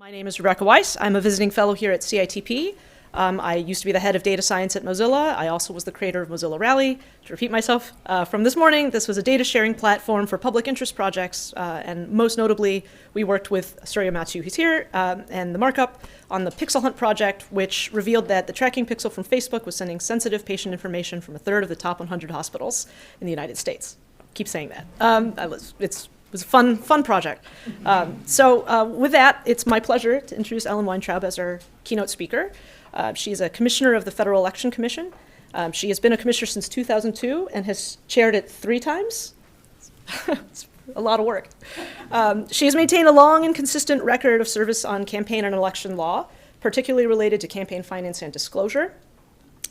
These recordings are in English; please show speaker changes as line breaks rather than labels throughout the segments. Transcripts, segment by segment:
My name is Rebecca Weiss. I'm a visiting fellow here at CITP. I used to be the head of data science at Mozilla. I also was the creator of Mozilla Rally. To repeat myself from this morning, this was a data sharing platform for public interest projects, and most notably, we worked with Surya Matthew, who's here, and the markup on the Pixel Hunt project, which revealed that the tracking pixel from Facebook was sending sensitive patient information from a third of the top 100 hospitals in the United States. Keep saying that. It was a fun project. With that, it's my pleasure to introduce Ellen Weintraub as our keynote speaker. She's a commissioner of the Federal Election Commission. She has been a commissioner since 2002 and has chaired it 3 times. It's a lot of work. She has maintained a long and consistent record of service on campaign and election law, particularly related to campaign finance and disclosure.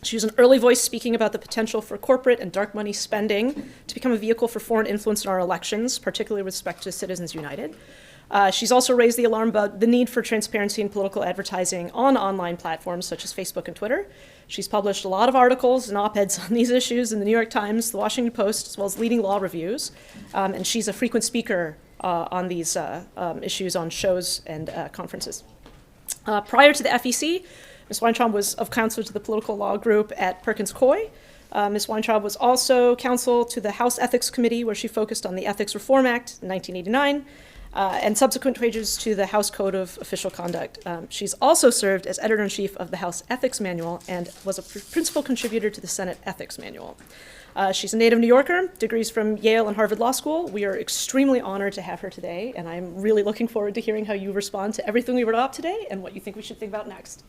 She was an early voice speaking about the potential for corporate and dark money spending to become a vehicle for foreign influence in our elections, particularly with respect to Citizens United. She's also raised the alarm about the need for transparency in political advertising on online platforms such as Facebook and Twitter. She's published a lot of articles and op-eds on these issues in the New York Times, the Washington Post, as well as leading law reviews. And she's a frequent speaker on these issues on shows and conferences. Prior to the FEC, Ms. Weintraub was of counsel to the political law group at Perkins Coie. Ms. Weintraub was also counsel to the House Ethics Committee, where she focused on the Ethics Reform Act in 1989, and subsequent pages to the House Code of Official Conduct. She's also served as editor-in-chief of the House Ethics Manual and was a principal contributor to the Senate Ethics Manual. She's a native New Yorker, degrees from Yale and Harvard Law School. We are extremely honored to have her today, and I'm really looking forward to hearing how you respond to everything we wrote up today and what you think we should think about next.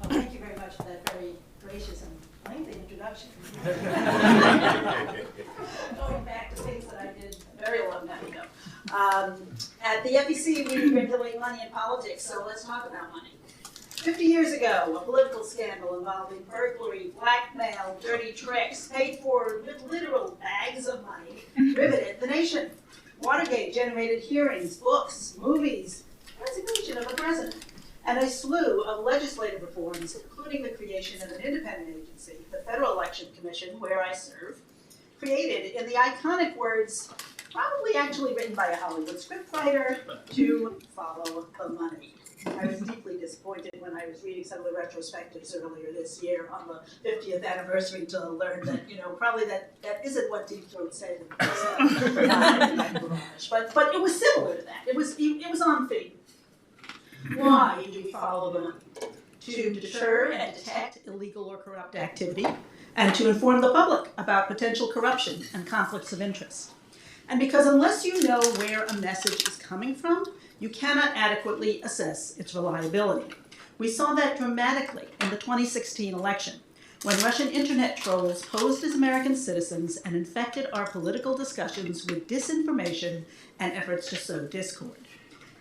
Well, thank you very much for that very gracious and lengthy introduction. Going back to things that I did a very long time ago. At the FEC, we regulate money and politics, so let's talk about money. 50 years ago, a political scandal involving burglary, blackmail, dirty tricks, paid for with literal bags of money, riveted the nation. Watergate generated hearings, books, movies, resignation of a president, and a slew of legislative reforms, including the creation of an independent agency, the Federal Election Commission, where I serve, created in the iconic words, probably actually written by a Hollywood scriptwriter, to follow the money. I was deeply disappointed when I was reading some of the retrospectives earlier this year on the 50th anniversary to learn that, probably that isn't what Deep Throat said. But it was similar to that. It was on theme. Why do we follow the money? To deter and detect illegal or corrupt activity, and to inform the public about potential corruption and conflicts of interest. And because unless you know where a message is coming from, you cannot adequately assess its reliability. We saw that dramatically in the 2016 election, when Russian internet trolls posed as American citizens and infected our political discussions with disinformation and efforts to sow discord.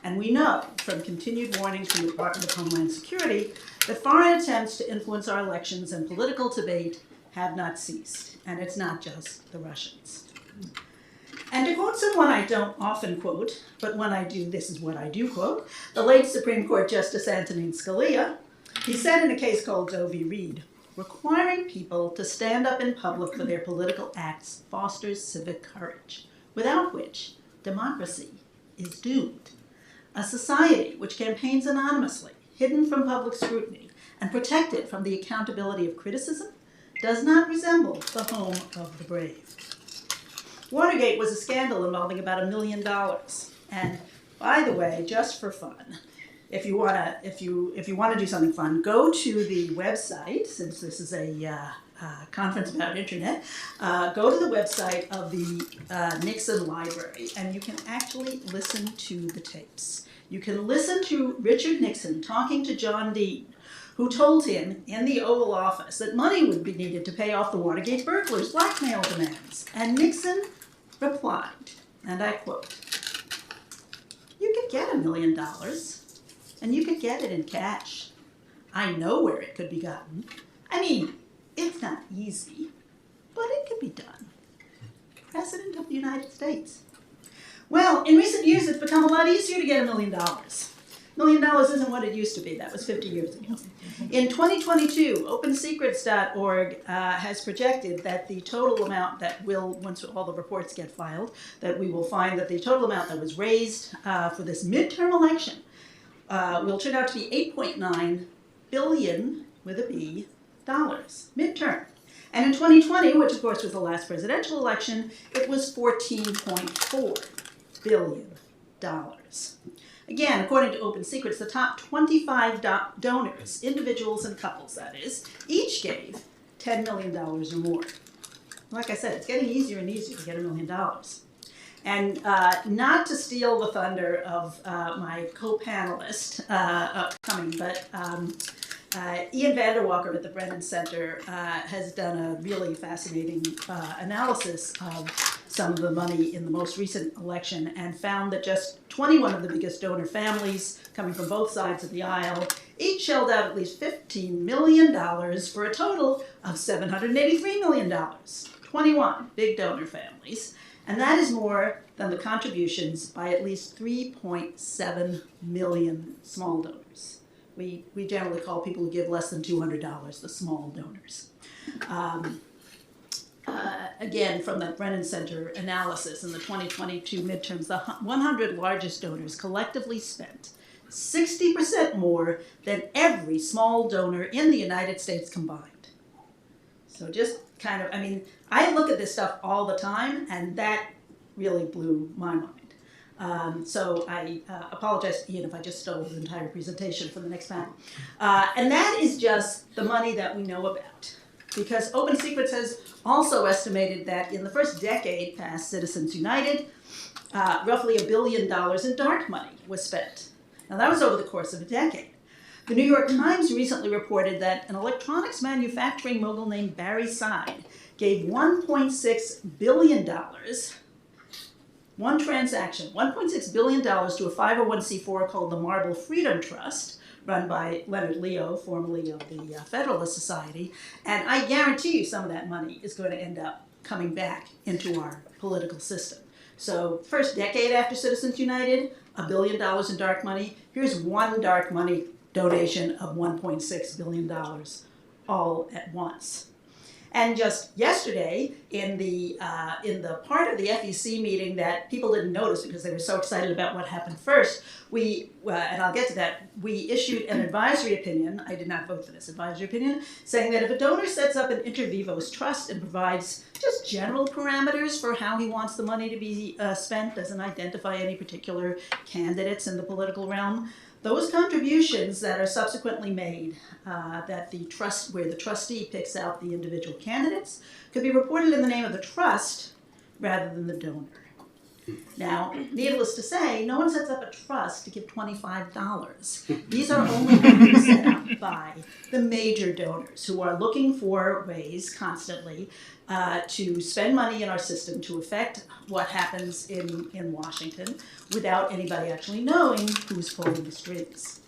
And we know from continued warnings from the Department of Homeland Security that foreign attempts to influence our elections and political debate have not ceased. And it's not just the Russians. And to quote someone I don't often quote, but when I do, this is what I do quote, the late Supreme Court Justice Antonin Scalia, he said in a case called Doe v. Reed, requiring people to stand up in public for their political acts fosters civic courage, without which democracy is doomed. A society which campaigns anonymously, hidden from public scrutiny, and protected from the accountability of criticism, does not resemble the home of the brave. Watergate was a scandal involving about $1 million. And by the way, just for fun, if you wanna do something fun, go to the website, since this is a conference about internet, go to the website of the Nixon Library, and you can actually listen to the tapes. You can listen to Richard Nixon talking to John Dean, who told him in the Oval Office that money would be needed to pay off the Watergate burglars' blackmail demands. And Nixon replied, and I quote, "You could get $1 million, and you could get it in cash. I know where it could be gotten. I mean, it's not easy, but it could be done. President of the United States." Well, in recent years, it's become a lot easier to get $1 million. $1 million isn't what it used to be. That was 50 years ago. In 2022, OpenSecrets.org has projected that the total amount that will, once all the reports get filed, that we will find that the total amount that was raised for this midterm election will turn out to be $8.9 billion with a B dollars, midterm. And in 2020, which of course was the last presidential election, it was $14.4 billion. Again, according to Open Secrets, the top 25 donors, individuals and couples that is, each gave $10 million or more. Like I said, it's getting easier and easier to get $1 million. And not to steal the thunder of my co-panelist upcoming, but Ian Vandewalker at the Brennan Center has done a really fascinating analysis of some of the money in the most recent election and found that just 21 of the biggest donor families, coming from both sides of the aisle, each shelled out at least $15 million for a total of $783 million. 21 big donor families. And that is more than the contributions by at least 3.7 million small donors. We generally call people who give less than $200 the small donors. Again, from the Brennan Center analysis in the 2022 midterms, the 100 largest donors collectively spent 60% more than every small donor in the United States combined. So just kind of, I mean, I look at this stuff all the time, and that really blew my mind. So I apologize to Ian if I just stole his entire presentation for the next panel. And that is just the money that we know about. Because Open Secrets has also estimated that in the first decade past Citizens United, roughly $1 billion in dark money was spent. Now that was over the course of a decade. The New York Times recently reported that an electronics manufacturing mogul named Barry Side gave $1.6 billion, one transaction, $1.6 billion to a 501c4 called the Marble Freedom Trust, run by Leonard Leo, formerly of the Federalist Society, and I guarantee you some of that money is going to end up coming back into our political system. So first decade after Citizens United, $1 billion in dark money. Here's one dark money donation of $1.6 billion all at once. And just yesterday, in the part of the FEC meeting that people didn't notice because they were so excited about what happened first, we, and I'll get to that, we issued an advisory opinion, I did not vote for this advisory opinion, saying that if a donor sets up an inter vivos trust and provides just general parameters for how he wants the money to be spent, doesn't identify any particular candidates in the political realm, those contributions that are subsequently made, that the trust, where the trustee picks out the individual candidates, could be reported in the name of the trust rather than the donor. Now, needless to say, no one sets up a trust to give $25. These are only going to be set up by the major donors who are looking for ways constantly to spend money in our system to affect what happens in Washington without anybody actually knowing who's pulling the strings.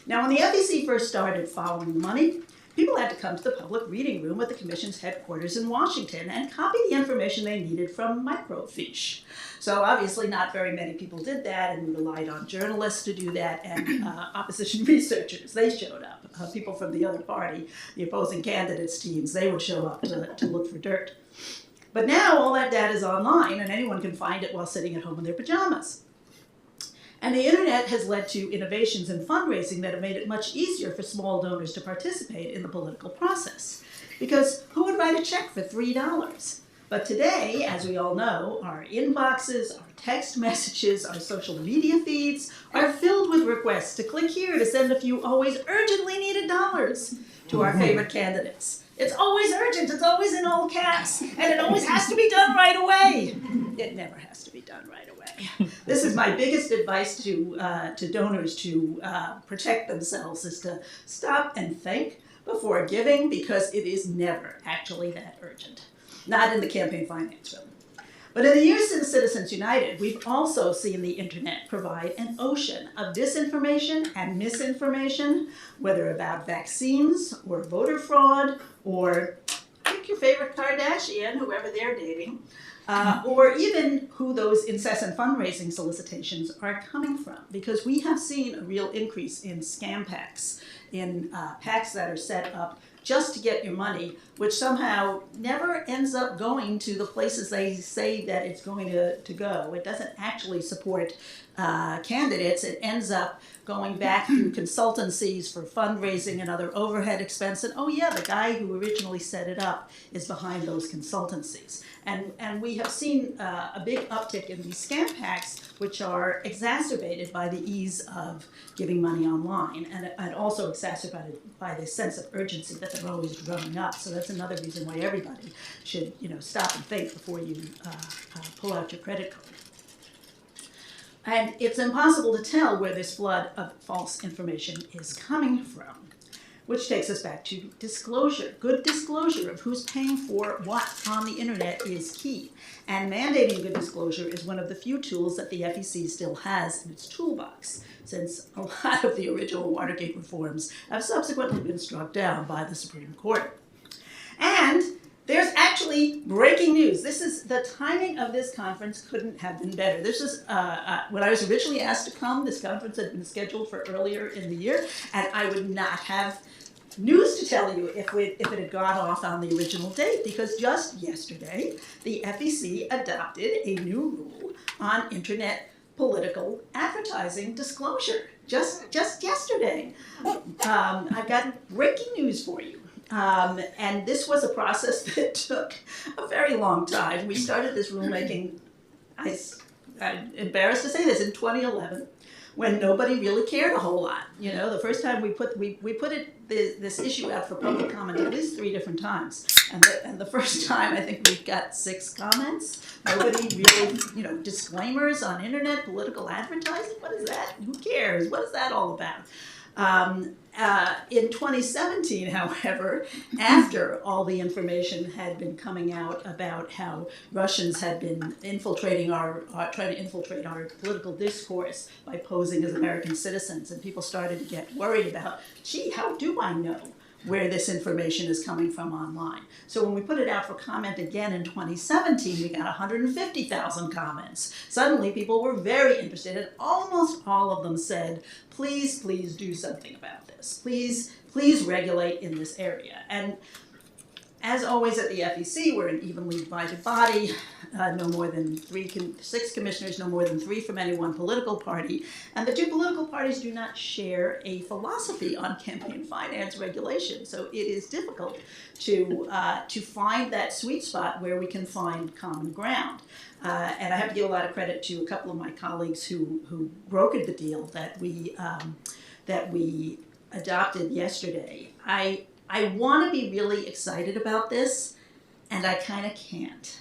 Now, when the FEC first started following the money, people had to come to the public reading room at the Commission's headquarters in Washington and copy the information they needed from microfiche. So obviously not very many people did that, and we relied on journalists to do that, and opposition researchers, they showed up. People from the other party, the opposing candidates' teams, they would show up to look for dirt. But now all that data is online, and anyone can find it while sitting at home in their pajamas. And the internet has led to innovations in fundraising that have made it much easier for small donors to participate in the political process. Because who would write a check for $3? But today, as we all know, our inboxes, our text messages, our social media feeds are filled with requests to click here to send a few always urgently needed dollars to our favorite candidates. It's always urgent, it's always in all caps, and it always has to be done right away. It never has to be done right away. This is my biggest advice to donors to protect themselves, is to stop and think before giving, because it is never actually that urgent. Not in the campaign finance realm. But in the years since Citizens United, we've also seen the internet provide an ocean of disinformation and misinformation, whether about vaccines or voter fraud or pick your favorite Kardashian, whoever they're dating, or even who those incessant fundraising solicitations are coming from. Because we have seen a real increase in scam PACs, in PACs that are set up just to get your money, which somehow never ends up going to the places they say that it's going to go. It doesn't actually support candidates. It ends up going back through consultancies for fundraising and other overhead expense, and oh yeah, the guy who originally set it up is behind those consultancies. And we have seen a big uptick in these scam packs, which are exacerbated by the ease of giving money online, and also exacerbated by this sense of urgency that they're always drumming up. So that's another reason why everybody should, stop and think before you pull out your credit card. And it's impossible to tell where this flood of false information is coming from, which takes us back to disclosure. Good disclosure of who's paying for what on the internet is key. And mandating good disclosure is one of the few tools that the FEC still has in its toolbox, since a lot of the original Watergate reforms have subsequently been struck down by the Supreme Court. And there's actually breaking news. This is, the timing of this conference couldn't have been better. This is, when I was originally asked to come, this conference had been scheduled for earlier in the year, and I would not have news to tell you if it had gone off on the original date, because just yesterday, the FEC adopted a new rule on internet political advertising disclosure. Just yesterday. I've got breaking news for you. And this was a process that took a very long time. We started this rulemaking, I'm embarrassed to say this, in 2011, when nobody really cared a whole lot. The first time we put this issue out for public comment at least 3 different times. And the first time, I think we got 6 comments. Nobody really, disclaimers on internet political advertising. What is that? Who cares? What is that all about? In 2017, however, after all the information had been coming out about how Russians had been trying to infiltrate our political discourse by posing as American citizens, and people started to get worried about, gee, how do I know where this information is coming from online? So when we put it out for comment again in 2017, we got 150,000 comments. Suddenly people were very interested, and almost all of them said, please do something about this. Please regulate in this area. And as always at the FEC, we're an evenly divided body, no more than 6 commissioners, no more than 3 from any one political party. And the 2 political parties do not share a philosophy on campaign finance regulation. So it is difficult to find that sweet spot where we can find common ground. And I have to give a lot of credit to a couple of my colleagues who brokered the deal that we adopted yesterday. I want to be really excited about this, and I kind of can't,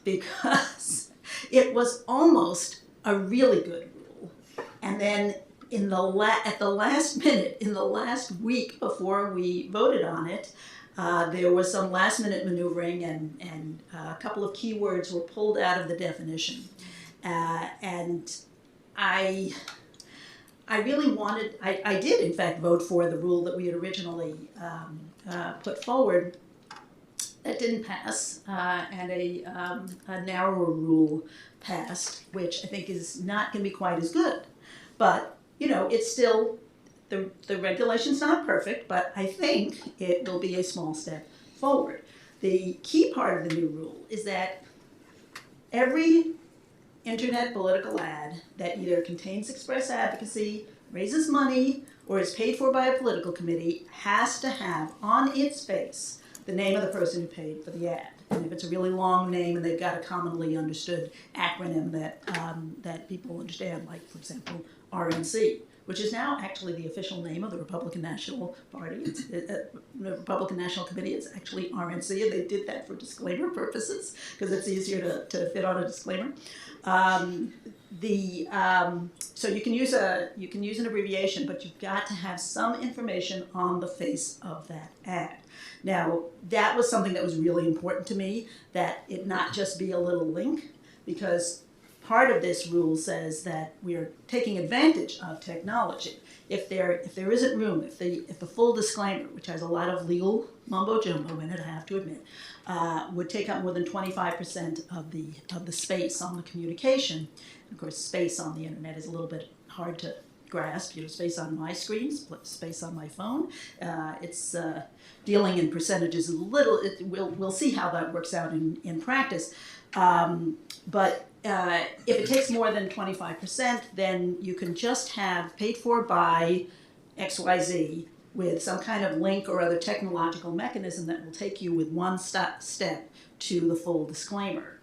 because it was almost a really good rule. And then at the last minute, in the last week before we voted on it, there was some last-minute maneuvering, and a couple of keywords were pulled out of the definition. And I really wanted, I did in fact vote for the rule that we had originally put forward. That didn't pass, and a narrower rule passed, which I think is not going to be quite as good. But, it's still, the regulation's not perfect, but I think it will be a small step forward. The key part of the new rule is that every internet political ad that either contains express advocacy, raises money, or is paid for by a political committee has to have on its face the name of the person who paid for the ad. And if it's a really long name and they've got a commonly understood acronym that people understand, like, for example, RNC, which is now actually the official name of the Republican National Party. The Republican National Committee is actually RNC, and they did that for disclaimer purposes because it's easier to fit on a disclaimer. So you can use an abbreviation, but you've got to have some information on the face of that ad. Now, that was something that was really important to me, that it not just be a little link, because part of this rule says that we are taking advantage of technology. If there isn't room, if the full disclaimer, which has a lot of legal mumbo jumbo in it, I have to admit, would take up more than 25% of the space on the communication. Of course, space on the internet is a little bit hard to grasp. Space on my screen, space on my phone. It's dealing in percentages a little. We'll see how that works out in practice. But if it takes more than 25%, then you can just have paid for by XYZ with some kind of link or other technological mechanism that will take you with one step to the full disclaimer.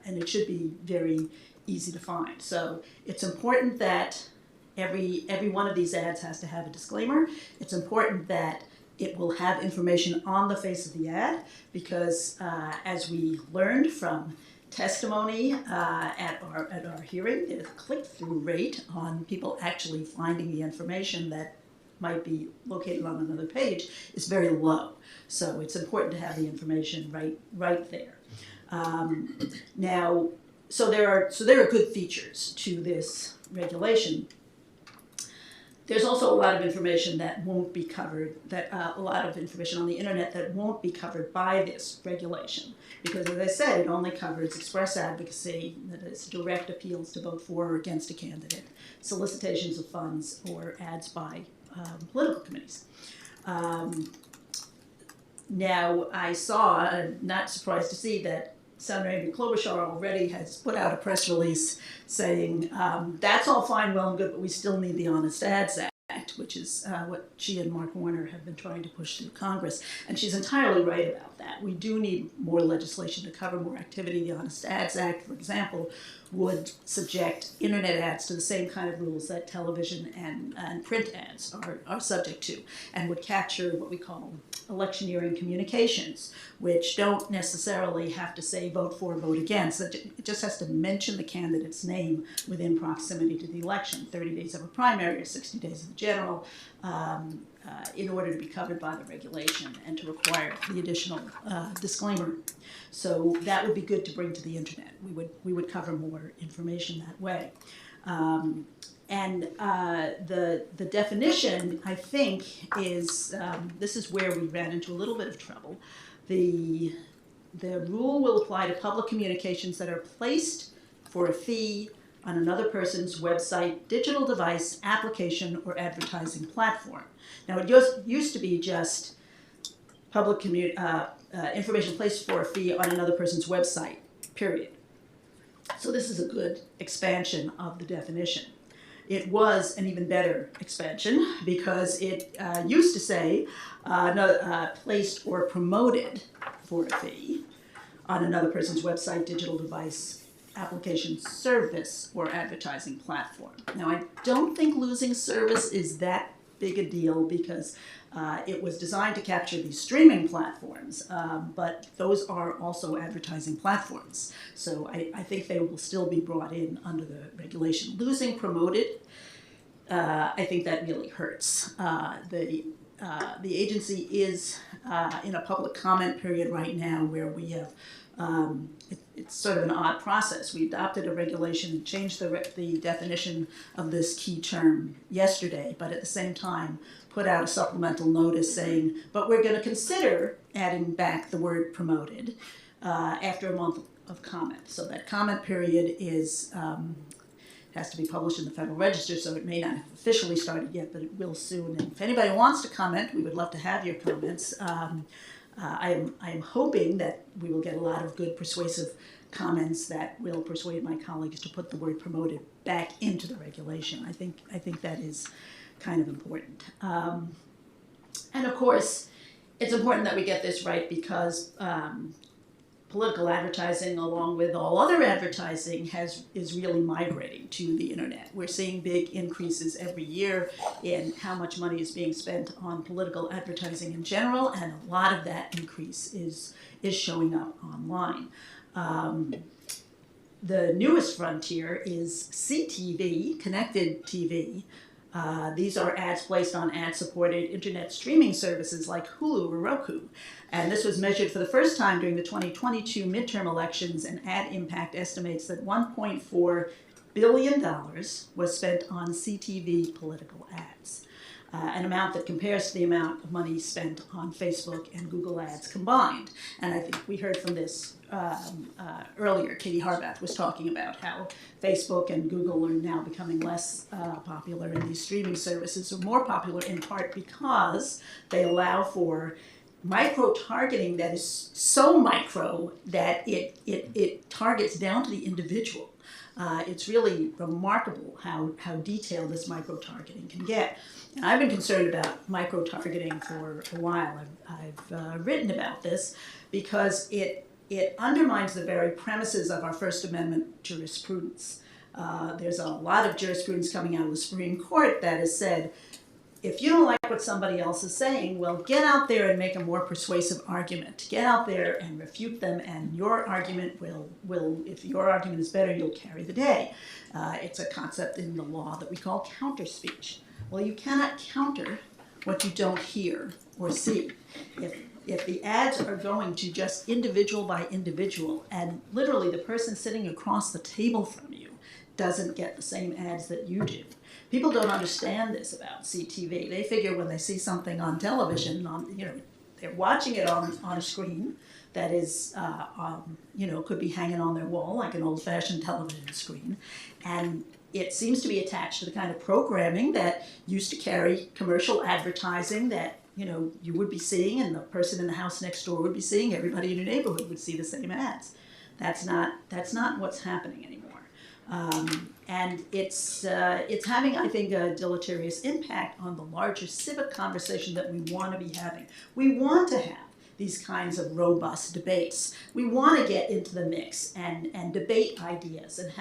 And it should be very easy to find. So it's important that every one of these ads has to have a disclaimer. It's important that it will have information on the face of the ad because as we learned from testimony at our hearing, the click-through rate on people actually finding the information that might be located on another page is very low. So it's important to have the information right there. Now, so there are good features to this regulation. There's also a lot of information that won't be covered, a lot of information on the internet that won't be covered by this regulation. Because as I said, it only covers express advocacy, that is direct appeals to vote for or against a candidate, solicitations of funds, or ads by political committees. Now, I saw, I'm not surprised to see that Senator Amy Klobuchar already has put out a press release saying, that's all fine, well and good, but we still need the Honest Ads Act, which is what she and Mark Warner have been trying to push through Congress. And she's entirely right about that. We do need more legislation to cover more activity. The Honest Ads Act, for example, would subject internet ads to the same kind of rules that television and print ads are subject to, and would capture what we call electioneering communications, which don't necessarily have to say vote for, vote against. It just has to mention the candidate's name within proximity to the election, 30 days of a primary or 60 days of the general, in order to be covered by the regulation and to require the additional disclaimer. So that would be good to bring to the internet. We would cover more information that way. And the definition, I think, is, this is where we ran into a little bit of trouble. The rule will apply to public communications that are placed for a fee on another person's website, digital device, application, or advertising platform. Now, it used to be just public information placed for a fee on another person's website, period. So this is a good expansion of the definition. It was an even better expansion because it used to say placed or promoted for a fee on another person's website, digital device, application, service, or advertising platform. Now, I don't think losing service is that big a deal because it was designed to capture these streaming platforms, but those are also advertising platforms. So I think they will still be brought in under the regulation. Losing promoted, I think that really hurts. The agency is in a public comment period right now where we have it's sort of an odd process. We adopted a regulation, changed the definition of this key term yesterday, but at the same time put out a supplemental notice saying, but we're going to consider adding back the word promoted after a month of comment. So that comment period is has to be published in the Federal Register, so it may not have officially started yet, but it will soon. And if anybody wants to comment, we would love to have your comments. I am hoping that we will get a lot of good persuasive comments that will persuade my colleagues to put the word promoted back into the regulation. I think that is kind of important. And of course, it's important that we get this right because political advertising, along with all other advertising, is really migrating to the internet. We're seeing big increases every year in how much money is being spent on political advertising in general, and a lot of that increase is showing up online. The newest frontier is CTV, connected TV. These are ads placed on ad-supported internet streaming services like Hulu or Roku. And this was measured for the first time during the 2022 midterm elections, and Ad Impact estimates that $1.4 billion was spent on CTV political ads, an amount that compares to the amount of money spent on Facebook and Google ads combined. And I think we heard from this earlier. Katie Harbath was talking about how Facebook and Google are now becoming less popular, and these streaming services are more popular in part because they allow for micro-targeting that is so micro that it targets down to the individual. It's really remarkable how detailed this micro-targeting can get. And I've been concerned about micro-targeting for a while. I've written about this because it undermines the very premises of our First Amendment jurisprudence. There's a lot of jurisprudence coming out of the Supreme Court that has said, if you don't like what somebody else is saying, well, get out there and make a more persuasive argument. Get out there and refute them, and your argument will if your argument is better, you'll carry the day. It's a concept in the law that we call counter speech. Well, you cannot counter what you don't hear or see. If the ads are going to just individual by individual, and literally the person sitting across the table from you doesn't get the same ads that you do. People don't understand this about CTV. They figure when they see something on television, they're watching it on a screen that is, could be hanging on their wall like an old-fashioned television screen, and it seems to be attached to the kind of programming that used to carry commercial advertising that you would be seeing, and the person in the house next door would be seeing. Everybody in your neighborhood would see the same ads. That's not what's happening anymore. And it's having, I think, a deleterious impact on the larger civic conversation that we want to be having. We want to have these kinds of robust debates. We want to get into the mix and debate ideas and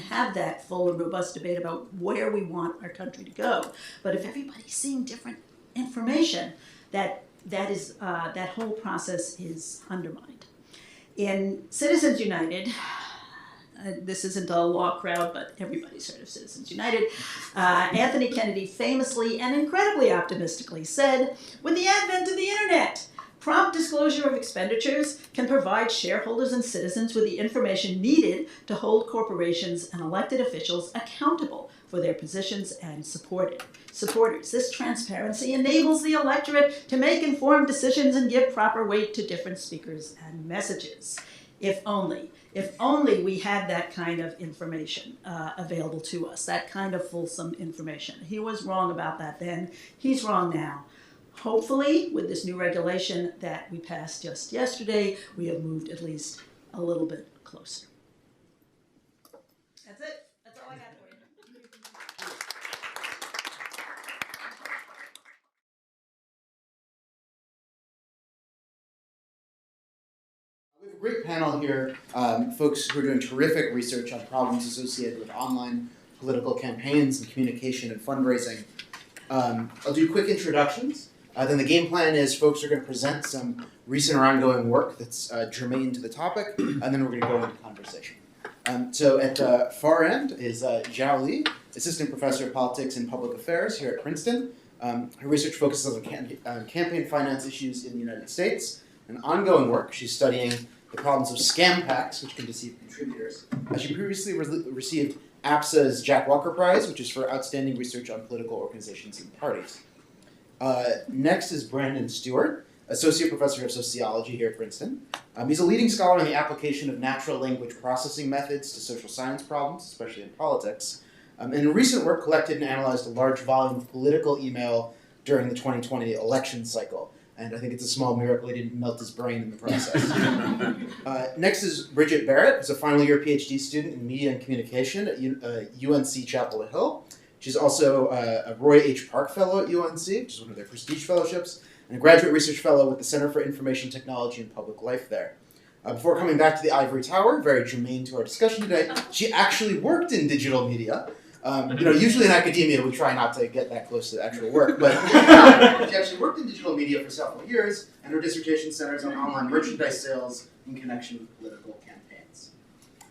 have that full and robust debate about where we want our country to go. But if everybody's seeing different information, that whole process is undermined. In Citizens United, this isn't a law crowd, but everybody's heard of Citizens United. Anthony Kennedy famously and incredibly optimistically said, "With the advent of the internet, prompt disclosure of expenditures can provide shareholders and citizens with the information needed to hold corporations and elected officials accountable for their positions and supporters. This transparency enables the electorate to make informed decisions and give proper weight to different speakers and messages." If only we had that kind of information available to us, that kind of fulsome information. He was wrong about that then. He's wrong now. Hopefully, with this new regulation that we passed just yesterday, we have moved at least a little bit closer. That's it. That's all I got for you.
We have a great panel here, folks who are doing terrific research on problems associated with online political campaigns and communication and fundraising. I'll do quick introductions. Then the game plan is folks are going to present some recent or ongoing work that's germane to the topic, and then we're going to go into conversation. So at the far end is Zhao Li, Assistant Professor of Politics and Public Affairs here at Princeton. Her research focuses on campaign finance issues in the United States. And ongoing work, she's studying the problems of scam PACs, which can deceive contributors. She previously received APSA's Jack Walker Prize, which is for outstanding research on political organizations and parties. Next is Brennan Stewart, Associate Professor of Sociology here at Princeton. He's a leading scholar in the application of natural language processing methods to social science problems, especially in politics. And in recent work, collected and analyzed a large volume of political email during the 2020 election cycle. And I think it's a small miracle he didn't melt his brain in the process. Next is Bridget Barrett, who's a final year PhD student in media and communication at UNC Chapel Hill. She's also a Roy H. Park Fellow at UNC, which is one of their prestige fellowships, and a graduate research fellow with the Center for Information Technology and Public Life there. Before coming back to the Ivory Tower, very germane to our discussion today, she actually worked in digital media. Usually in academia we try not to get that close to actual work, but she actually worked in digital media for several years, and her dissertation centers on online merchandise sales in connection with political campaigns.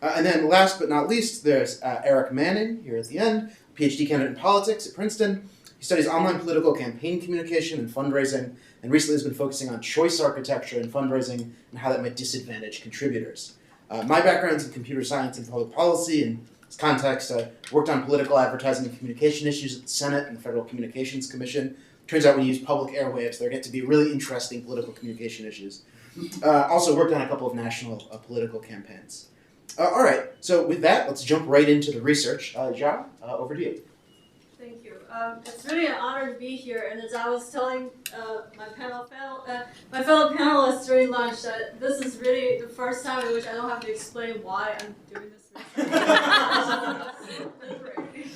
And then last but not least, there's Eric Manning here at the end, PhD candidate in politics at Princeton. He studies online political campaign communication and fundraising, and recently has been focusing on choice architecture and fundraising and how that might disadvantage contributors. My background's in computer science and public policy, and in this context, I worked on political advertising and communication issues at the Senate and the Federal Communications Commission. Turns out when you use public airwaves, there get to be really interesting political communication issues. Also worked on a couple of national political campaigns. All right, so with that, let's jump right into the research. Zhao, over to you.
Thank you. It's really an honor to be here. And as I was telling my fellow panelists during lunch, that this is really the first time in which I don't have to explain why I'm doing this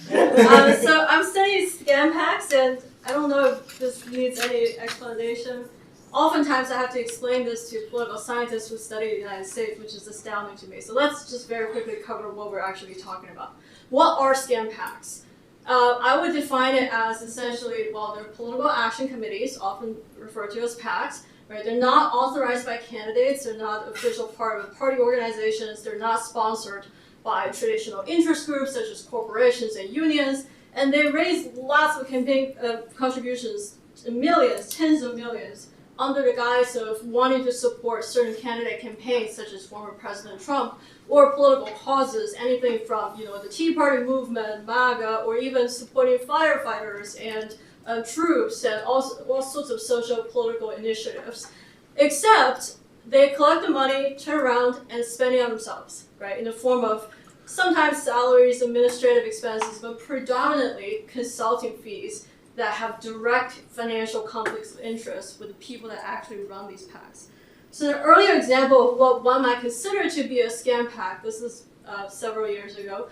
research. So I'm studying scam hacks, and I don't know if this needs any explanation. Oftentimes I have to explain this to political scientists who study the United States, which is astounding to me. So let's just very quickly cover what we're actually talking about. What are scam hacks? I would define it as essentially, well, they're political action committees, often referred to as PACs, right? They're not authorized by candidates, they're not official part of party organizations, they're not sponsored by traditional interest groups such as corporations and unions, and they raise lots of campaign contributions, millions, tens of millions, under the guise of wanting to support certain candidate campaigns, such as former President Trump, or political causes, anything from the Tea Party movement, MAGA, or even supporting firefighters and troops and all sorts of social political initiatives. Except they collect the money, turn around, and spend it on themselves, right? In the form of sometimes salaries, administrative expenses, but predominantly consulting fees that have direct financial conflicts of interest with the people that actually run these PACs. So an earlier example of what one might consider to be a scam PAC, this is several years ago,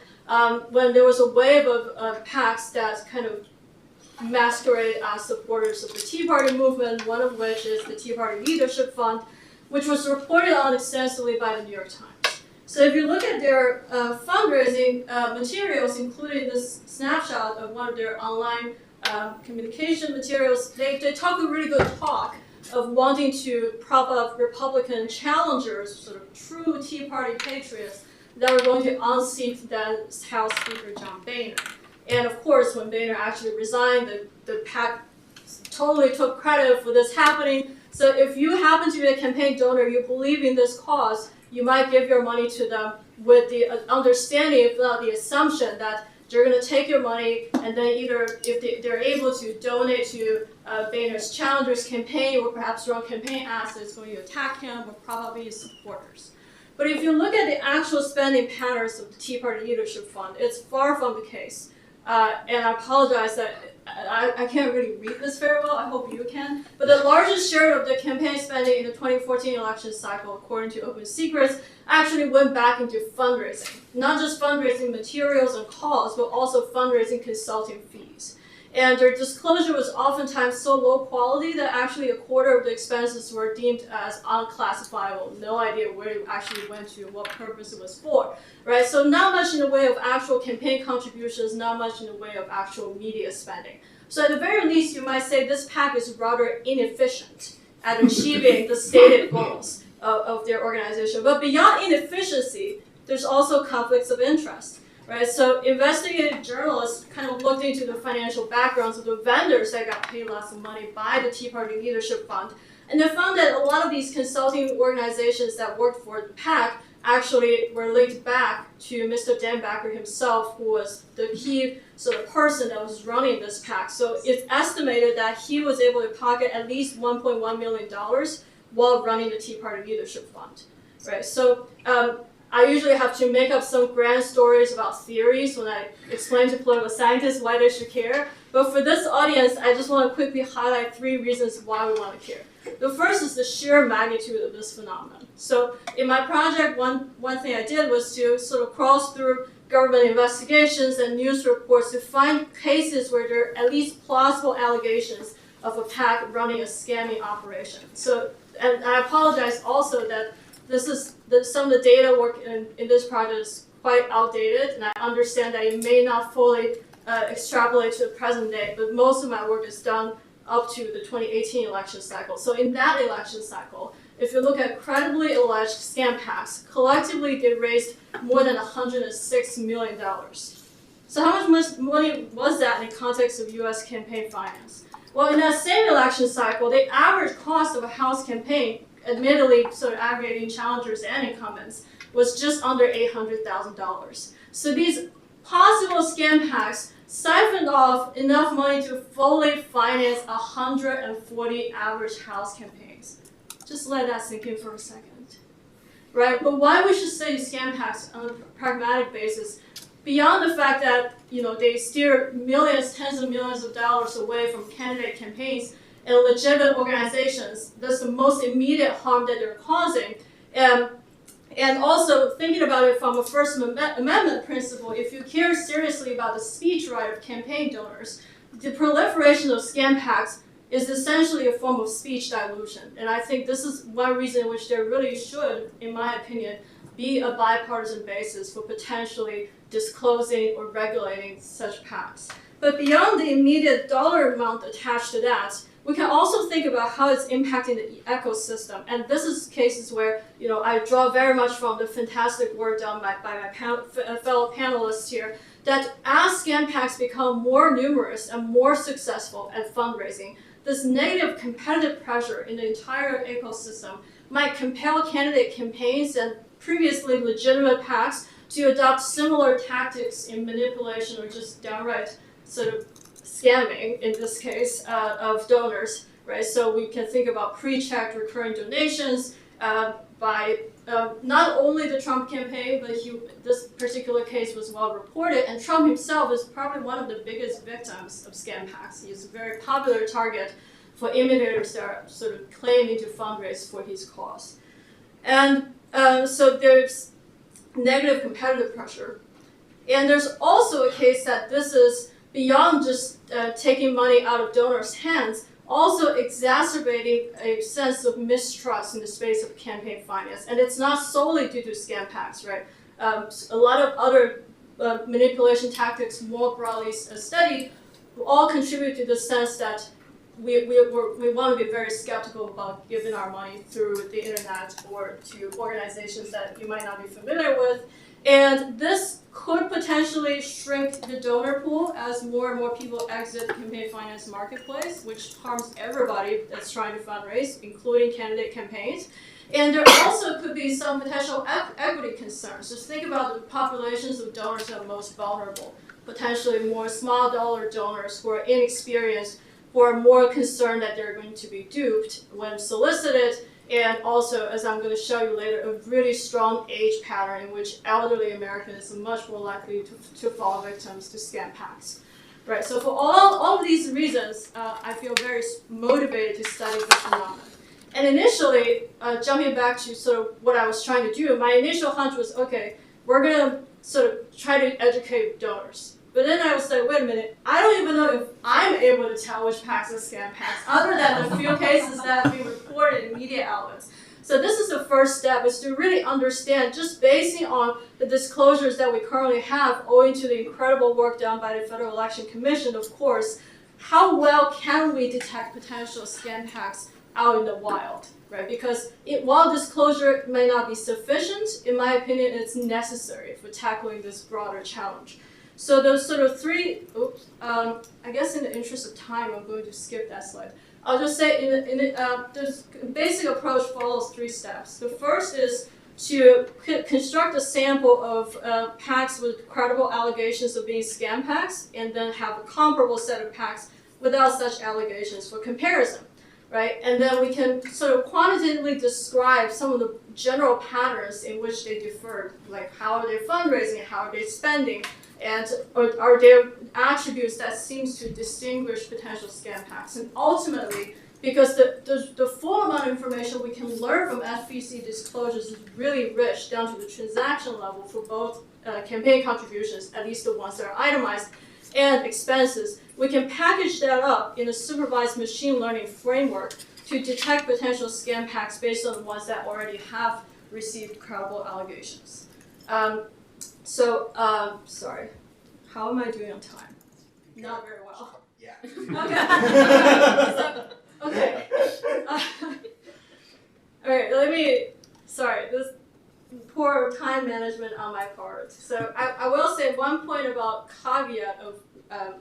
when there was a wave of PACs that kind of masqueraded as supporters of the Tea Party movement, one of which is the Tea Party Leadership Fund, which was reported on extensively by the New York Times. So if you look at their fundraising materials, including this snapshot of one of their online communication materials, they talk a really good talk of wanting to prop up Republican challengers, sort of true Tea Party patriots, that were going to unseat then House Speaker John Boehner. And of course, when Boehner actually resigned, the PAC totally took credit for this happening. So if you happen to be a campaign donor, you believe in this cause, you might give your money to them with the understanding, if not the assumption, that they're going to take your money and then either, if they're able to donate to Boehner's challengers campaign or perhaps run campaign ads that's going to attack him or probably his supporters. But if you look at the actual spending patterns of the Tea Party Leadership Fund, it's far from the case. And I apologize that I can't really read this very well. I hope you can. But the largest share of the campaign spending in the 2014 election cycle, according to Open Secrets, actually went back into fundraising. Not just fundraising materials and calls, but also fundraising consulting fees. And their disclosure was oftentimes so low quality that actually a quarter of the expenses were deemed as unclassifiable. No idea where it actually went to and what purpose it was for, right? So not much in the way of actual campaign contributions, not much in the way of actual media spending. So at the very least, you might say this PAC is rather inefficient at achieving the stated goals of their organization. But beyond inefficiency, there's also conflicts of interest. Right, so investigative journalists kind of looked into the financial backgrounds of the vendors that got paid lots of money by the Tea Party Leadership Fund, and they found that a lot of these consulting organizations that worked for the PAC actually were linked back to Mr. Dan Backer himself, who was the key sort of person that was running this PAC. So it's estimated that he was able to pocket at least $1.1 million while running the Tea Party Leadership Fund. Right, so I usually have to make up some grand stories about theories when I explain to political scientists why they should care. But for this audience, I just want to quickly highlight 3 reasons why we want to care. The first is the sheer magnitude of this phenomenon. So in my project, one thing I did was to sort of cross through government investigations and news reports to find cases where there are at least plausible allegations of a PAC running a scamming operation. So, and I apologize also that some of the data work in this project is quite outdated, and I understand that it may not fully extrapolate to the present day, but most of my work is done up to the 2018 election cycle. So in that election cycle, if you look at credibly alleged scam PACs, collectively they raised more than $106 million. So how much money was that in the context of US campaign finance? Well, in that same election cycle, the average cost of a House campaign, admittedly sort of aggregating challengers and incumbents, was just under $800,000. So these possible scam PACs siphoned off enough money to fully finance 140 average House campaigns. Just let that sink in for a second. Right? But why we should study scam PACs on a pragmatic basis, beyond the fact that they steer millions, tens of millions of dollars away from candidate campaigns and legitimate organizations, that's the most immediate harm that they're causing. And also thinking about it from a First Amendment principle, if you care seriously about the speech right of campaign donors, the proliferation of scam PACs is essentially a form of speech dilution. And I think this is one reason in which there really should, in my opinion, be a bipartisan basis for potentially disclosing or regulating such PACs. But beyond the immediate dollar amount attached to that, we can also think about how it's impacting the ecosystem. And this is cases where I draw very much from the fantastic work done by my fellow panelists here, that as scam PACs become more numerous and more successful at fundraising, this negative competitive pressure in the entire ecosystem might compel candidate campaigns and previously legitimate PACs to adopt similar tactics in manipulation or just downright sort of scamming, in this case, of donors, right? So we can think about pre-checked recurring donations by not only the Trump campaign, but this particular case was well reported, and Trump himself is probably one of the biggest victims of scam PACs. He's a very popular target for imitators that are sort of claiming to fundraise for his cause. And so there's negative competitive pressure. And there's also a case that this is beyond just taking money out of donors' hands, also exacerbating a sense of mistrust in the space of campaign finance. And it's not solely due to scam PACs, right? A lot of other manipulation tactics, more broadly studied, all contribute to the sense that we want to be very skeptical about giving our money through the internet or to organizations that you might not be familiar with. And this could potentially shrink the donor pool as more and more people exit the campaign finance marketplace, which harms everybody that's trying to fundraise, including candidate campaigns. And there also could be some potential equity concerns. Just think about the populations of donors that are most vulnerable, potentially more small dollar donors who are inexperienced, who are more concerned that they're going to be duped when solicited, and also, as I'm going to show you later, a really strong age pattern in which elderly Americans are much more likely to fall victims to scam PACs. Right, so for all of these reasons, I feel very motivated to study this phenomenon. And initially, jumping back to sort of what I was trying to do, my initial hunch was, okay, we're going to sort of try to educate donors. But then I was like, wait a minute, I don't even know if I'm able to tell which PACs are scam PACs, other than the few cases that have been reported in media outlets. So this is the first step, is to really understand, just basing on the disclosures that we currently have, owing to the incredible work done by the Federal Election Commission, of course, how well can we detect potential scam PACs out in the wild, right? Because while disclosure may not be sufficient, in my opinion, it's necessary for tackling this broader challenge. So those sort of three, I guess in the interest of time, I'm going to skip that slide. I'll just say the basic approach follows three steps. The first is to construct a sample of PACs with credible allegations of being scam PACs, and then have a comparable set of PACs without such allegations for comparison, right? And then we can sort of quantitatively describe some of the general patterns in which they differ, like how are they fundraising, how are they spending, and are there attributes that seems to distinguish potential scam PACs. And ultimately, because the full amount of information we can learn from FEC disclosures is really rich down to the transaction level for both campaign contributions, at least the ones that are itemized, and expenses, we can package that up in a supervised machine learning framework to detect potential scam PACs based on the ones that already have received credible allegations. Sorry, how am I doing on time? Not very well.
Yeah.
Okay. All right, this poor time management on my part. So I will say one point about caveat of,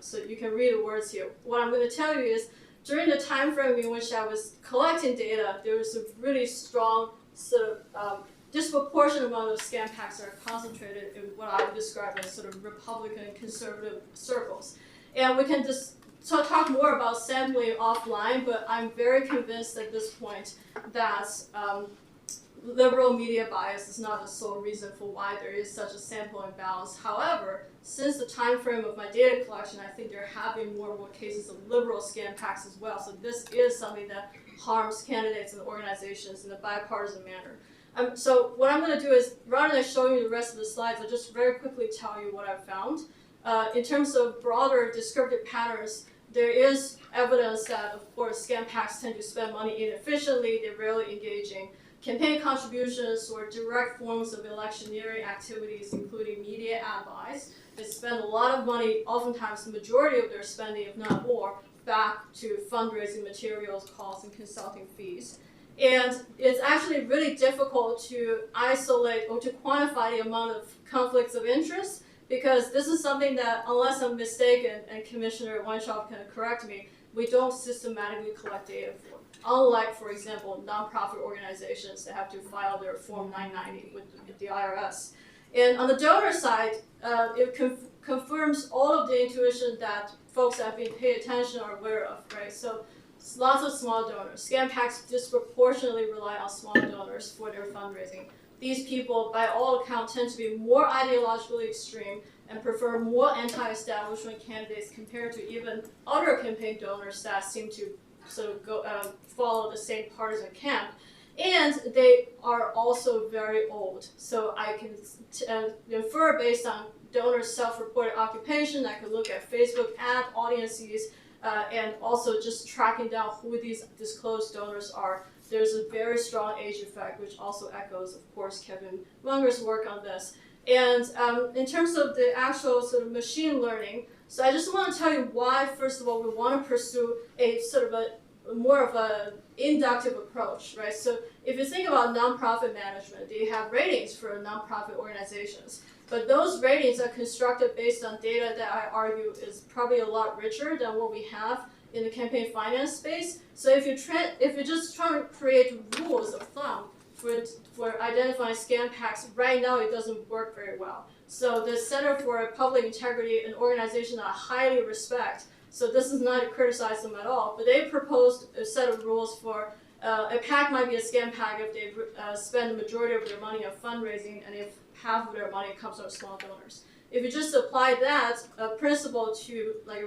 so you can read the words here. What I'm going to tell you is, during the time frame in which I was collecting data, there was a really strong sort of disproportionate amount of scam PACs that are concentrated in what I would describe as sort of Republican conservative circles. And we can just talk more about sampling offline, but I'm very convinced at this point that liberal media bias is not the sole reason for why there is such a sample imbalance. However, since the time frame of my data collection, I think there have been more and more cases of liberal scam packs as well. So this is something that harms candidates and organizations in a bipartisan manner. So what I'm going to do is, rather than showing you the rest of the slides, I'll just very quickly tell you what I've found. In terms of broader descriptive patterns, there is evidence that, of course, scam packs tend to spend money inefficiently. They're rarely engaging campaign contributions or direct forms of electioneering activities, including media ad buys. They spend a lot of money, oftentimes the majority of their spending, if not more, back to fundraising materials, costs, and consulting fees. And it's actually really difficult to isolate or to quantify the amount of conflicts of interest, because this is something that, unless I'm mistaken, and Commissioner Weintraub can correct me, we don't systematically collect data for. Unlike, for example, nonprofit organizations that have to file their Form 990 with the IRS. And on the donor side, it confirms all of the intuition that folks that have been paying attention are aware of, right? So lots of small donors. Scam packs disproportionately rely on small donors for their fundraising. These people, by all accounts, tend to be more ideologically extreme and prefer more anti-establishment candidates compared to even other campaign donors that seem to sort of go follow the same partisan camp. And they are also very old. So I can infer based on donors' self-reported occupation. I could look at Facebook ad audiences and also just tracking down who these disclosed donors are. There's a very strong age effect, which also echoes, of course, Kevin Munger's work on this. And in terms of the actual sort of machine learning, so I just want to tell you why, first of all, we want to pursue a sort of a more of an inductive approach, right? So if you think about nonprofit management, they have ratings for nonprofit organizations. But those ratings are constructed based on data that I argue is probably a lot richer than what we have in the campaign finance space. So if you're just trying to create rules of thumb for identifying scam packs, right now it doesn't work very well. So the Center for Public Integrity, an organization that I highly respect, so this is not to criticize them at all, but they proposed a set of rules for a PAC might be a scam PAC if they spend the majority of their money on fundraising and if half of their money comes from small donors. If you just apply that principle to like a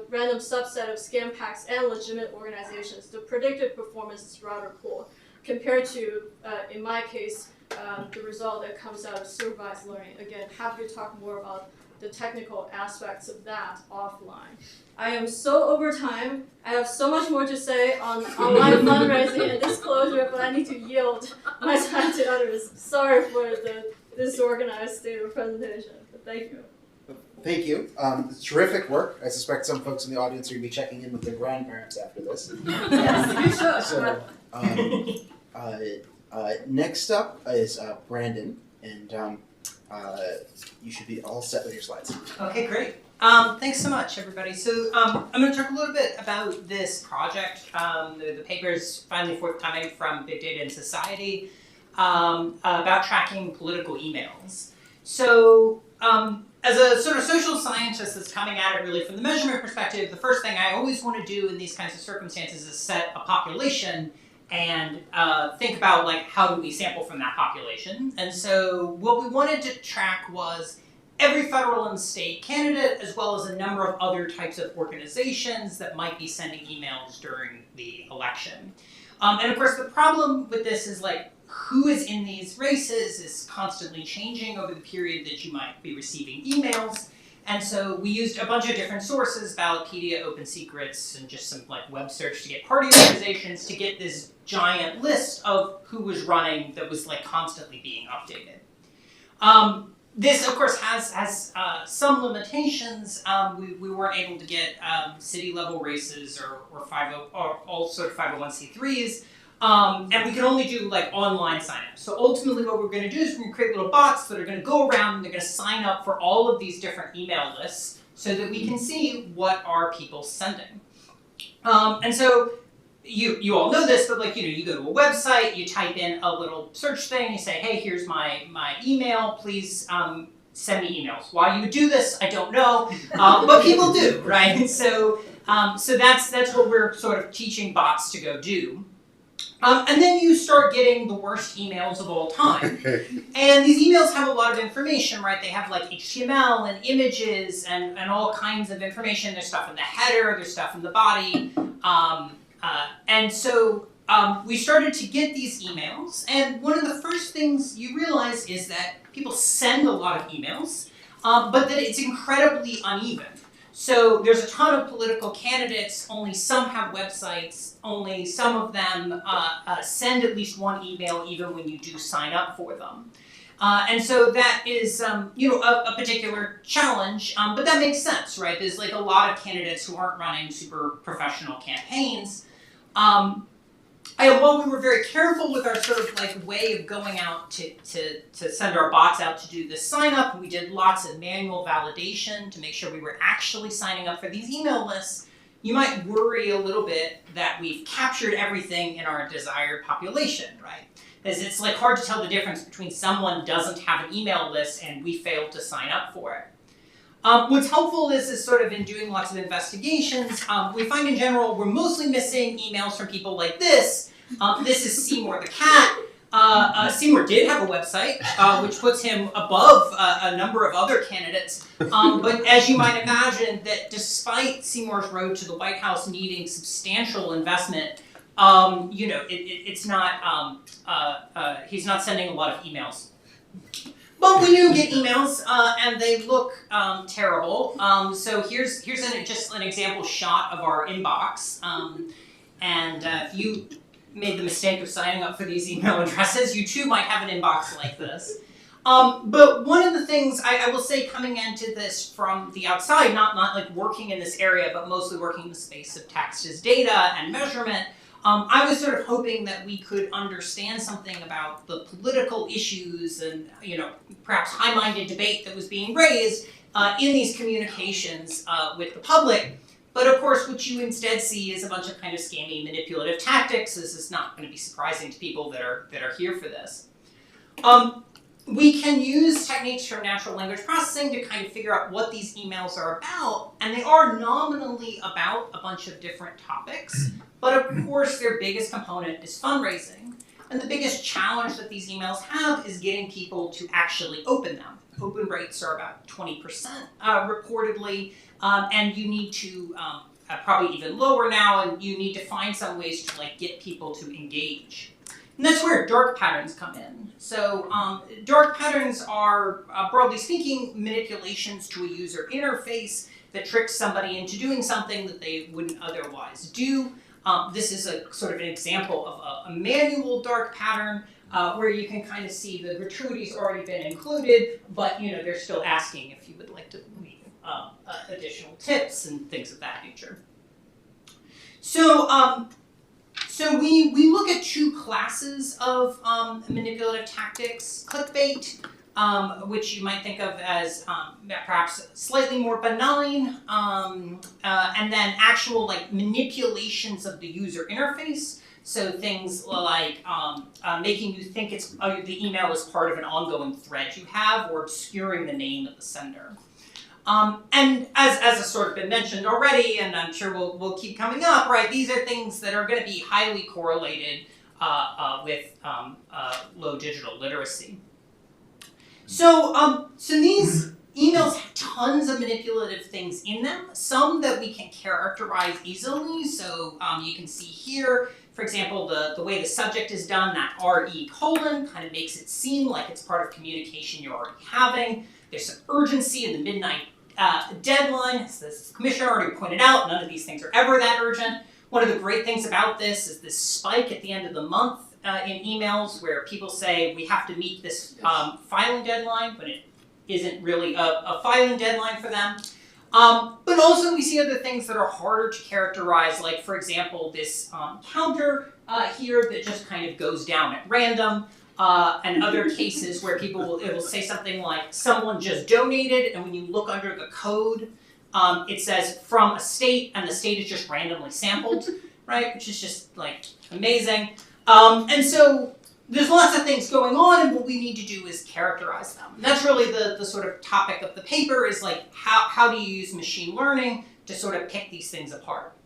random subset of scam PACs and legitimate organizations, the predicted performance is rather poor compared to, in my case, the result that comes out of supervised learning. Again, happy to talk more about the technical aspects of that offline. I am so over time. I have so much more to say on online fundraising and disclosure, but I need to yield my time to others. Sorry for the disorganized state of presentation, but thank you.
Thank you. Terrific work. I suspect some folks in the audience are going to be checking in with their grandparents after this.
Yes, you should.
So, next up is Brandon, and you should be all set with your slides.
Okay, great. Thanks so much, everybody. So I'm going to talk a little bit about this project. The paper is finally forthcoming from Big Data and Society about tracking political emails. So as a sort of social scientist that's coming at it really from the measurement perspective, the first thing I always want to do in these kinds of circumstances is set a population and think about like how do we sample from that population. And so what we wanted to track was every federal and state candidate, as well as a number of other types of organizations that might be sending emails during the election. And of course, the problem with this is like who is in these races is constantly changing over the period that you might be receiving emails. And so we used a bunch of different sources, Ballotpedia, Open Secrets, and just some like web search to get party organizations to get this giant list of who was running that was like constantly being updated. This, of course, has some limitations. We weren't able to get city-level races or all sort of 501c3s, and we can only do like online sign-ups. So ultimately, what we're going to do is we're going to create little bots that are going to go around and they're going to sign up for all of these different email lists so that we can see what are people sending. And so you all know this, but like, you know, you go to a website, you type in a little search thing, you say, hey, here's my email, please send me emails. Why you would do this, I don't know, but people do, right? And so that's what we're sort of teaching bots to go do. And then you start getting the worst emails of all time. And these emails have a lot of information, right? They have like HTML and images and all kinds of information. There's stuff in the header, there's stuff in the body. And so we started to get these emails. And one of the first things you realize is that people send a lot of emails, but that it's incredibly uneven. So there's a ton of political candidates, only some have websites, only some of them send at least one email even when you do sign up for them. And so that is a particular challenge, but that makes sense, right? There's like a lot of candidates who aren't running super professional campaigns. While we were very careful with our sort of like way of going out to send our bots out to do this sign up, we did lots of manual validation to make sure we were actually signing up for these email lists. You might worry a little bit that we've captured everything in our desired population, right? Because it's like hard to tell the difference between someone doesn't have an email list and we failed to sign up for it. What's helpful is sort of in doing lots of investigations, we find in general we're mostly missing emails from people like this. This is Seymour the cat. Seymour did have a website, which puts him above a number of other candidates. But as you might imagine, that despite Seymour's road to the White House needing substantial investment, it's not. He's not sending a lot of emails. But we do get emails, and they look terrible. So here's just an example shot of our inbox. And if you made the mistake of signing up for these email addresses, you too might have an inbox like this. But one of the things I will say coming into this from the outside, not like working in this area, but mostly working in the space of text as data and measurement, I was sort of hoping that we could understand something about the political issues and, perhaps high-minded debate that was being raised in these communications with the public. But of course, what you instead see is a bunch of kind of scammy, manipulative tactics. This is not going to be surprising to people that are here for this. We can use techniques from natural language processing to kind of figure out what these emails are about, and they are nominally about a bunch of different topics, but of course their biggest component is fundraising. And the biggest challenge that these emails have is getting people to actually open them. Open rates are about 20% reportedly, and you need to, probably even lower now, and you need to find some ways to like get people to engage. And that's where dark patterns come in. So dark patterns are, broadly speaking, manipulations to a user interface that tricks somebody into doing something that they wouldn't otherwise do. This is a sort of an example of a manual dark pattern where you can kind of see the gratuity's already been included, but they're still asking if you would like to leave additional tips and things of that nature. So we look at two classes of manipulative tactics: clickbait, which you might think of as perhaps slightly more benign, and then actual like manipulations of the user interface. So things like making you think the email is part of an ongoing thread you have, or obscuring the name of the sender. And as has sort of been mentioned already, and I'm sure we'll keep coming up, right? These are things that are going to be highly correlated with low digital literacy. So these emails have tons of manipulative things in them, some that we can characterize easily. So you can see here, for example, the way the subject is done, that RE colon kind of makes it seem like it's part of communication you're already having. There's some urgency in the midnight deadline. As the commissioner already pointed out, none of these things are ever that urgent. One of the great things about this is this spike at the end of the month in emails where people say we have to meet this filing deadline, but it isn't really a filing deadline for them. But also we see other things that are harder to characterize, like for example this counter here that just kind of goes down at random. And other cases where it will say something like someone just donated, and when you look under the code, it says from a state, and the state is just randomly sampled, right? Which is just like amazing. And so there's lots of things going on, and what we need to do is characterize them. And that's really the sort of topic of the paper, is like how do you use machine learning to sort of pick these things apart?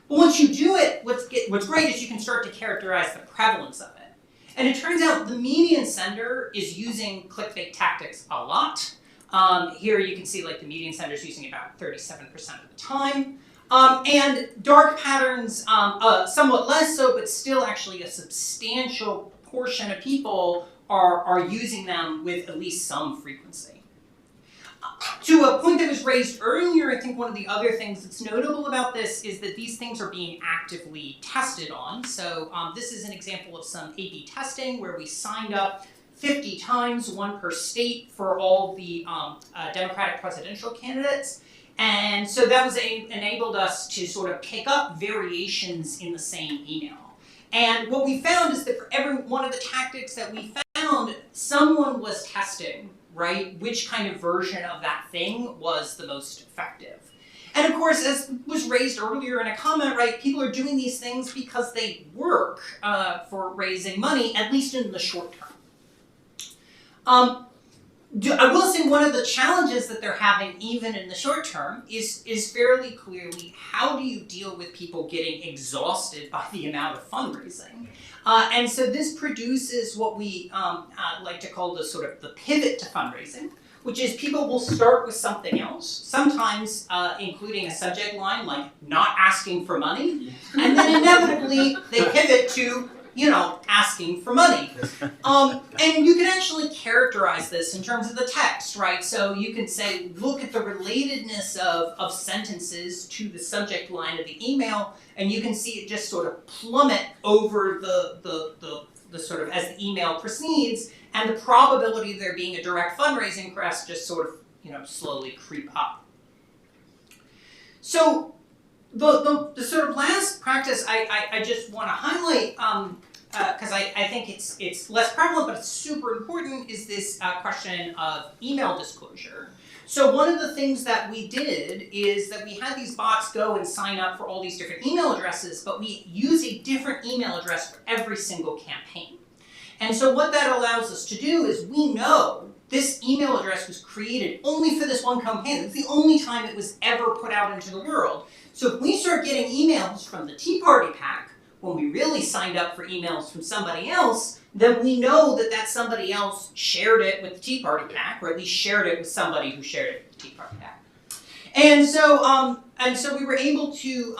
But once you do it, what's great is you can start to characterize the prevalence of it. And it turns out the median sender is using clickbait tactics a lot. Here you can see like the median sender is using about 37% of the time. And dark patterns, somewhat less so, but still actually a substantial portion of people are using them with at least some frequency. To a point that was raised earlier, I think one of the other things that's notable about this is that these things are being actively tested on. So this is an example of some A/B testing where we signed up 50 times, one per state, for all the Democratic presidential candidates. And so that enabled us to sort of pick up variations in the same email. And what we found is that for every one of the tactics that we found, someone was testing, right, which kind of version of that thing was the most effective. And of course, as was raised earlier in a comment, right, people are doing these things because they work for raising money, at least in the short term. I will say one of the challenges that they're having even in the short term is fairly clearly how do you deal with people getting exhausted by the amount of fundraising. And so this produces what we like to call the sort of the pivot to fundraising, which is people will start with something else, sometimes including a subject line like not asking for money, and then inevitably they pivot to asking for money. And you can actually characterize this in terms of the text, right? So you can say, look at the relatedness of sentences to the subject line of the email, and you can see it just sort of plummet over the sort of as the email proceeds, and the probability of there being a direct fundraising request just sort of, slowly creep up. So the sort of last practice I just want to highlight, because I think it's less prevalent, but it's super important, is this question of email disclosure. So one of the things that we did is that we had these bots go and sign up for all these different email addresses, but we use a different email address for every single campaign. And so what that allows us to do is we know this email address was created only for this one campaign. It's the only time it was ever put out into the world. So if we start getting emails from the Tea Party PAC, when we really signed up for emails from somebody else, then we know that that somebody else shared it with the Tea Party PAC, or at least shared it with somebody who shared it with the Tea Party PAC. And so we were able to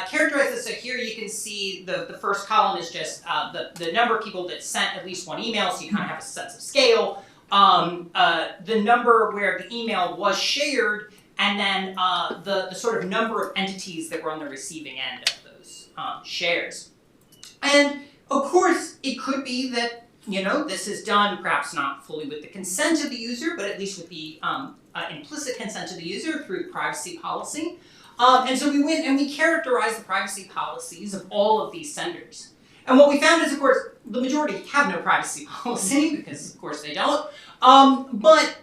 characterize this. So here you can see the first column is just the number of people that sent at least one email, so you kind of have a sense of scale. The number where the email was shared, and then the sort of number of entities that were on the receiving end of those shares. And of course, it could be that this is done perhaps not fully with the consent of the user, but at least with the implicit consent of the user through privacy policy. And so we went and we characterized the privacy policies of all of these senders. And what we found is, of course, the majority have no privacy policy, because of course they don't. But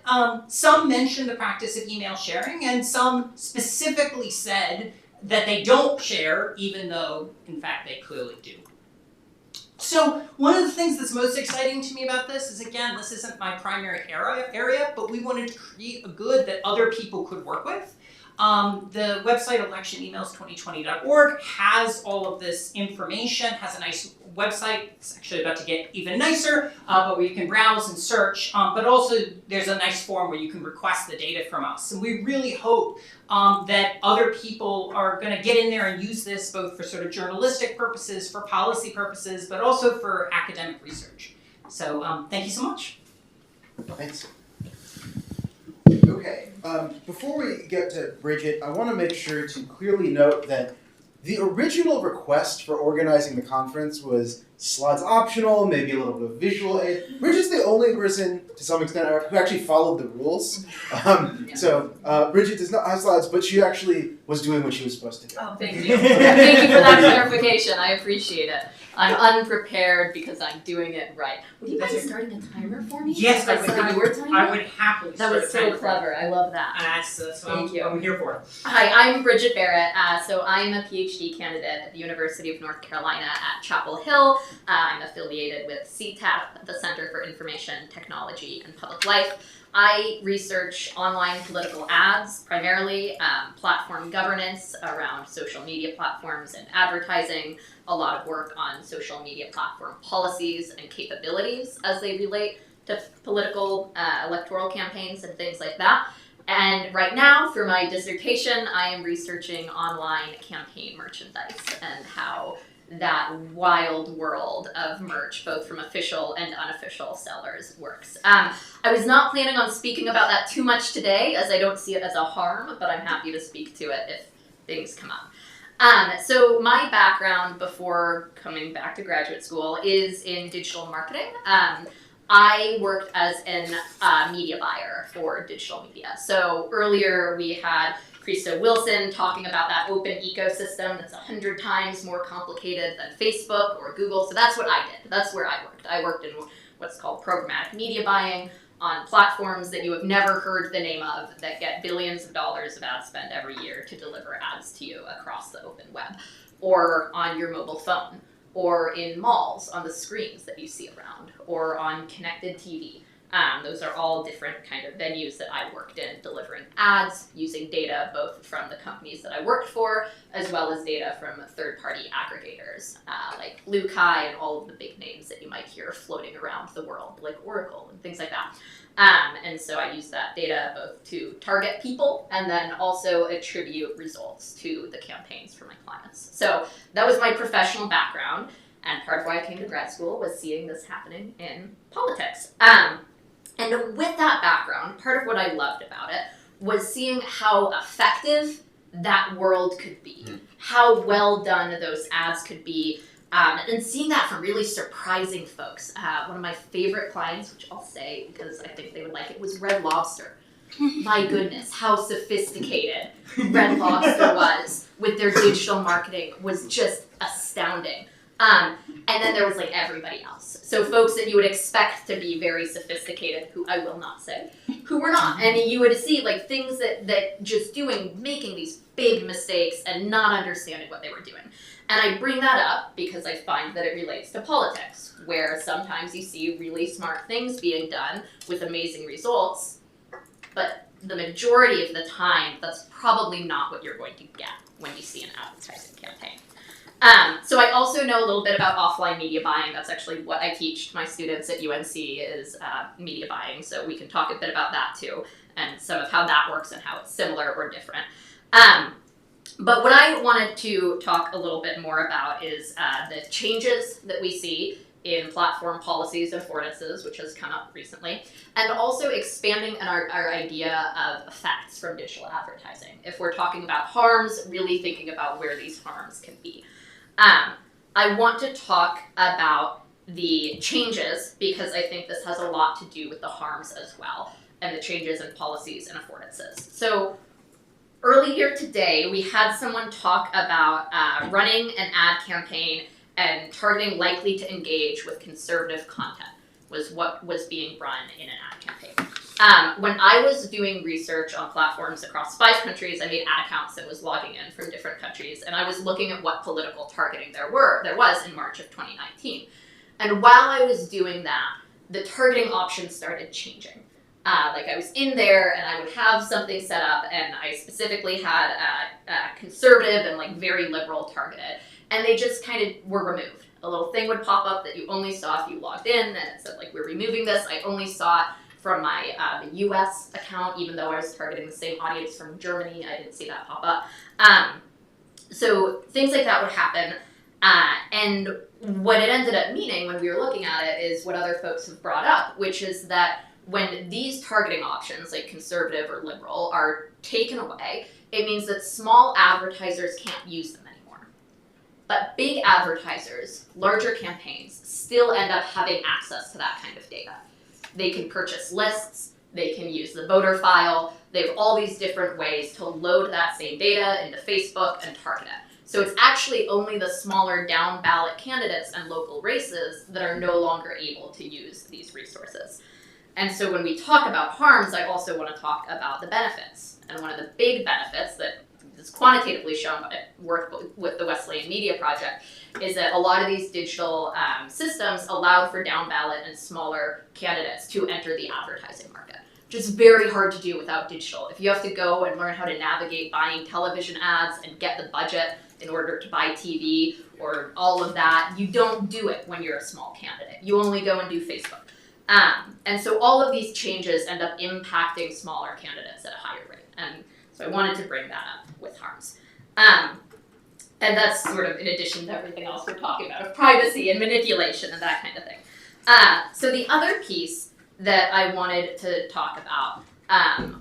some mentioned the practice of email sharing, and some specifically said that they don't share, even though, in fact, they clearly do. So one of the things that's most exciting to me about this is, again, this isn't my primary area, but we wanted to create a good that other people could work with. The website electionemails2020.org has all of this information, has a nice website. It's actually about to get even nicer, but where you can browse and search. But also there's a nice form where you can request the data from us. And we really hope that other people are going to get in there and use this both for sort of journalistic purposes, for policy purposes, but also for academic research. So thank you so much.
Thanks. Okay, before we get to Bridget, I want to make sure to clearly note that the original request for organizing the conference was slides optional, maybe a little bit of visual aid. Bridget's the only person, to some extent, who actually followed the rules. So Bridget does not have slides, but she actually was doing what she was supposed to do.
Oh, thank you. Thank you for that clarification. I appreciate it. I'm unprepared because I'm doing it right. Would you guys starting a timer for me?
Yes, I would happily.
That was so clever. I love that.
That's what I'm here for.
Hi, I'm Bridget Barrett. So I'm a PhD candidate at the University of North Carolina at Chapel Hill. I'm affiliated with CITP, the Center for Information Technology and Public Life. I research online political ads, primarily platform governance around social media platforms and advertising, a lot of work on social media platform policies and capabilities as they relate to political electoral campaigns and things like that. And right now, for my dissertation, I am researching online campaign merchandise and how that wild world of merch, both from official and unofficial sellers, works. I was not planning on speaking about that too much today, as I don't see it as a harm, but I'm happy to speak to it if things come up. So my background before coming back to graduate school is in digital marketing. I worked as a media buyer for digital media. So earlier we had Krista Wilson talking about that open ecosystem that's 100 times more complicated than Facebook or Google. So that's what I did. That's where I worked. I worked in what's called programmatic media buying on platforms that you have never heard the name of that get billions of dollars of ad spend every year to deliver ads to you across the open web or on your mobile phone, or in malls on the screens that you see around, or on connected TV. Those are all different kind of venues that I worked in, delivering ads, using data both from the companies that I worked for, as well as data from third-party aggregators, like Lukai and all of the big names that you might hear floating around the world, like Oracle and things like that. And so I use that data both to target people and then also attribute results to the campaigns for my clients. So that was my professional background, and part of why I came to grad school was seeing this happening in politics. And with that background, part of what I loved about it was seeing how effective that world could be, how well done those ads could be, and seeing that from really surprising folks. One of my favorite clients, which I'll say because I think they would like it, was Red Lobster. My goodness, how sophisticated Red Lobster was with their digital marketing was just astounding. And then there was like everybody else. So folks that you would expect to be very sophisticated, who I will not say, who were not. And you would see like things that just making these big mistakes and not understanding what they were doing. And I bring that up because I find that it relates to politics, where sometimes you see really smart things being done with amazing results, but the majority of the time, that's probably not what you're going to get when you see an advertising campaign. So I also know a little bit about offline media buying. That's actually what I teach my students at UNC is media buying. So we can talk a bit about that too, and some of how that works and how it's similar or different. But what I wanted to talk a little bit more about is the changes that we see in platform policies and affordances, which has come up recently, and also expanding our idea of effects from digital advertising. If we're talking about harms, really thinking about where these harms can be. I want to talk about the changes because I think this has a lot to do with the harms as well, and the changes in policies and affordances. So earlier today, we had someone talk about running an ad campaign and targeting likely to engage with conservative content was what was being run in an ad campaign. When I was doing research on platforms across 5 countries, I made ad accounts and was logging in from different countries, and I was looking at what political targeting there was in March of 2019. And while I was doing that, the targeting options started changing. Like I was in there and I would have something set up and I specifically had conservative and like very liberal targeted, and they just kind of were removed. A little thing would pop up that you only saw if you logged in, and it said like, we're removing this. I only saw it from my the US account, even though I was targeting the same audience from Germany. I didn't see that pop up. So things like that would happen. And what it ended up meaning when we were looking at it is what other folks have brought up, which is that when these targeting options, like conservative or liberal, are taken away, it means that small advertisers can't use them anymore. But big advertisers, larger campaigns, still end up having access to that kind of data. They can purchase lists, they can use the voter file, they have all these different ways to load that same data into Facebook and target it. So it's actually only the smaller down ballot candidates and local races that are no longer able to use these resources. And so when we talk about harms, I also want to talk about the benefits. And one of the big benefits that is quantitatively shown by work with the Wesleyan Media Project is that a lot of these digital systems allowed for down ballot and smaller candidates to enter the advertising market. just very hard to do without digital. If you have to go and learn how to navigate buying television ads and get the budget in order to buy TV or all of that, you don't do it when you're a small candidate. You only go and do Facebook. And so all of these changes end up impacting smaller candidates at a higher rate. And so I wanted to bring that up with harms. And that's sort of in addition to everything else we're talking about, of privacy and manipulation and that kind of thing. So the other piece that I wanted to talk about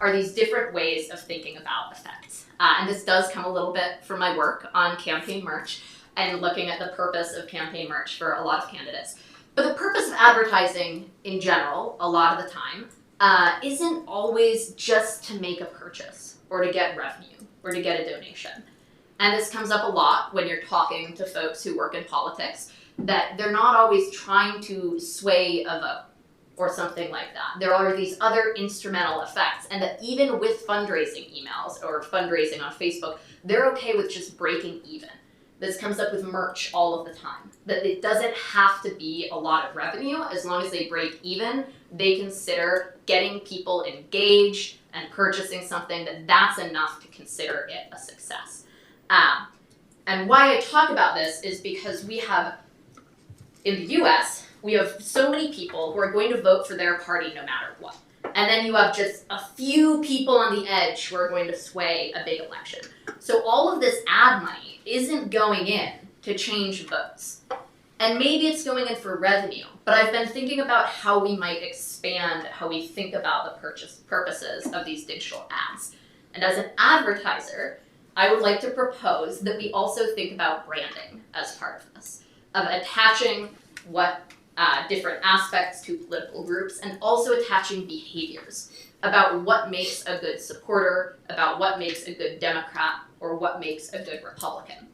are these different ways of thinking about effects. And this does come a little bit from my work on campaign merch and looking at the purpose of campaign merch for a lot of candidates. But the purpose of advertising in general, a lot of the time, isn't always just to make a purchase or to get revenue or to get a donation. And this comes up a lot when you're talking to folks who work in politics, that they're not always trying to sway a vote or something like that. There are these other instrumental effects, and that even with fundraising emails or fundraising on Facebook, they're okay with just breaking even. This comes up with merch all of the time, that it doesn't have to be a lot of revenue. As long as they break even, they consider getting people engaged and purchasing something, that's enough to consider it a success. And why I talk about this is because we have, in the US, we have so many people who are going to vote for their party no matter what. And then you have just a few people on the edge who are going to sway a big election. So all of this ad money isn't going in to change votes. And maybe it's going in for revenue, but I've been thinking about how we might expand how we think about the purposes of these digital ads. And as an advertiser, I would like to propose that we also think about branding as part of this, of attaching what different aspects to political groups and also attaching behaviors about what makes a good supporter, about what makes a good Democrat, or what makes a good Republican.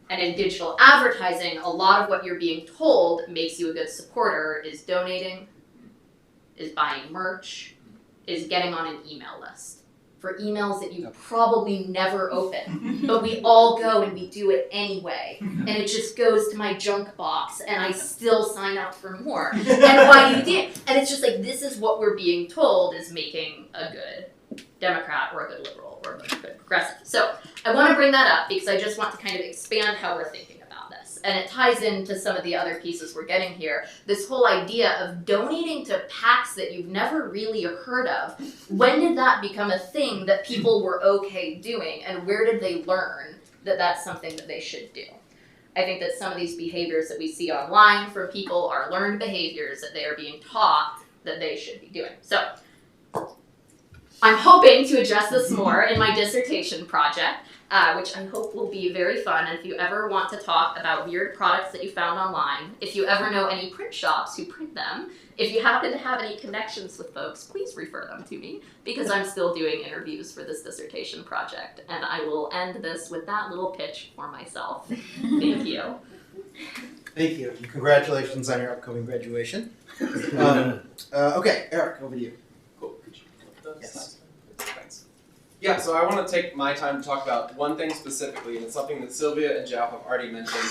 And in digital advertising, a lot of what you're being told makes you a good supporter is donating, is buying merch, is getting on an email list for emails that you probably never open, but we all go and we do it anyway, and it just goes to my junk box, and I still sign up for more. And why you did? And it's just like, this is what we're being told is making a good Democrat or a good liberal or a good progressive. So I want to bring that up because I just want to kind of expand how we're thinking about this. And it ties into some of the other pieces we're getting here. This whole idea of donating to PACs that you've never really heard of. When did that become a thing that people were okay doing? And where did they learn that that's something that they should do? I think that some of these behaviors that we see online from people are learned behaviors that they are being taught that they should be doing. So I'm hoping to address this more in my dissertation project, which I hope will be very fun. And if you ever want to talk about weird products that you found online, if you ever know any print shops who print them, if you happen to have any connections with folks, please refer them to me, because I'm still doing interviews for this dissertation project. And I will end this with that little pitch for myself. Thank you.
Thank you. Congratulations on your upcoming graduation. Okay, Eric, over to you.
Cool. Could you flip those?
Yes.
Thanks. Yeah, so I want to take my time to talk about one thing specifically, and it's something that Sylvia and Zhao have already mentioned,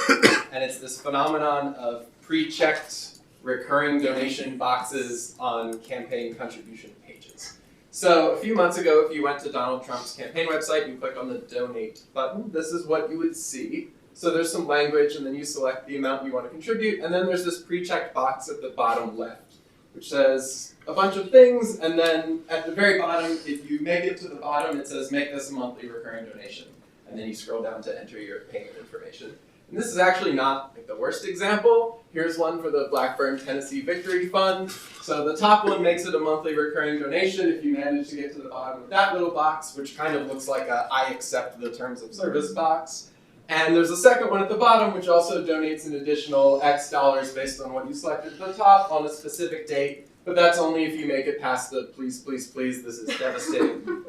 and it's this phenomenon of pre-checked recurring donation boxes on campaign contribution pages. So a few months ago, if you went to Donald Trump's campaign website, you click on the donate button, this is what you would see. So there's some language, and then you select the amount you want to contribute, and then there's this pre-checked box at the bottom left, which says a bunch of things, and then at the very bottom, if you make it to the bottom, it says make this a monthly recurring donation. And then you scroll down to enter your payment information. And this is actually not like the worst example. Here's one for the Blackburn Tennessee Victory Fund. So the top one makes it a monthly recurring donation if you manage to get to the bottom of that little box, which kind of looks like a I accept the terms of service box. And there's a second one at the bottom, which also donates an additional X dollars based on what you selected at the top on a specific date. But that's only if you make it past the please, please, please, this is devastating.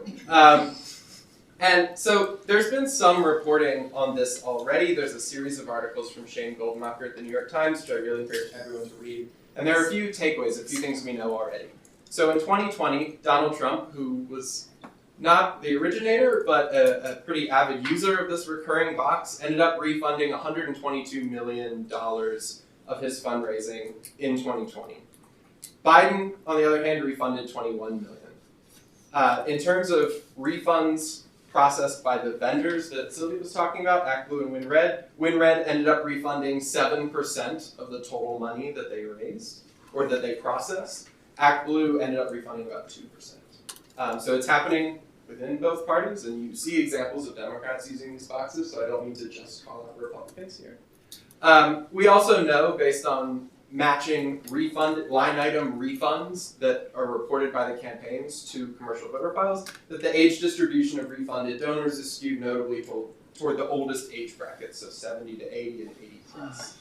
And so there's been some reporting on this already. There's a series of articles from Shane Goldmacher at the New York Times, which I really encourage everyone to read. And there are a few takeaways, a few things we know already. So in 2020, Donald Trump, who was not the originator, but a pretty avid user of this recurring box, ended up refunding $122 million of his fundraising in 2020. Biden, on the other hand, refunded $21 million. In terms of refunds processed by the vendors that Sylvia was talking about, ActBlue and WinRed ended up refunding 7% of the total money that they raised, or that they processed. ActBlue ended up refunding about 2%. So it's happening within both parties, and you see examples of Democrats using these boxes, so I don't mean to just call out Republicans here. We also know, based on matching line item refunds that are reported by the campaigns to commercial voter files, that the age distribution of refunded donors is skewed notably toward the oldest age brackets, so 70 to 80 and 80 plus.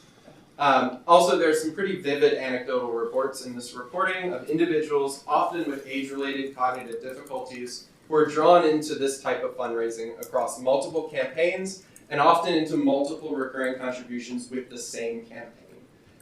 Also, there's some pretty vivid anecdotal reports in this reporting of individuals, often with age-related cognitive difficulties, who are drawn into this type of fundraising across multiple campaigns and often into multiple recurring contributions with the same campaign.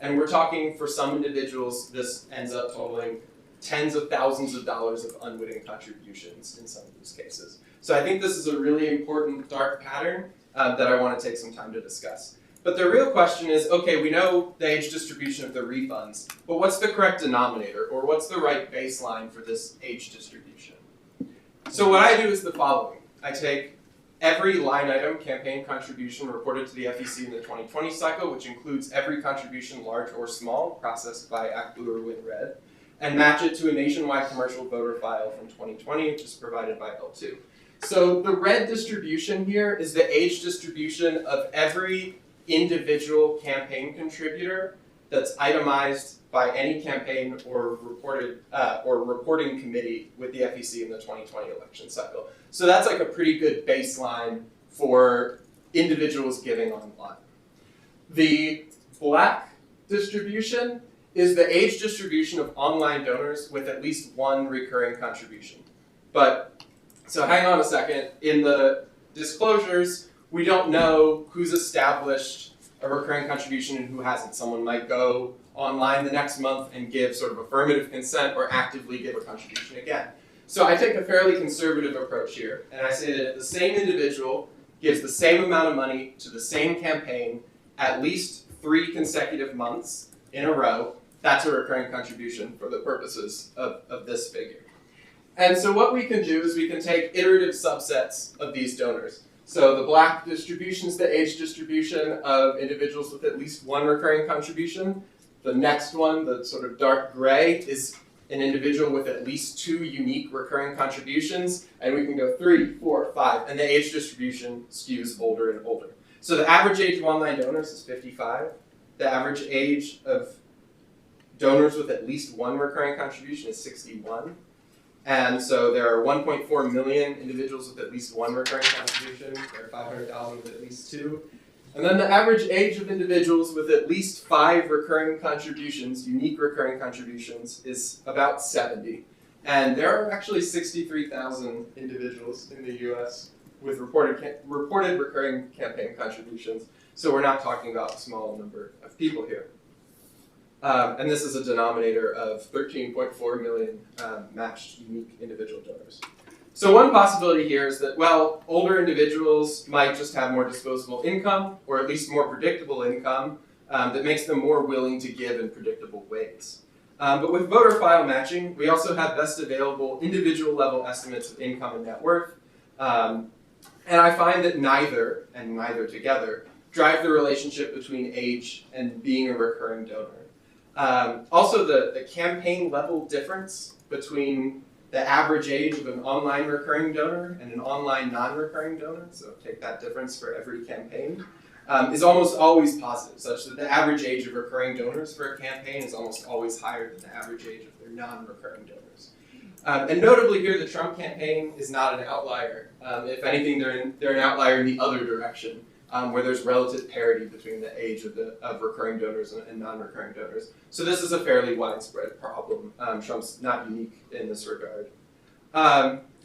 And we're talking, for some individuals, this ends up totaling tens of thousands of dollars of unwitting contributions in some of these cases. So I think this is a really important dark pattern that I want to take some time to discuss. But the real question is, okay, we know the age distribution of the refunds, but what's the correct denominator, or what's the right baseline for this age distribution? So what I do is the following. I take every line item campaign contribution reported to the FEC in the 2020 cycle, which includes every contribution, large or small, processed by ActBlue or WinRed, and match it to a nationwide commercial voter file from 2020, which is provided by L2. So the red distribution here is the age distribution of every individual campaign contributor that's itemized by any campaign or reporting committee with the FEC in the 2020 election cycle. So that's like a pretty good baseline for individuals giving online. The black distribution is the age distribution of online donors with at least one recurring contribution. So hang on a second. In the disclosures, we don't know who's established a recurring contribution and who hasn't. Someone might go online the next month and give sort of affirmative consent or actively give a contribution again. So I take a fairly conservative approach here, and I say that if the same individual gives the same amount of money to the same campaign at least 3 consecutive months in a row, that's a recurring contribution for the purposes of this figure. And so what we can do is we can take iterative subsets of these donors. So the black distribution is the age distribution of individuals with at least one recurring contribution. The next one, the sort of dark gray, is an individual with at least 2 unique recurring contributions, and we can go 3, 4, 5, and the age distribution skews older and older. So the average age of online donors is 55. The average age of donors with at least one recurring contribution is 61. And so there are 1.4 million individuals with at least one recurring contribution. There are 500,000 with at least 2. And then the average age of individuals with at least 5 recurring contributions, unique recurring contributions, is about 70. And there are actually 63,000 individuals in the US with reported recurring campaign contributions. So we're not talking about a small number of people here. And this is a denominator of 13.4 million matched unique individual donors. So one possibility here is that, well, older individuals might just have more disposable income, or at least more predictable income, that makes them more willing to give in predictable ways. But with voter file matching, we also have best available individual level estimates of income and net worth. And I find that neither, and neither together, drive the relationship between age and being a recurring donor. Also, the campaign level difference between the average age of an online recurring donor and an online non-recurring donor, so take that difference for every campaign, is almost always positive, such that the average age of recurring donors for a campaign is almost always higher than the average age of their non-recurring donors. And notably here, the Trump campaign is not an outlier. If anything, they're an outlier in the other direction, where there's relative parity between the age of recurring donors and non-recurring donors. So this is a fairly widespread problem. Trump's not unique in this regard.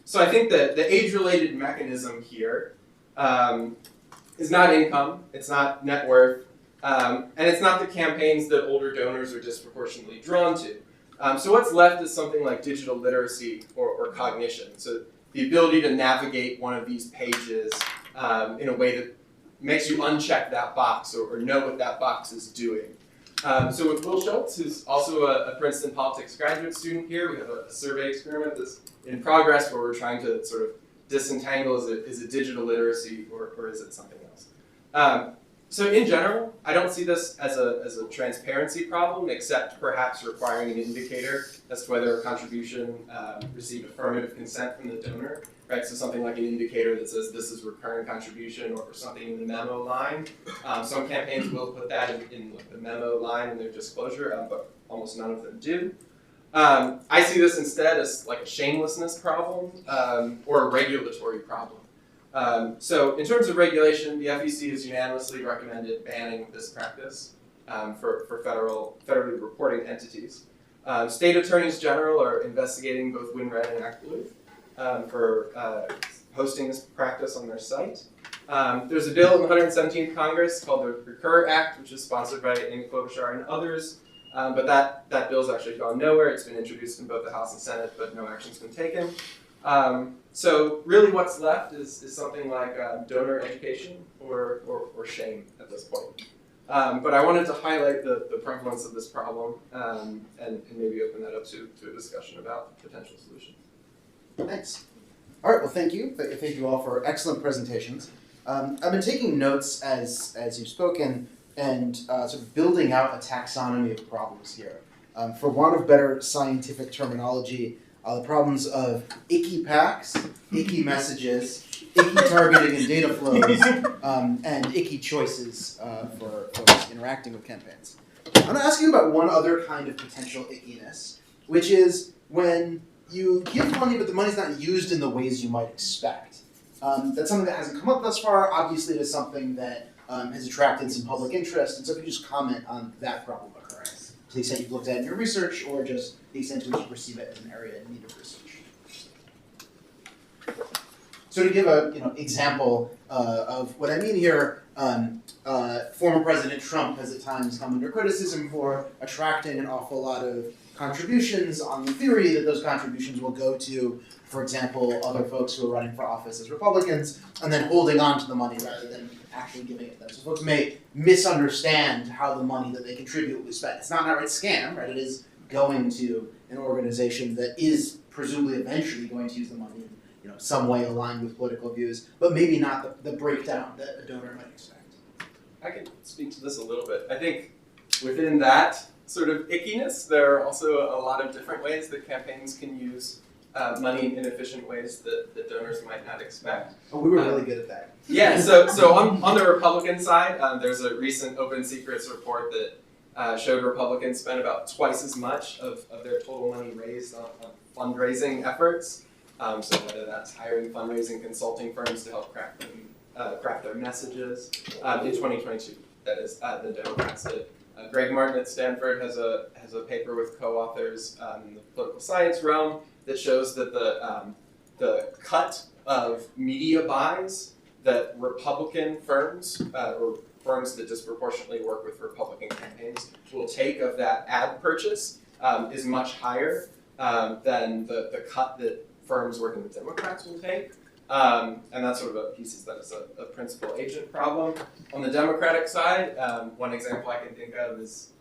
So I think that the age-related mechanism here is not income, it's not net worth, and it's not the campaigns that older donors are disproportionately drawn to. So what's left is something like digital literacy or cognition. So the ability to navigate one of these pages in a way that makes you uncheck that box or know what that box is doing. So with Will Schultz, who's also a Princeton politics graduate student here, we have a survey experiment that's in progress where we're trying to sort of disentangle, is it digital literacy or is it something else? So in general, I don't see this as a transparency problem, except perhaps requiring an indicator as to whether a contribution received affirmative consent from the donor, right? So something like an indicator that says this is recurring contribution, or something in the memo line. Some campaigns will put that in the memo line in their disclosure, but almost none of them do. I see this instead as like a shamelessness problem or a regulatory problem. So in terms of regulation, the FEC has unanimously recommended banning this practice for federally reporting entities. State attorneys general are investigating both WinRed and ActBlue for hosting this practice on their site. There's a bill in the 117th Congress called the Recur Act, which is sponsored by Amy Klobuchar and others. But that bill's actually gone nowhere. It's been introduced in both the House and Senate, but no action's been taken. So really what's left is something like donor education or shame at this point. But I wanted to highlight the prevalence of this problem and maybe open that up to a discussion about potential solutions.
Thanks. All right, well, thank you. Thank you all for excellent presentations. I've been taking notes as you've spoken and sort of building out a taxonomy of problems here. For want of better scientific terminology, the problems of icky packs, icky messages, icky targeting and data flows, and icky choices for folks interacting with campaigns. I'm going to ask you about one other kind of potential ickiness, which is when you give money but the money's not used in the ways you might expect. That's something that hasn't come up thus far. Obviously, it is something that has attracted some public interest, and so could you just comment on that problem occurring, to the extent you've looked at it in your research, or just the extent to which you perceive it as an area in need of research. So to give a example of what I mean here, former President Trump has at times come under criticism for attracting an awful lot of contributions on the theory that those contributions will go to, for example, other folks who are running for office as Republicans, and then holding on to the money rather than actually giving it to them. So folks may misunderstand how the money that they contribute will be spent. It's not an outright scam, right? It is going to an organization that is presumably eventually going to use the money in some way aligned with political views, but maybe not the breakdown that a donor might expect.
I can speak to this a little bit. I think within that sort of ickiness, there are also a lot of different ways that campaigns can use money in inefficient ways that donors might not expect.
Oh, we were really good at that.
Yeah, so on the Republican side, there's a recent Open Secrets report that showed Republicans spent about twice as much of their total money raised on fundraising efforts. So whether that's hiring fundraising consulting firms to help craft their messages. In 2022, that is, the Democrats did. Greg Martin at Stanford has a paper with co-authors in the political science realm that shows that the cut of media buys that Republican firms or firms that disproportionately work with Republican campaigns will take of that ad purchase is much higher than the cut that firms working with Democrats will take. And that's sort of he sees that as a principal agent problem. On the Democratic side, one example I can think of is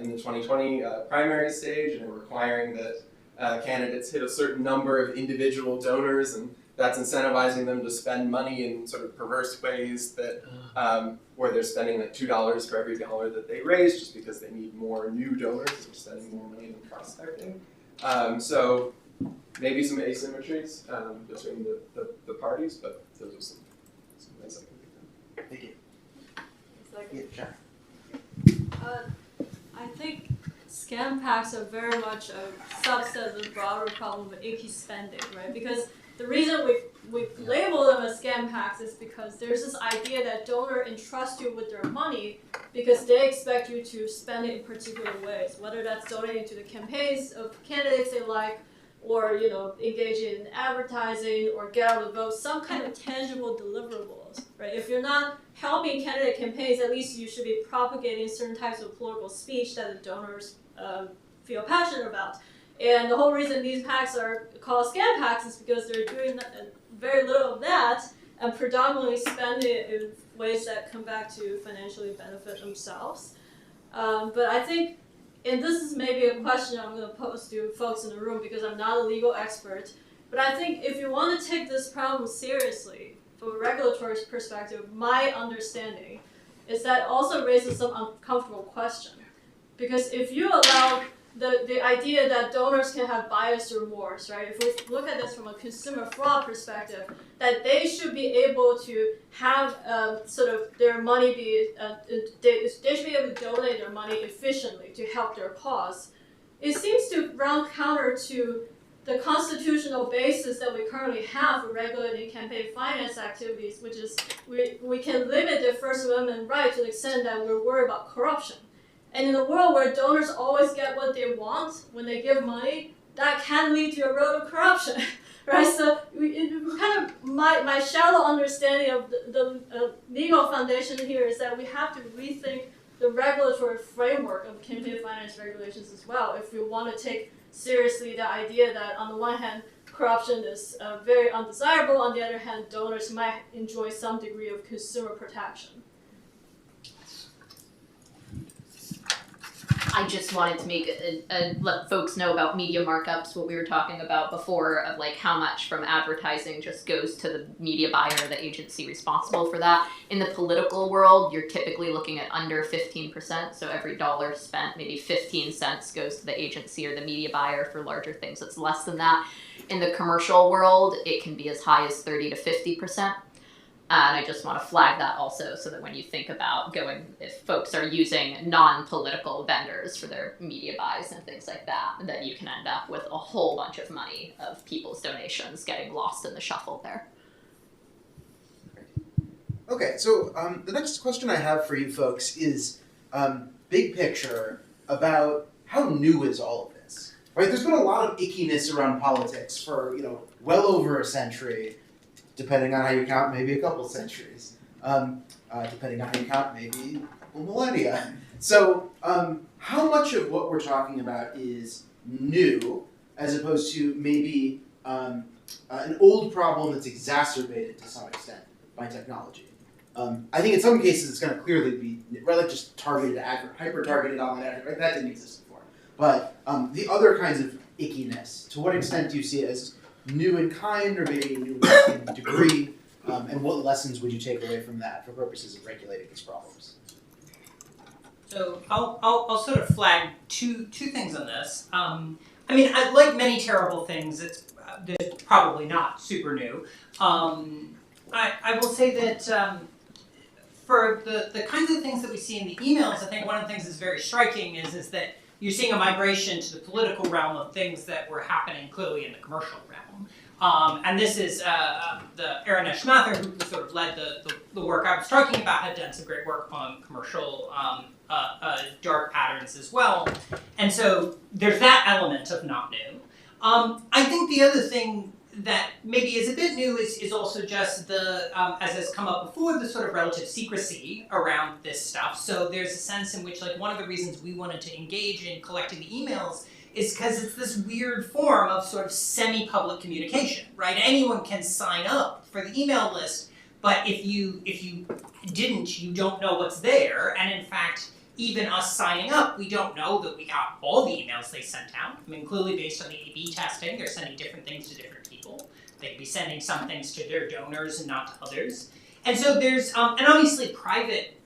in the 2020 primary stage, and requiring that candidates hit a certain number of individual donors, and that's incentivizing them to spend money in sort of perverse ways that where they're spending like $2 for every dollar that they raise just because they need more new donors. They're spending more money than prospecting. So maybe some asymmetries between the parties, but those are some ways I can think of.
Thank you. Yeah,
I think scam packs are very much a subset of the broader problem of icky spending, right? Because the reason we label them as scam packs is because there's this idea that donors entrust you with their money because they expect you to spend it in particular ways, whether that's donating to the campaigns of candidates they like, or engage in advertising, or get out the vote, some kind of tangible deliverables, right? If you're not helping candidate campaigns, at least you should be propagating certain types of political speech that the donors feel passionate about. And the whole reason these packs are called scam packs is because they're doing very little of that and predominantly spend it in ways that come back to financially benefit themselves. But I think, and this is maybe a question I'm going to pose to folks in the room because I'm not a legal expert, but I think if you want to take this problem seriously, from a regulatory perspective, my understanding is that also raises some uncomfortable question. Because if you allow the idea that donors can have bias remorse, right? If we look at this from a consumer fraud perspective, that they should be able to have sort of their money be, they should be able to donate their money efficiently to help their cause. It seems to run counter to the constitutional basis that we currently have for regulating campaign finance activities, which is we can limit the First Amendment right to the extent that we're worried about corruption. And in a world where donors always get what they want when they give money, that can lead to a road of corruption, right? So kind of my shallow understanding of the legal foundation here is that we have to rethink the regulatory framework of campaign finance regulations as well if we want to take seriously the idea that on the one hand, corruption is very undesirable, on the other hand, donors might enjoy some degree of consumer protection.
I just wanted to make let folks know about media markups, what we were talking about before, of like how much from advertising just goes to the media buyer, the agency responsible for that. In the political world, you're typically looking at under 15%, so every dollar spent, maybe 15 cents goes to the agency or the media buyer. For larger things, it's less than that. In the commercial world, it can be as high as 30 to 50%. And I just want to flag that also so that when you think about going, if folks are using non-political vendors for their media buys and things like that, that you can end up with a whole bunch of money of people's donations getting lost in the shuffle there.
Okay, so the next question I have for you folks is big picture about how new is all of this, right? There's been a lot of ickiness around politics for, well over a century. Depending on how you count, maybe a couple centuries. Depending on how you count, maybe a couple millennia. So how much of what we're talking about is new, as opposed to maybe an old problem that's exacerbated to some extent by technology? I think in some cases it's going to clearly be, rather just targeted, hyper-targeted online ad, right? That didn't exist before. But the other kinds of ickiness, to what extent do you see it as new in kind, or maybe new in degree, and what lessons would you take away from that for purposes of regulating these problems?
So I'll sort of flag two things on this. Like many terrible things, it's probably not super new. I will say that for the kinds of things that we see in the emails, I think one of the things that's very striking is that you're seeing a migration to the political realm of things that were happening clearly in the commercial realm. And this is the Aaron Eschmather, who sort of led the work I was talking about, had done some great work on commercial dark patterns as well. And so there's that element of not new. I think the other thing that maybe is a bit new is also just the, as has come up before, the sort of relative secrecy around this stuff. So there's a sense in which, like, one of the reasons we wanted to engage in collecting the emails is because it's this weird form of sort of semi-public communication, right? Anyone can sign up for the email list, but if you didn't, you don't know what's there. And in fact, even us signing up, we don't know that we got all the emails they sent out. I mean, clearly based on the A/B testing, they're sending different things to different people. They'd be sending some things to their donors and not to others. And so there's, and obviously private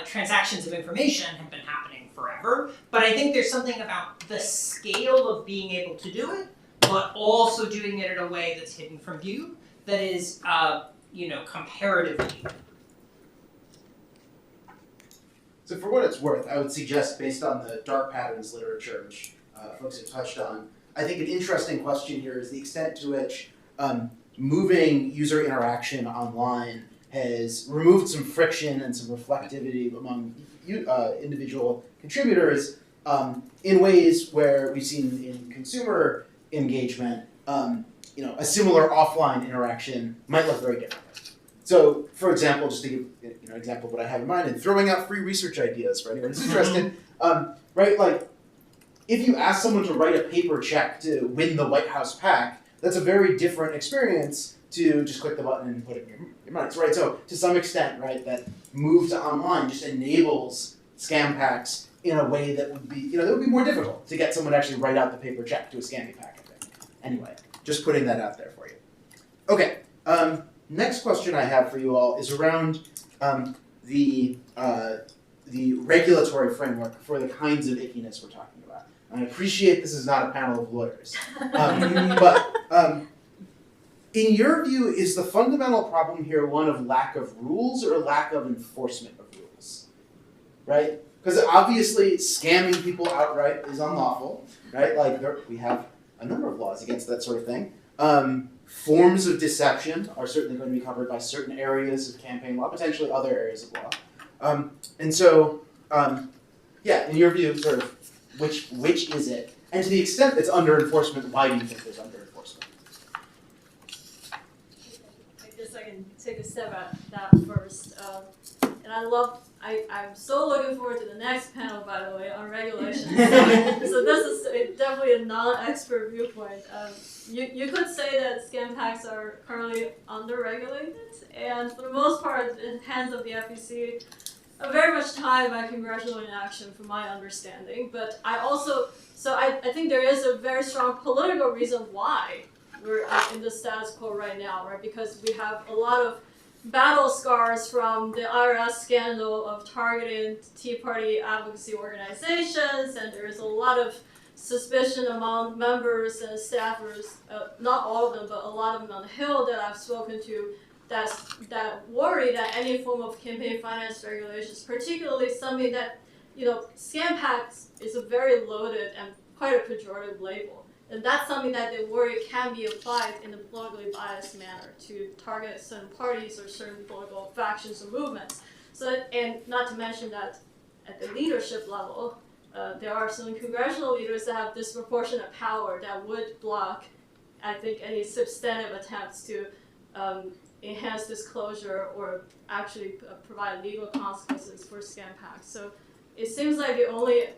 transactions of information have been happening forever, but I think there's something about the scale of being able to do it, but also doing it in a way that's hidden from view, that is, comparatively.
So for what it's worth, I would suggest, based on the dark patterns literature, which folks have touched on, I think an interesting question here is the extent to which moving user interaction online has removed some friction and some reflectivity among individual contributors in ways where we've seen in consumer engagement, a similar offline interaction might look very different. So, for example, just to give an example of what I have in mind, and throwing out free research ideas for anyone who's interested, right? Like, if you ask someone to write a paper check to win the White House PAC, that's a very different experience to just click the button and put it in your minds, right? So, to some extent, right, that move to online just enables scam PACs in a way that would be, that would be more difficult to get someone to actually write out the paper check to a scanning pack, I think. Anyway, just putting that out there for you. Okay, next question I have for you all is around the regulatory framework for the kinds of ickiness we're talking about. I appreciate this is not a panel of lawyers, but in your view, is the fundamental problem here one of lack of rules or lack of enforcement of rules, right? Because obviously scamming people outright is unlawful, right? Like we have a number of laws against that sort of thing. Forms of deception are certainly going to be covered by certain areas of campaign law, potentially other areas of law. And so, yeah, in your view, sort of, which is it? And to the extent it's under enforcement, why do you think there's under enforcement?
I guess I can take a step at that first. And I'm so looking forward to the next panel, by the way, on regulations. So this is definitely a non-expert viewpoint. You could say that scam packs are currently under-regulated, and for the most part, in the hands of the FEC, very much tied by congressional inaction, from my understanding. But I think there is a very strong political reason why we're in the status quo right now, right? Because we have a lot of battle scars from the IRS scandal of targeting Tea Party advocacy organizations, and there's a lot of suspicion among members and staffers, not all of them, but a lot of them on the Hill that I've spoken to, that worry that any form of campaign finance regulations, particularly something that, scam packs is a very loaded and quite a pejorative label. And that's something that they worry can be applied in a politically biased manner to target certain parties or certain political factions or movements. And not to mention that at the leadership level, there are some congressional leaders that have disproportionate power that would block, I think, any substantive attempts to enhance disclosure or actually provide legal consequences for scam packs. So it seems like the only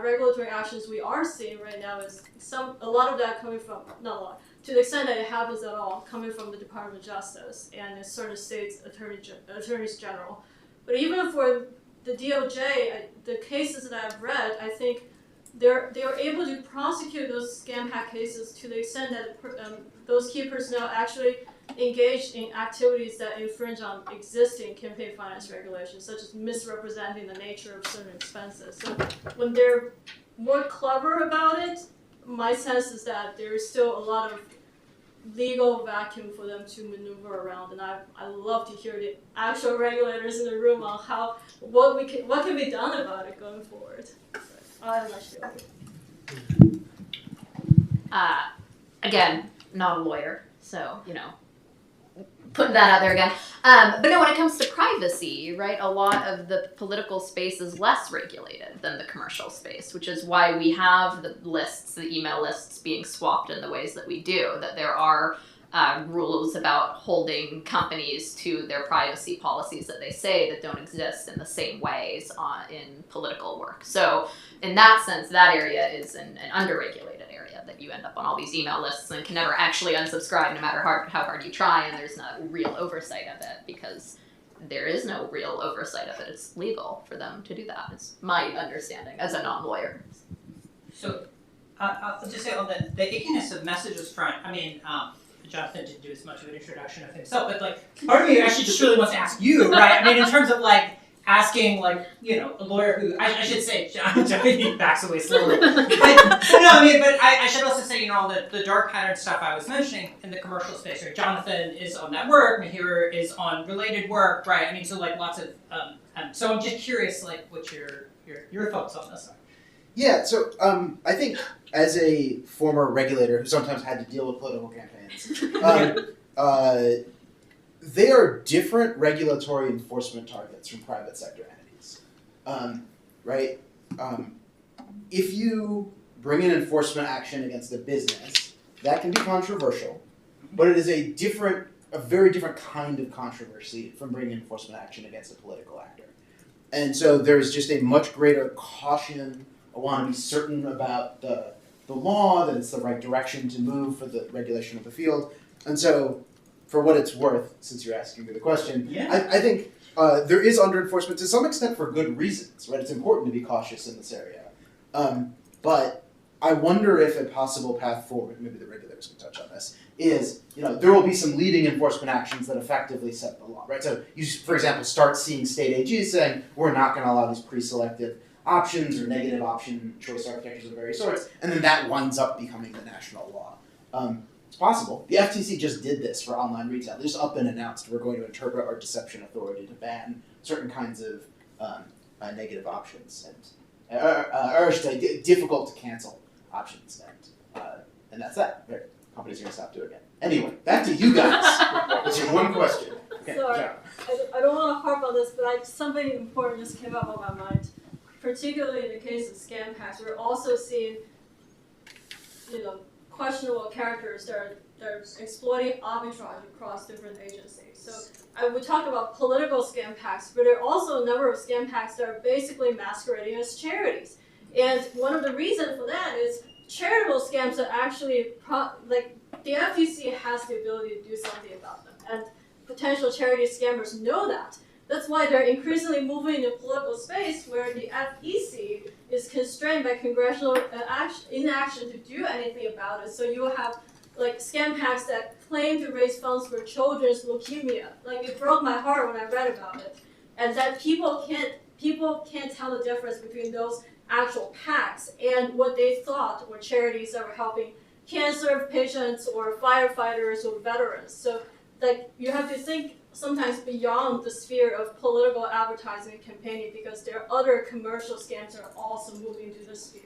regulatory actions we are seeing right now is a lot of that coming from, not a lot, to the extent that it happens at all, coming from the Department of Justice and in certain states' attorneys general. But even for the DOJ, the cases that I've read, I think they're able to prosecute those scam hack cases to the extent that those key personnel actually engaged in activities that infringe on existing campaign finance regulations, such as misrepresenting the nature of certain expenses. So when they're more clever about it, my sense is that there's still a lot of legal vacuum for them to maneuver around, and I love to hear the actual regulators in the room on what can be done about it going forward. I'll have my spiel.
Again, not a lawyer, so putting that out there again. But no, when it comes to privacy, right, a lot of the political space is less regulated than the commercial space, which is why we have the email lists being swapped in the ways that we do, that there are rules about holding companies to their privacy policies that they say that don't exist in the same ways in political work. So in that sense, that area is an underregulated area, that you end up on all these email lists and can never actually unsubscribe no matter how hard you try, and there's no real oversight of it because there is no real oversight of it. It's legal for them to do that. It's my understanding as a non-lawyer.
So I'll just say on the ickiness of messages front, Jonathan didn't do as much of an introduction of himself, but part of me actually just really wants to ask you, right? In terms of asking a lawyer who I should say Jonathan backs away slowly. But I should also say all the dark pattern stuff I was mentioning in the commercial space. Right? Jonathan is on that work, Mihir is on related work, right? So lots of so I'm just curious what your thoughts on this are.
Yeah, so I think as a former regulator who sometimes had to deal with political campaigns, they are different regulatory enforcement targets from private sector entities, right? If you bring an enforcement action against a business, that can be controversial, but it is a very different kind of controversy from bringing enforcement action against a political actor. And so there's just a much greater caution. I want to be certain about the law, that it's the right direction to move for the regulation of the field. And so, for what it's worth, since you're asking me the question, I think There is under-enforcement to some extent for good reasons, right? It's important to be cautious in this area. But I wonder if a possible path forward, maybe the regulators can touch on this, is, there will be some leading enforcement actions that effectively set the law, right? So you, for example, start seeing state AGs saying, we're not going to allow these pre-selected options or negative option choice architectures of various sorts, and then that winds up becoming the national law. It's possible. The FTC just did this for online retail. They just up and announced we're going to interpret our deception authority to ban certain kinds of negative options and, or I should say, difficult to cancel options, and that's that. Right. Companies are going to stop doing it. Anyway, back to you guys. That's your one question. Okay,
Sorry,
Zhao.
I don't want to harp on this, but something important just came up on my mind. Particularly in the case of scam packs, we're also seeing, questionable characters that are exploiting arbitrage across different agencies. So I would talk about political scam packs, but there are also a number of scam packs that are basically masquerading as charities. And one of the reasons for that is charitable scams are actually, the FTC has the ability to do something about them. And potential charity scammers know that. That's why they're increasingly moving in a political space where the FEC is constrained by congressional inaction to do anything about it. So you will have scam packs that claim to raise funds for children's leukemia. It broke my heart when I read about it, and that people can't tell the difference between those actual packs and what they thought were charities that were helping cancer patients or firefighters or veterans. So you have to think sometimes beyond the sphere of political advertising and campaigning, because there are other commercial scams that are also moving to this sphere.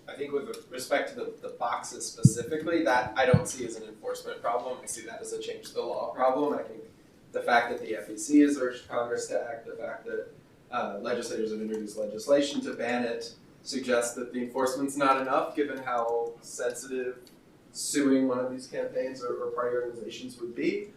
I think with respect to the boxes specifically, that I don't see as an enforcement problem. I see that as a change to the law problem. I think the fact that the FEC has urged Congress to act, the fact that legislators have introduced legislation to ban it, suggests that the enforcement's not enough, given how sensitive suing one of these campaigns or party organizations would be.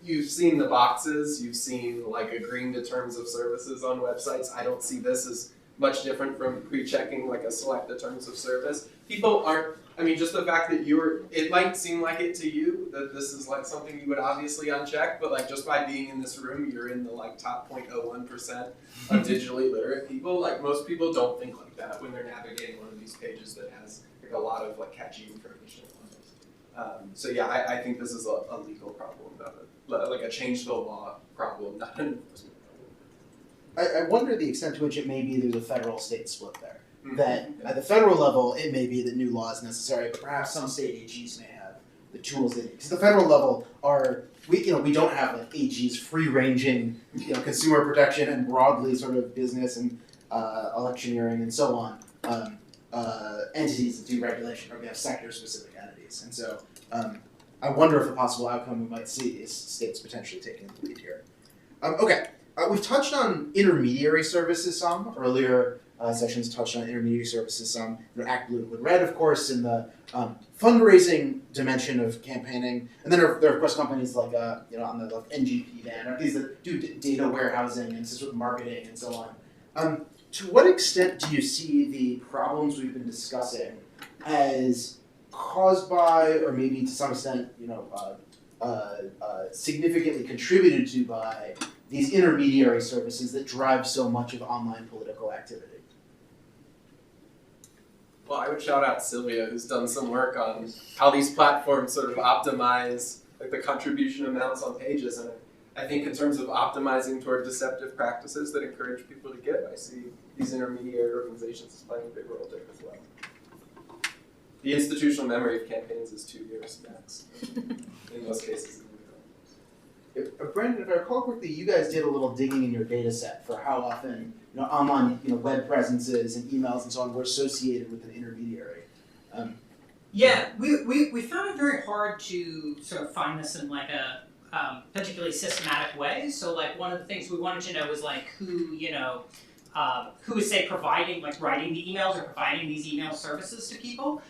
You've seen the boxes, you've seen agreeing to terms of services on websites. I don't see this as much different from pre-checking a select the terms of service. People aren't, just the fact that it might seem like it to you, that this is something you would obviously uncheck, but just by being in this room, you're in the top 0.01% of digitally literate people. Most people don't think like that when they're navigating one of these pages that has a lot of catchy information on it. So yeah, I think this is a legal problem, not a change to the law problem, not an enforcement problem.
I wonder the extent to which it may be there's a federal-state split there. That at the federal level, it may be that new law is necessary, but perhaps some state AGs may have the tools they need. Because the federal level we don't have AGs free-ranging, consumer protection and broadly sort of business and electioneering and so on. Entities that do regulation, or we have sector-specific entities. And so I wonder if a possible outcome we might see is states potentially taking the lead here. We've touched on intermediary services some. Earlier sessions touched on intermediary services some. Act Blue and Red, of course, in the fundraising dimension of campaigning. And then there are of course, companies on the NGP ban, these that do data warehousing and assist with marketing and so on. To what extent do you see the problems we've been discussing as caused by, or maybe to some extent, significantly contributed to by these intermediary services that drive so much of online political activity?
Well, I would shout out Sylvia, who's done some work on how these platforms sort of optimize the contribution amounts on pages, and I think in terms of optimizing toward deceptive practices that encourage people to give, I see these intermediary organizations playing a big role there as well. The institutional memory of campaigns is 2 years max, in most cases.
Brennan, if I recall correctly, you guys did a little digging in your data set for how often online web presences and emails and so on were associated with an intermediary.
Yeah, we found it very hard to sort of find this in a particularly systematic way. So one of the things we wanted to know was who who is, say, providing, like writing the emails or providing these email services to people.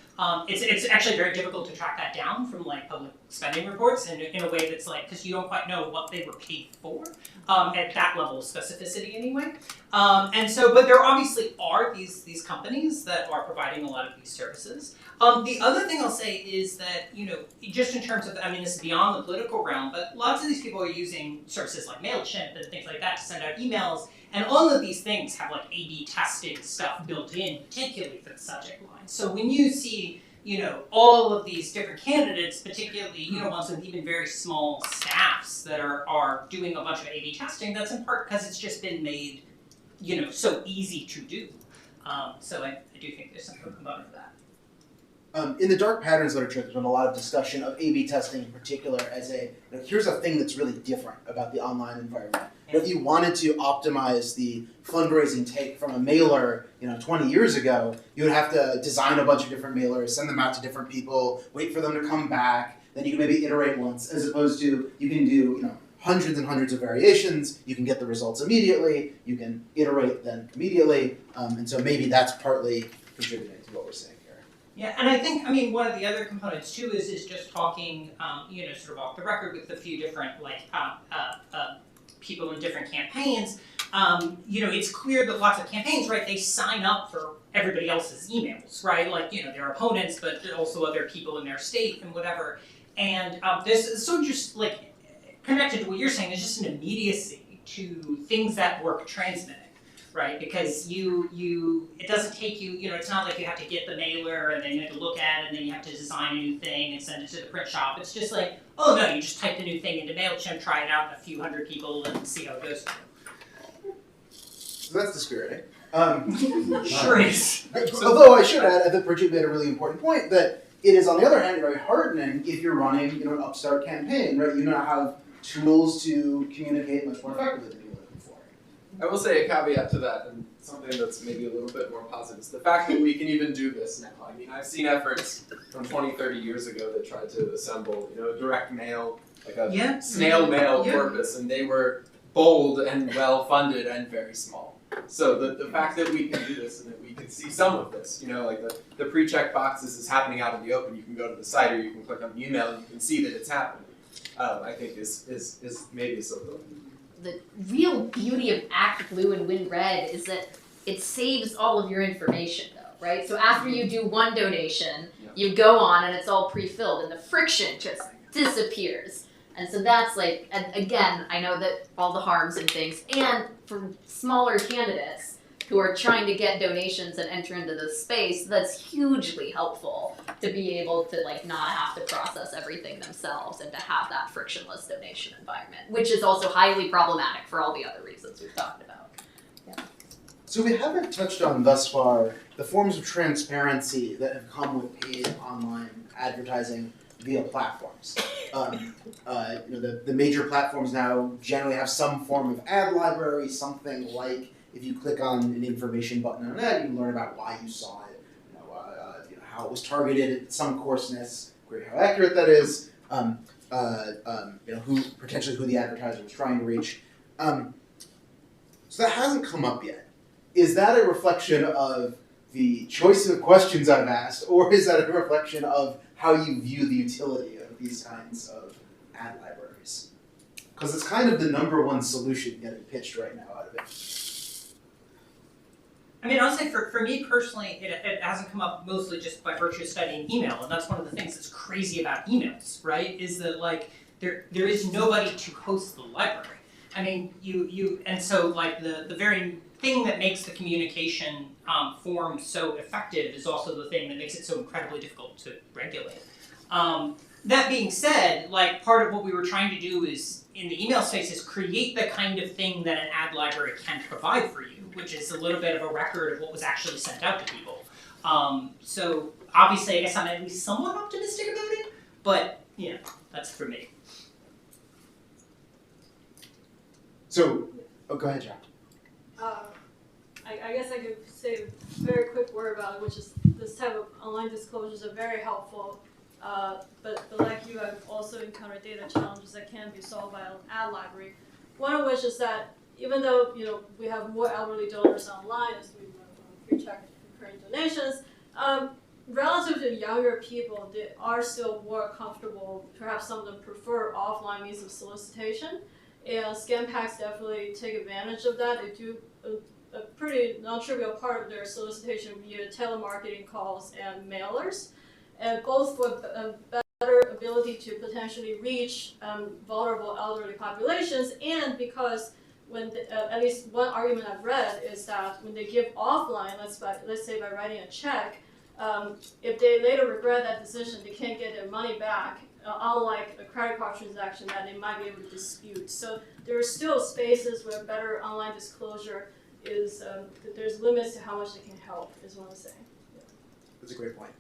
It's actually very difficult to track that down from like public spending reports in a way that's like, because you don't quite know what they were paid for at that level of specificity anyway. And so, but there obviously are these companies that are providing a lot of these services. The other thing I'll say is that, you know, just in terms of, I mean, this is beyond the political realm, but lots of these people are using services like MailChimp and things like that to send out emails. And all of these things have like A/B testing stuff built in, particularly for the subject line. So when you see, you know, all of these different candidates, particularly, you know, ones with even very small staffs that are doing a bunch of A/B testing, that's in part because it's just been made, you know, so easy to do. So I do think there's some component of that.
In the dark patterns literature, there's been a lot of discussion of A/B testing in particular as here's a thing that's really different about the online environment. You know, if you wanted to optimize the fundraising take from a mailer, 20 years ago, you would have to design a bunch of different mailers, send them out to different people, wait for them to come back, then you can maybe iterate once, as opposed to you can do, hundreds and hundreds of variations, you can get the results immediately, you can iterate then immediately, and so maybe that's partly contributing to what we're seeing.
Yeah, and I think, I mean, one of the other components too is just talking, sort of off the record with a few different, people in different campaigns. It's clear that lots of campaigns, right, they sign up for everybody else's emails, right? Like, their opponents, but also other people in their state and whatever. And this, so just like, connected to what you're saying, there's just an immediacy to things that work transmitting. Right, because it doesn't take you, it's not like you have to get the mailer and then you have to look at it and then you have to design a new thing and send it to the print shop. It's just like, oh no, you just type the new thing into MailChimp, try it out with a few hundred people and see how it goes for you.
So that's dispiriting.
Sure is.
Although I should add, I think Bridget made a really important point that it is, on the other hand, very hardening if you're running, an upstart campaign, right? You now have tools to communicate much more effectively than you would before.
I will say a caveat to that, and something that's maybe a little bit more positive, is the fact that we can even do this now. I mean, I've seen efforts from 20, 30 years ago that tried to assemble, direct mail, like a snail mail corpus, and they were bold and well-funded and very small. So the fact that we can do this and that we can see some of this, like the pre-check boxes is happening out in the open. You can go to the site or you can click on the email and you can see that it's happening. I think is maybe a silver lining.
The real beauty of Act Blue and Win Red is that it saves all of your information, though, right? So after you do one donation, you go on and it's all pre-filled and the friction just disappears. And so that's like, and again, I know that all the harms and things, and for smaller candidates who are trying to get donations and enter into this space, that's hugely helpful to be able to not have to process everything themselves and to have that frictionless donation environment, which is also highly problematic for all the other reasons we've talked about. Yeah.
So we haven't touched on thus far the forms of transparency that have come with paid online advertising via platforms. The major platforms now generally have some form of ad library, something like if you click on an information button on an ad, you can learn about why you saw it, how it was targeted, some coarseness, how accurate that is, who the advertiser was trying to reach. So that hasn't come up yet. Is that a reflection of the choice of questions I've asked, or is that a reflection of how you view the utility of these kinds of ad libraries? Because it's kind of the number one solution getting pitched right now out of it.
I mean, I'll say for me personally, it hasn't come up mostly just by virtue of studying email, and that's one of the things that's crazy about emails, right? Is that there is nobody to host the library. I mean, and so the very thing that makes the communication form so effective is also the thing that makes it so incredibly difficult to regulate. That being said, part of what we were trying to do is in the email space is create the kind of thing that an ad library can provide for you, which is a little bit of a record of what was actually sent out to people. So obviously, I guess I'm at least somewhat optimistic about it, but that's for me.
So, go ahead, John.
I guess I could say a very quick word about it, which is this type of online disclosures are very helpful. But like you, I've also encountered data challenges that can be solved by an ad library. One of which is that even though we have more elderly donors online as we pre-check recurring donations, relative to younger people, they are still more comfortable. Perhaps some of them prefer offline means of solicitation, and scam packs definitely take advantage of that. They do a pretty non-trivial part of their solicitation via telemarketing calls and mailers, and both for better ability to potentially reach vulnerable elderly populations, and because when at least one argument I've read is that when they give offline, let's say by writing a check, if they later regret that decision, they can't get their money back, unlike a credit card transaction that they might be able to dispute. So there are still spaces where better online disclosure is, there's limits to how much they can help, is what I'm saying. Yeah.
That's a great point.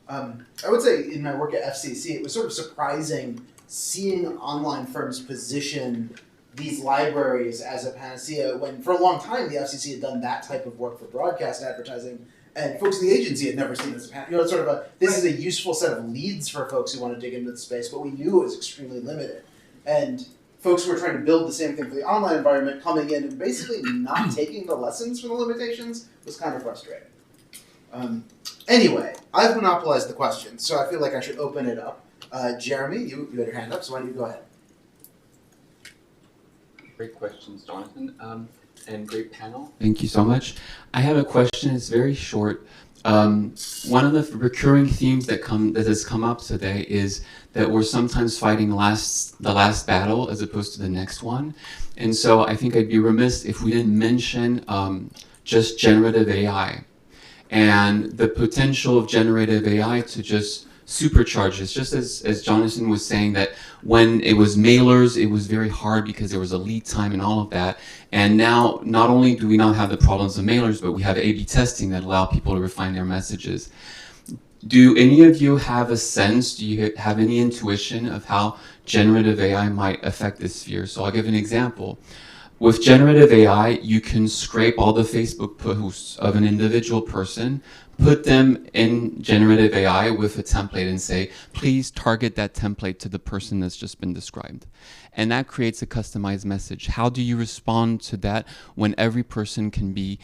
I would say in my work at FCC, it was sort of surprising seeing online firms position these libraries as a panacea when for a long time the FCC had done that type of work for broadcast advertising, and folks in the agency had never seen it as a panacea. It's sort of this is a useful set of leads for folks who want to dig into the space, but we knew it was extremely limited. And folks who were trying to build the same thing for the online environment coming in and basically not taking the lessons from the limitations was kind of frustrating. Anyway, I've monopolized the question, so I feel like I should open it up. Jeremy, you had your hand up, so why don't you go ahead?
Great questions, Jonathan, and great panel. Thank you so much. I have a question. It's very short. One of the recurring themes that has come up today is that we're sometimes fighting the last battle as opposed to the next one, and so I think I'd be remiss if we didn't mention just generative AI and the potential of generative AI to just supercharge this. Just as Jonathan was saying, that when it was mailers, it was very hard because there was a lead time and all of that. And now, not only do we not have the problems of mailers, but we have A/B testing that allow people to refine their messages. Do any of you have a sense, do you have any intuition of how generative AI might affect this sphere? So I'll give an example. With generative AI, you can scrape all the Facebook posts of an individual person, put them in generative AI with a template and say, please target that template to the person that's just been described. And that creates a customized message. How do you respond to that when every person can be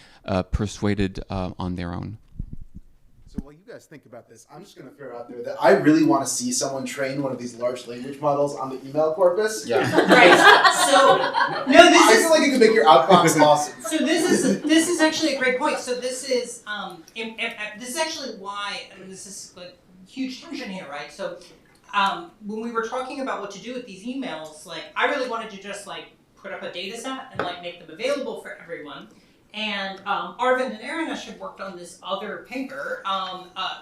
persuaded on their own?
So while you guys think about this, I'm just going to throw out there that I really want to see someone train one of these large language models on the email corpus.
Yeah. Right. So
I feel like it could make your outbox awesome.
So this is actually a great point. So this is actually why, I mean, this is a huge tension here, right? So when we were talking about what to do with these emails, like I really wanted to just like put up a data set and like make them available for everyone. And Arvind and Aranesh had worked on this other paper,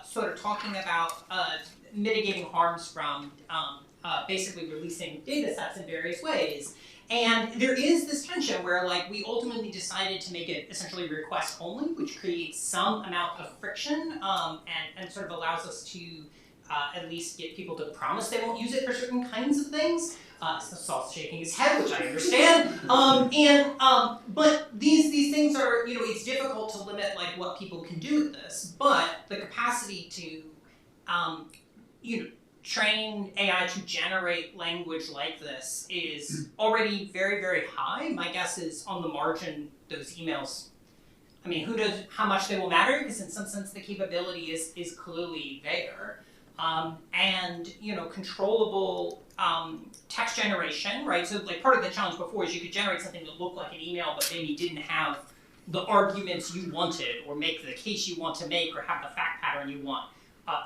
sort of talking about mitigating harms from basically releasing data sets in various ways. And there is this tension where like we ultimately decided to make it essentially request only, which creates some amount of friction and sort of allows us to at least get people to promise they won't use it for certain kinds of things. So Saul's shaking his head, which I understand. But these things are, it's difficult to limit like what people can do with this. But the capacity to, train AI to generate language like this is already very, very high. My guess is on the margin, those emails, I mean, who knows how much they will matter, because in some sense the capability is clearly there. And controllable text generation, right? So like part of the challenge before is you could generate something that looked like an email, but maybe didn't have the arguments you wanted, or make the case you want to make, or have the fact pattern you want.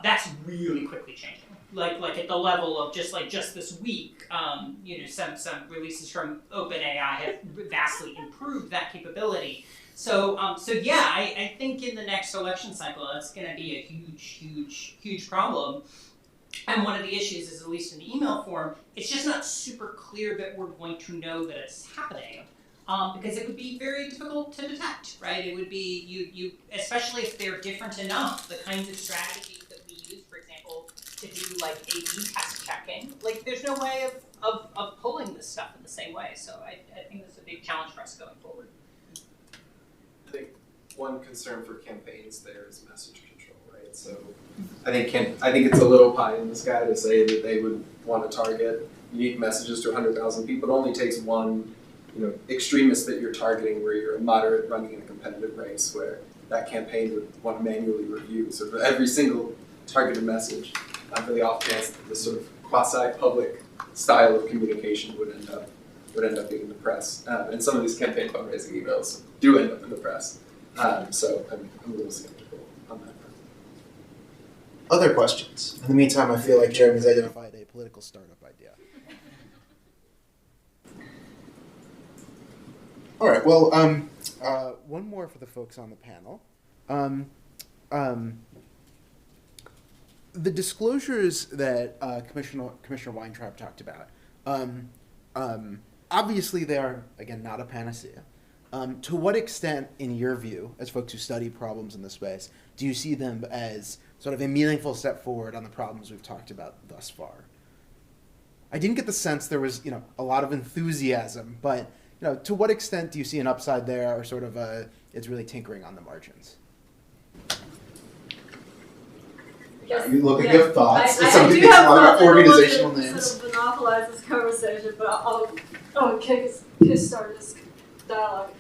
That's really quickly changing. Like at the level of just this week, some releases from OpenAI have vastly improved that capability. So yeah, I think in the next election cycle, that's going to be a huge problem. And one of the issues is, at least in the email form, it's just not super clear that we're going to know that it's happening, because it would be very difficult to detect, right? It would be, you especially if they're different enough, the kinds of strategies that we use, for example, to do like A/B test checking, like there's no way of pulling this stuff in the same way. So I think this is a big challenge for us going forward.
I think one concern for campaigns there is message control, right? So I think it's a little pie in the sky to say that they would want to target unique messages to 100,000 people. It only takes one extremists that you're targeting, where you're a moderate running in a competitive race, where that campaign would want to manually review sort of every single targeted message. For the off chance that this sort of quasi-public style of communication would end up being in the press, and some of these campaign fundraising emails do end up in the press. So I'm a little skeptical on that front.
Other questions? In the meantime, I feel like Jeremy's identified a political startup idea. All right. Well, one more for the folks on the panel. The disclosures that Commissioner Weintraub talked about, obviously they are, again, not a panacea. To what extent, in your view, as folks who study problems in this space, do you see them as sort of a meaningful step forward on the problems we've talked about thus far? I didn't get the sense there was, a lot of enthusiasm, but, to what extent do you see an upside there, or sort of it's really tinkering on the margins? You look at your thoughts. It's something that's a lot of organizational names.
Sort of monopolize this conversation, but I'll kickstart this dialogue.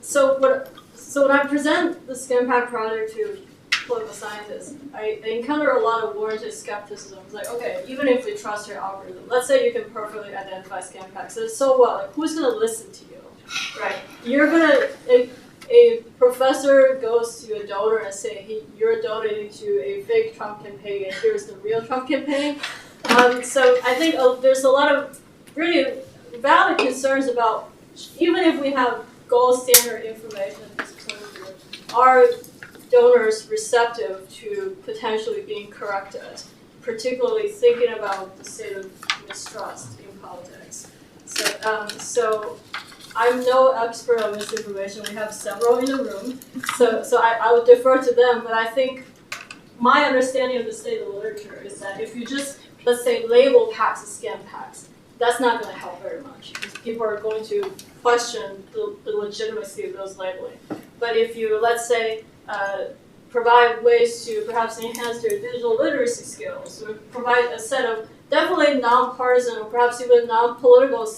So when I present the SCAMPAC project to political scientists, I encounter a lot of warranted skepticism. It's like, okay, even if we trust your algorithm, let's say you can perfectly identify SCAMPACs, so what? Like, who's going to listen to you, right? You're going to. A professor goes to a donor and say, hey, you're donating to a fake Trump campaign, and here's the real Trump campaign. So I think there's a lot of really valid concerns about, even if we have gold standard information, are donors receptive to potentially being corrected, particularly thinking about the state of mistrust in politics. So I'm no expert on misinformation. We have several in the room, so I would defer to them. But I think my understanding of the state of the literature is that if you just, let's say, label PACs as scam PACs, that's not going to help very much, because people are going to question the legitimacy of those labeling. But if you, let's say, provide ways to perhaps enhance their digital literacy skills, or provide a set of definitely nonpartisan or perhaps even non-political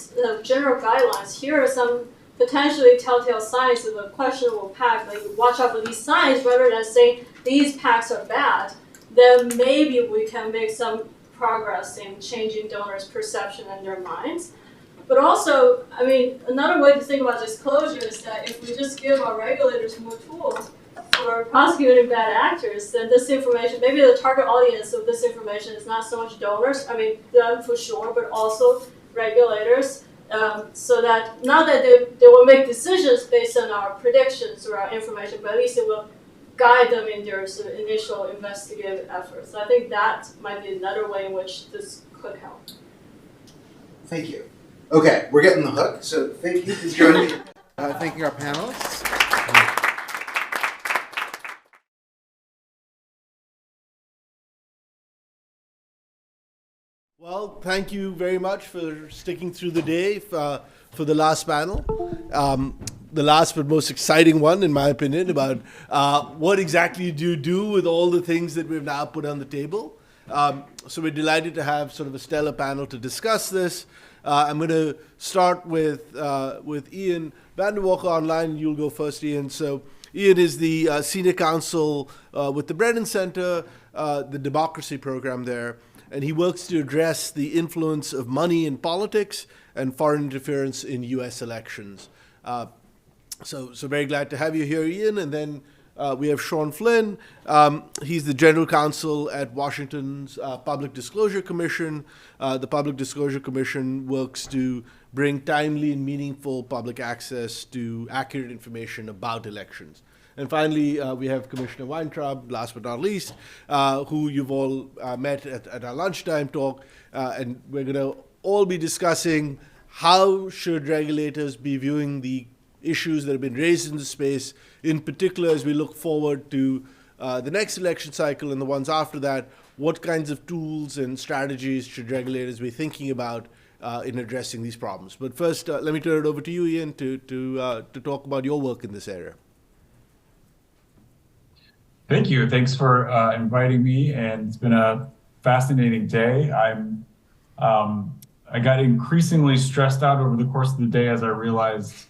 general guidelines. Here are some potentially telltale signs of a questionable PAC, like watch out for these signs, rather than saying these PACs are bad, then maybe we can make some progress in changing donors' perception and their minds. But also, I mean, another way to think about disclosure is that if we just give our regulators more tools for prosecuting bad actors, then this information, maybe the target audience of this information is not so much donors, I mean, them for sure, but also regulators, so that not that they will make decisions based on our predictions or our information, but at least it will guide them in their sort of initial investigative efforts. So I think that might be another way in which this could help.
Thank you. Okay, we're getting the hook, so thank you for joining me. Thanking our panelists.
Well, thank you very much for sticking through the day for the last panel. The last but most exciting one, in my opinion, about what exactly do you do with all the things that we've now put on the table. So we're delighted to have sort of a stellar panel to discuss this. I'm going to start with Ian Vandewalker online. You'll go first, Ian. So Ian is the senior counsel with the Brennan Center, the democracy program there. And he works to address the influence of money in politics and foreign interference in U.S. elections. So very glad to have you here, Ian. And then we have Sean Flynn. He's the general counsel at Washington's Public Disclosure Commission. The Public Disclosure Commission works to bring timely and meaningful public access to accurate information about elections. And finally, we have Commissioner Weintraub, last but not least, who you've all met at our lunchtime talk. And we're going to all be discussing how should regulators be viewing the issues that have been raised in the space, in particular as we look forward to the next election cycle and the ones after that. What kinds of tools and strategies should regulators be thinking about in addressing these problems? But first, let me turn it over to you, Ian, to talk about your work in this area.
Thank you. Thanks for inviting me, and it's been a fascinating day. I'm I got increasingly stressed out over the course of the day as I realized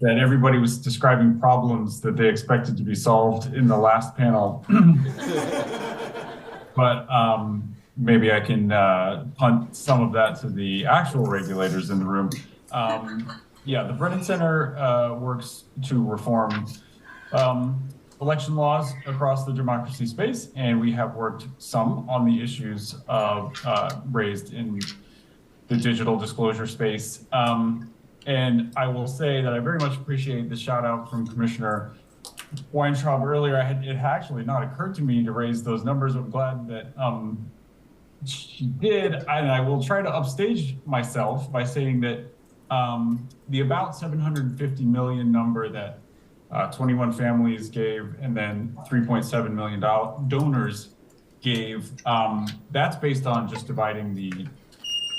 that everybody was describing problems that they expected to be solved in the last panel. But maybe I can punt some of that to the actual regulators in the room. Yeah, the Brennan Center works to reform election laws across the democracy space, and we have worked some on the issues of raised in the digital disclosure space. And I will say that I very much appreciate the shout out from Commissioner Weintraub earlier. It had actually not occurred to me to raise those numbers. I'm glad that she did, and I will try to upstage myself by saying that the about 750 million number that 21 families gave and then 3.7 million donors gave, that's based on just dividing the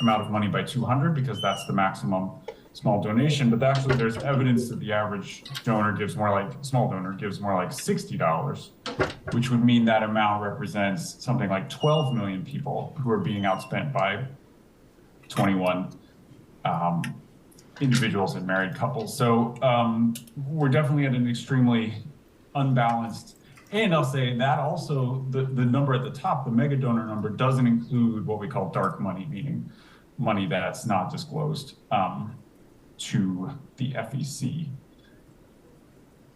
amount of money by 200 because that's the maximum small donation, but actually there's evidence that the average donor gives more like, small donor gives more like $60, which would mean that amount represents something like 12 million people who are being outspent by 21 individuals and married couples. So we're definitely at an extremely unbalanced, and I'll say that also the number at the top, the mega donor number, doesn't include what we call dark money, meaning money that's not disclosed to the FEC.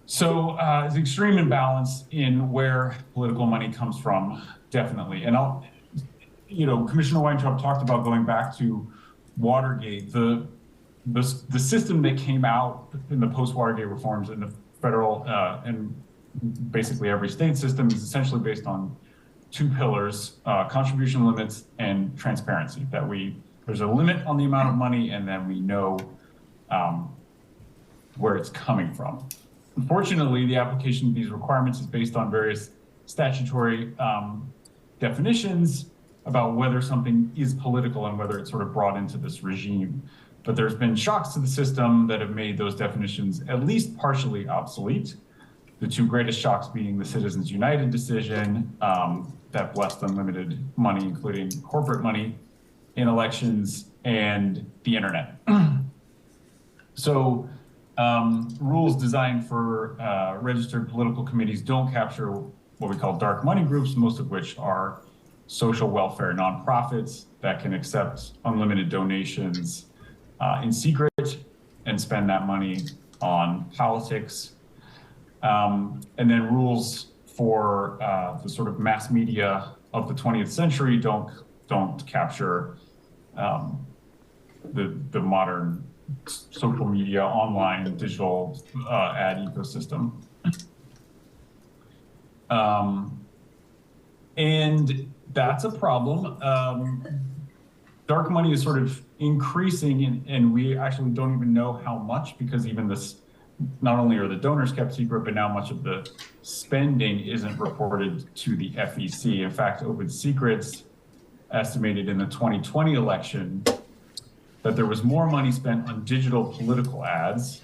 So it's extreme imbalance in where political money comes from, definitely. And Commissioner Weintraub talked about going back to Watergate. The system that came out in the post-Watergate reforms in the federal and basically every state system is essentially based on two pillars, contribution limits and transparency, that there's a limit on the amount of money and then we know where it's coming from. Unfortunately, the application of these requirements is based on various statutory definitions about whether something is political and whether it's sort of brought into this regime. But there's been shocks to the system that have made those definitions at least partially obsolete. The two greatest shocks being the Citizens United decision that blessed unlimited money, including corporate money, in elections, and the internet. So rules designed for registered political committees don't capture what we call dark money groups, most of which are social welfare nonprofits that can accept unlimited donations in secret and spend that money on politics. And then rules for the sort of mass media of the 20th century don't capture the modern social media, online, digital ad ecosystem. And that's a problem. Dark money is sort of increasing, and we actually don't even know how much, because even this, not only are the donors kept secret, but now much of the spending isn't reported to the FEC. In fact, Open Secrets estimated in the 2020 election that there was more money spent on digital political ads,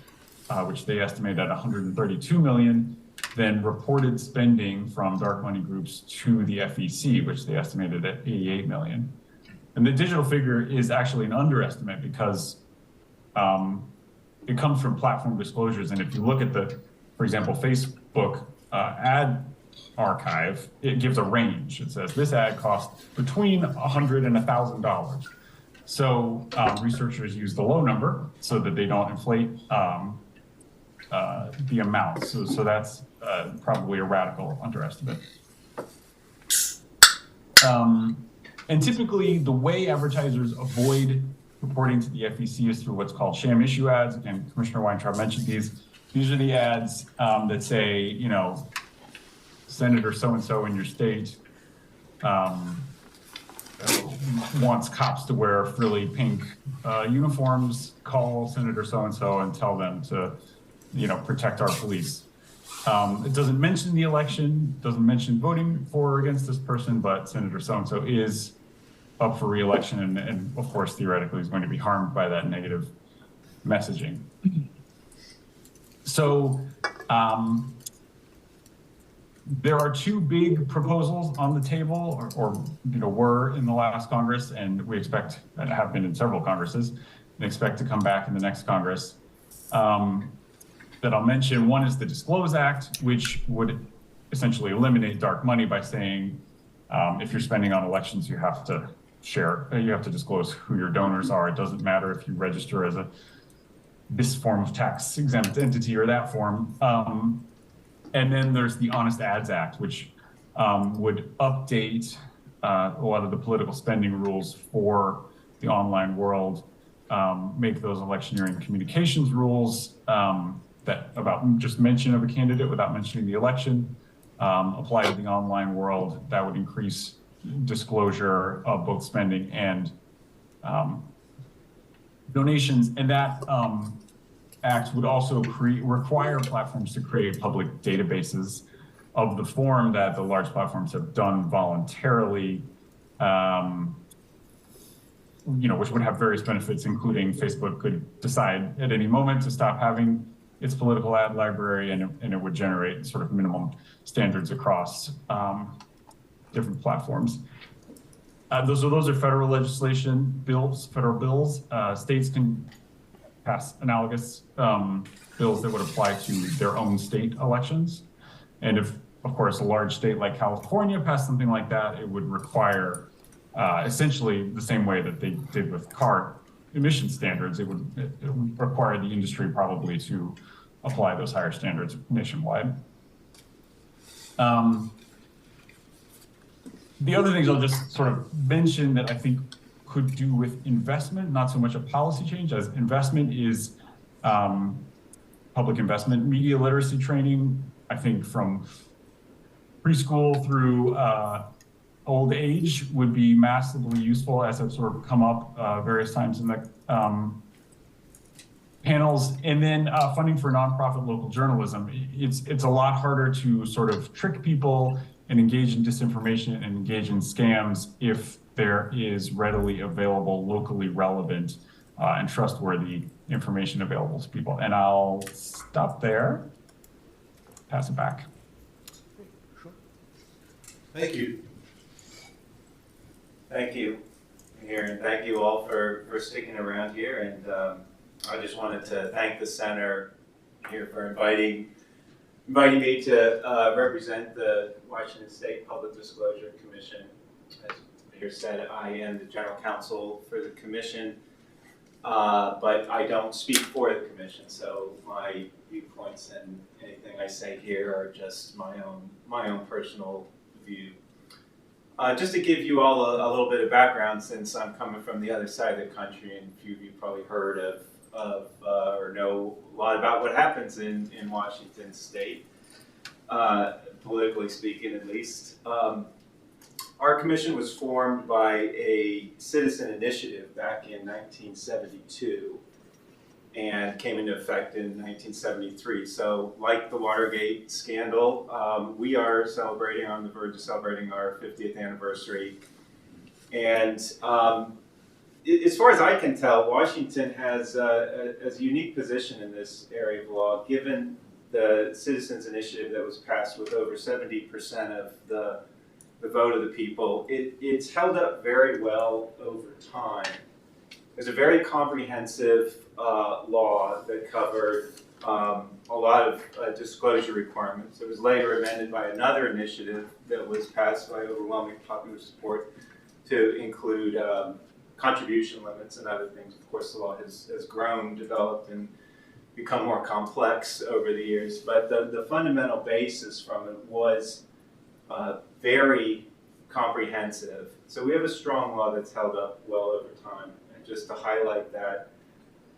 which they estimated at 132 million, than reported spending from dark money groups to the FEC, which they estimated at 88 million. And the digital figure is actually an underestimate because it comes from platform disclosures. And if you look at for example, Facebook ad archive, it gives a range. It says this ad costs between $100 and $1,000. So researchers use the low number so that they don't inflate the amount. So that's probably a radical underestimate. And typically, the way advertisers avoid reporting to the FEC is through what's called sham issue ads. Again, Commissioner Weintraub mentioned these. These are the ads that say, Senator so-and-so in your state wants cops to wear frilly pink uniforms. Call Senator so-and-so and tell them to, protect our police. It doesn't mention the election, doesn't mention voting for or against this person, but Senator so-and-so is up for re-election and of course, theoretically is going to be harmed by that negative messaging. there are two big proposals on the table, or were in the last Congress, and we expect, and have been in several Congresses, and expect to come back in the next Congress. That I'll mention. One is the Disclose Act, which would essentially eliminate dark money by saying, if you're spending on elections, you have to disclose who your donors are. It doesn't matter if you register as this form of tax exempt entity or that form. And then there's the Honest Ads Act, which would update a lot of the political spending rules for the online world, make those electioneering communications rules that about just mention of a candidate without mentioning the election, apply to the online world. That would increase disclosure of both spending and donations. And that act would also require platforms to create public databases of the form that the large platforms have done voluntarily, which would have various benefits, including Facebook could decide at any moment to stop having its political ad library, and it would generate sort of minimum standards across different platforms. Those are federal legislation bills, federal bills. States can pass analogous bills that would apply to their own state elections. And if, of course, a large state like California passed something like that, it would require essentially the same way that they did with car emission standards. It would require the industry probably to apply those higher standards nationwide. The other things I'll just sort of mention that I think could do with investment, not so much a policy change as investment, is public investment. Media literacy training, I think from preschool through old age would be massively useful, as have sort of come up various times in the panels. And then funding for nonprofit local journalism. It's a lot harder to sort of trick people and engage in disinformation and engage in scams if there is readily available, locally relevant and trustworthy information available to people. And I'll stop there, pass it back.
Sure.
Thank you. Thank you, Mihir, and thank you all for sticking around here. And I just wanted to thank the center here for inviting me to represent the Washington State Public Disclosure Commission. As Mihir said, I am the general counsel for the commission, but I don't speak for the commission, so my viewpoints and anything I say here are just my own personal view. Just to give you all a little bit of background, since I'm coming from the other side of the country, and a few of you probably heard of or know a lot about what happens in Washington State, politically speaking at least. Our commission was formed by a citizen initiative back in 1972 and came into effect in 1973. So like the Watergate scandal, we are on the verge of celebrating our 50th anniversary. And as far as I can tell, Washington has a unique position in this area of law, given the citizens initiative that was passed with over 70% of the vote of the people. It's held up very well over time. There's a very comprehensive law that covered a lot of disclosure requirements. It was later amended by another initiative that was passed by overwhelming popular support to include contribution limits and other things. Of course, the law has grown, developed, and become more complex over the years. But the fundamental basis from it was very comprehensive. So we have a strong law that's held up well over time. And just to highlight that,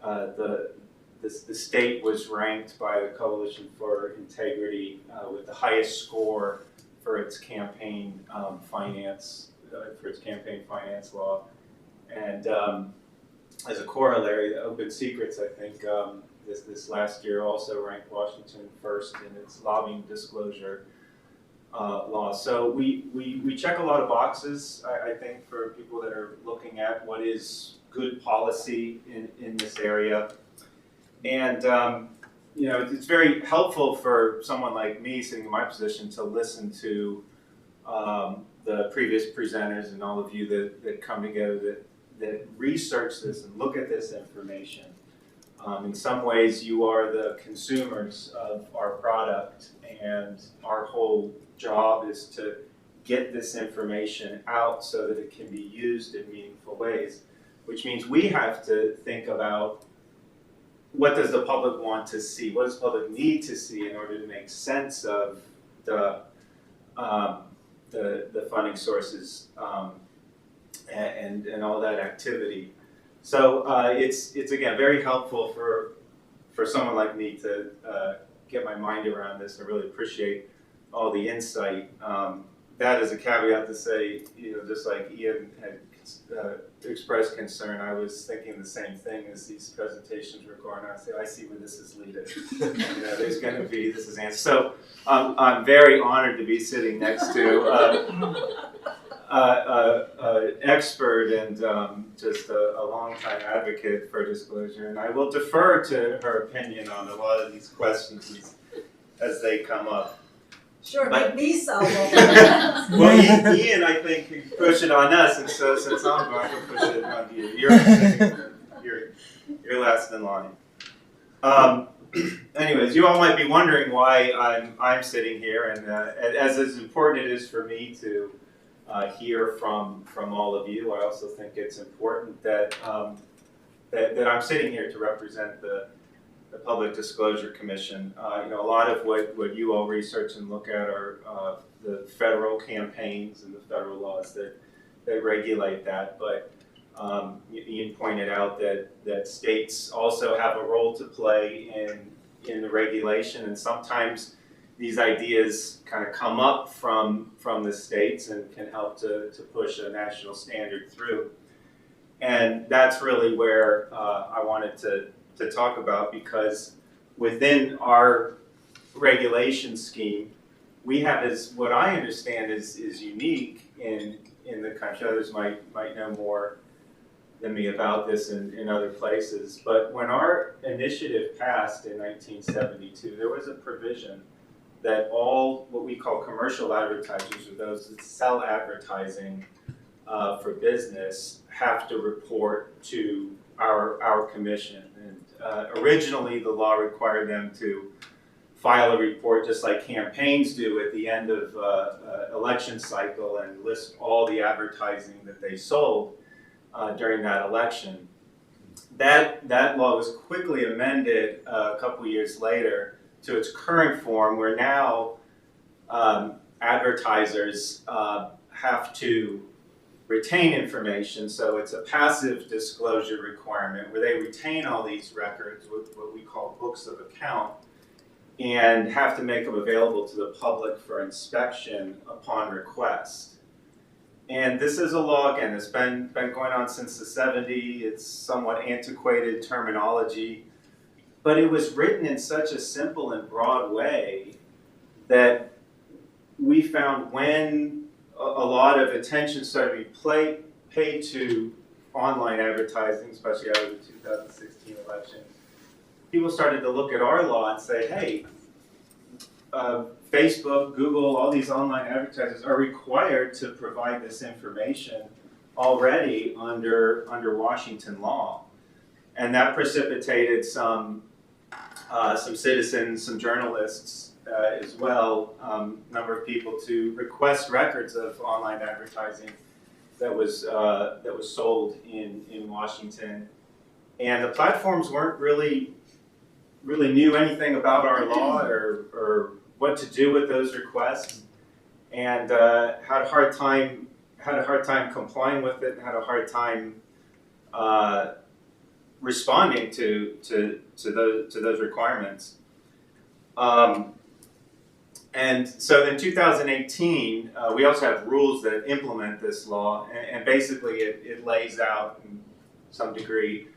the state was ranked by the Coalition for Integrity with the highest score for its campaign finance law. And as a corollary, the Open Secrets, I think, this last year also ranked Washington first in its lobbying disclosure law. So we check a lot of boxes, I think, for people that are looking at what is good policy in this area. And you know, it's very helpful for someone like me sitting in my position to listen to the previous presenters and all of you that come together that research this and look at this information. In some ways, you are the consumers of our product, and our whole job is to get this information out so that it can be used in meaningful ways, which means we have to think about what does the public want to see? What does the public need to see in order to make sense of the funding sources and all that activity? So it's again very helpful for someone like me to get my mind around this. I really appreciate all the insight. That is a caveat to say, you know, just like Ian had expressed concern, I was thinking the same thing as these presentations were going on. I see where this is leading. You know, there's going to be this is answer. So I'm very honored to be sitting next to expert and just a longtime advocate for disclosure, and I will defer to her opinion on a lot of these questions as they come up.
Sure,
But-
make me solve
Well, Ian, I think, can push it on us, and so since I'm going to push it on you, you're last in line. Anyways, you all might be wondering why I'm sitting here, and as important it is for me to hear from all of you, I also think it's important that that I'm sitting here to represent the Public Disclosure Commission. You know, a lot of what you all research and look at are the federal campaigns and the federal laws that regulate that. But Ian pointed out that states also have a role to play in the regulation, and sometimes these ideas kind of come up from the states and can help to push a national standard through. And that's really where I wanted to talk about, because within our regulation scheme, we have, as what I understand is unique in the country. Others might know more than me about this in other places. But when our initiative passed in 1972, there was a provision that all what we call commercial advertisers, or those that sell advertising for business, have to report to our commission. And originally, the law required them to file a report just like campaigns do at the end of election cycle and list all the advertising that they sold during that election. That law was quickly amended a couple years later to its current form, where now advertisers have to retain information. So it's a passive disclosure requirement where they retain all these records, what we call books of account, and have to make them available to the public for inspection upon request. And this is a law, again, that's been going on since the 70s. It's somewhat antiquated terminology, but it was written in such a simple and broad way that we found when a lot of attention started to be paid to online advertising, especially out of the 2016 election, people started to look at our law and say, hey, Facebook, Google, all these online advertisers are required to provide this information already under Washington law. And that precipitated some citizens, some journalists as well, number of people to request records of online advertising that was sold in Washington. And the platforms weren't really knew anything about our law or what to do with those requests, and had a hard time complying with it, and had a hard time responding to those requirements. And so in 2018, we also have rules that implement this law, and basically it lays out in some degree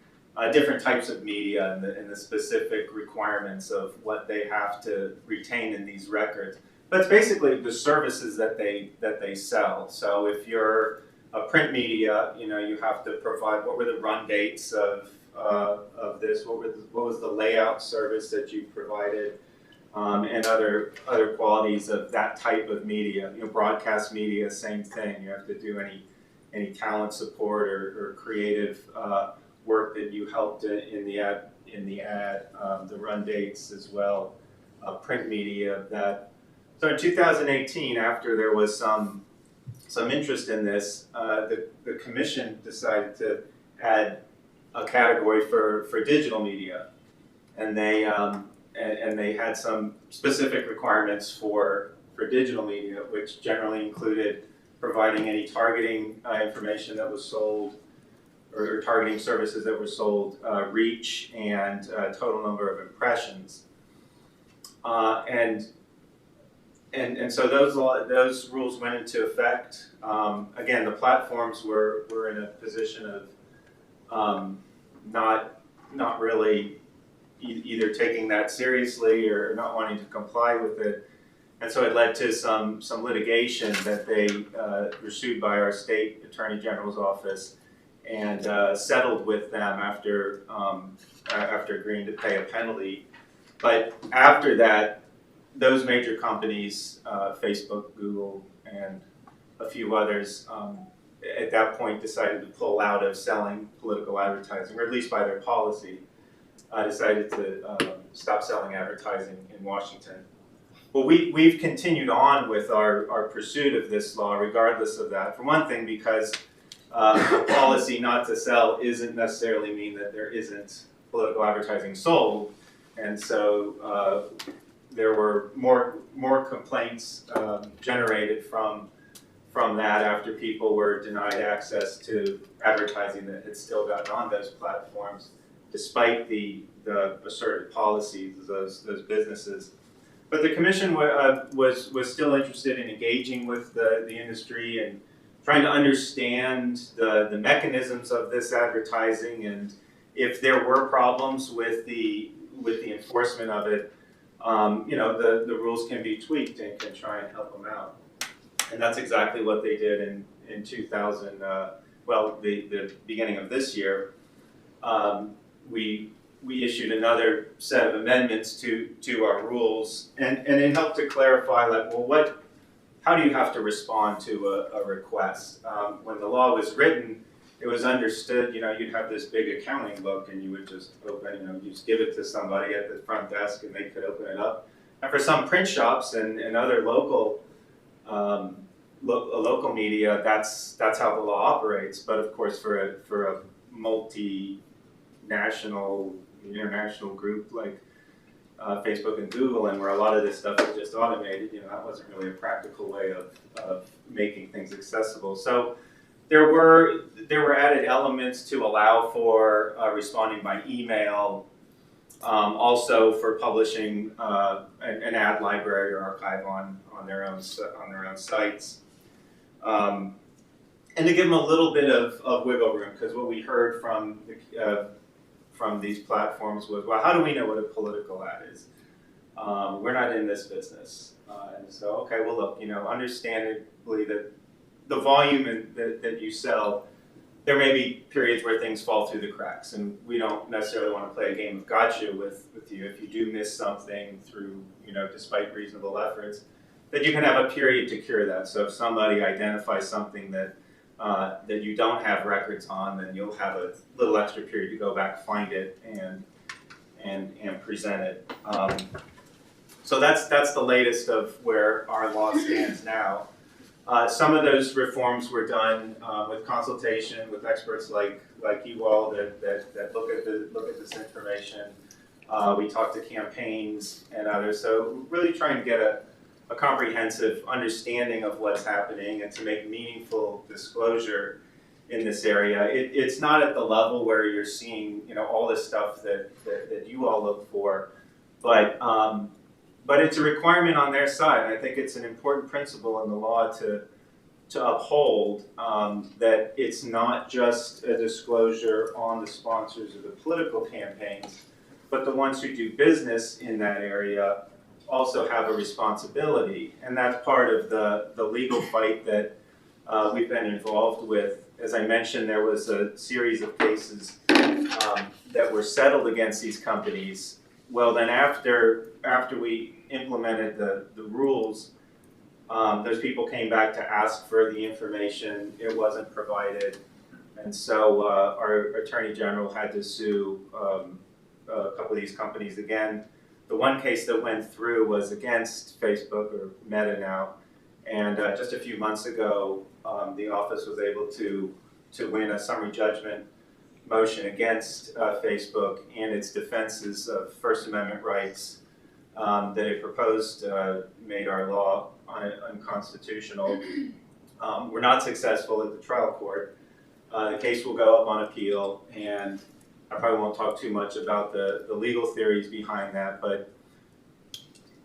different types of media and the specific requirements of what they have to retain in these records. But it's basically the services that they sell. So if you're a print media, you have to provide what were the run dates of this? What was the layout service that you provided, and other qualities of that type of media? Broadcast media, same thing. You have to do any talent support or creative work that you helped in the ad, the run dates as well. Print media that. So in 2018, after there was some interest in this, the commission decided to add a category for digital media, and they had some specific requirements for digital media, which generally included providing any targeting information that was sold, or targeting services that were sold, reach, and total number of impressions. And so those rules went into effect. Again, the platforms were in a position of not really either taking that seriously or not wanting to comply with it. And so it led to some litigation that they were sued by our state attorney general's office and settled with them after agreeing to pay a penalty. But after that, those major companies, Facebook, Google, and a few others, at that point decided to pull out of selling political advertising, or at least by their policy, decided to stop selling advertising in Washington. Well, we've continued on with our pursuit of this law regardless of that. For one thing, because a policy not to sell isn't necessarily mean that there isn't political advertising sold. And so there were more complaints generated from that after people were denied access to advertising that had still gotten on those platforms, despite the asserted policies of those businesses. But the commission was still interested in engaging with the industry and trying to understand the mechanisms of this advertising, and if there were problems with the enforcement of it, the rules can be tweaked and can try and help them out. And that's exactly what they did in 2000. The beginning of this year, we issued another set of amendments to our rules, and it helped to clarify, like, well, how do you have to respond to a request? When the law was written, it was understood, you'd have this big accounting book and you would just open, you just give it to somebody at the front desk and they could open it up. And for some print shops and other local media, that's how the law operates. But of course, for a multinational, international group like Facebook and Google, and where a lot of this stuff is just automated, that wasn't really a practical way of making things accessible. So there were added elements to allow for responding by email, also for publishing an ad library or archive on their own sites, and to give them a little bit of wiggle room, because what we heard from these platforms was, well, how do we know what a political ad is? We're not in this business, and so okay, well, look, understandably that the volume that you sell, there may be periods where things fall through the cracks, and we don't necessarily want to play a game of gotcha with you. If you do miss something through, despite reasonable efforts, that you can have a period to cure that. So if somebody identifies something that you don't have records on, then you'll have a little extra period to go back, find it, and present it. So that's the latest of where our law stands now. Some of those reforms were done with consultation with experts like you all that look at this information. We talked to campaigns and others, so really trying to get a comprehensive understanding of what's happening and to make meaningful disclosure in this area. It's not at the level where you're seeing all this stuff that you all look for, but it's a requirement on their side. And I think it's an important principle in the law to uphold, that it's not just a disclosure on the sponsors of the political campaigns, but the ones who do business in that area also have a responsibility. And that's part of the legal fight that we've been involved with. As I mentioned, there was a series of cases that were settled against these companies. Well, then after we implemented the rules, those people came back to ask for the information. It wasn't provided. And so our Attorney General had to sue a couple of these companies again. The one case that went through was against Facebook, or Meta now, and just a few months ago, the office was able to win a summary judgment motion against Facebook and its defenses of First Amendment rights that it proposed made our law unconstitutional. We're not successful at the trial court. The case will go up on appeal, and I probably won't talk too much about the legal theories behind that, but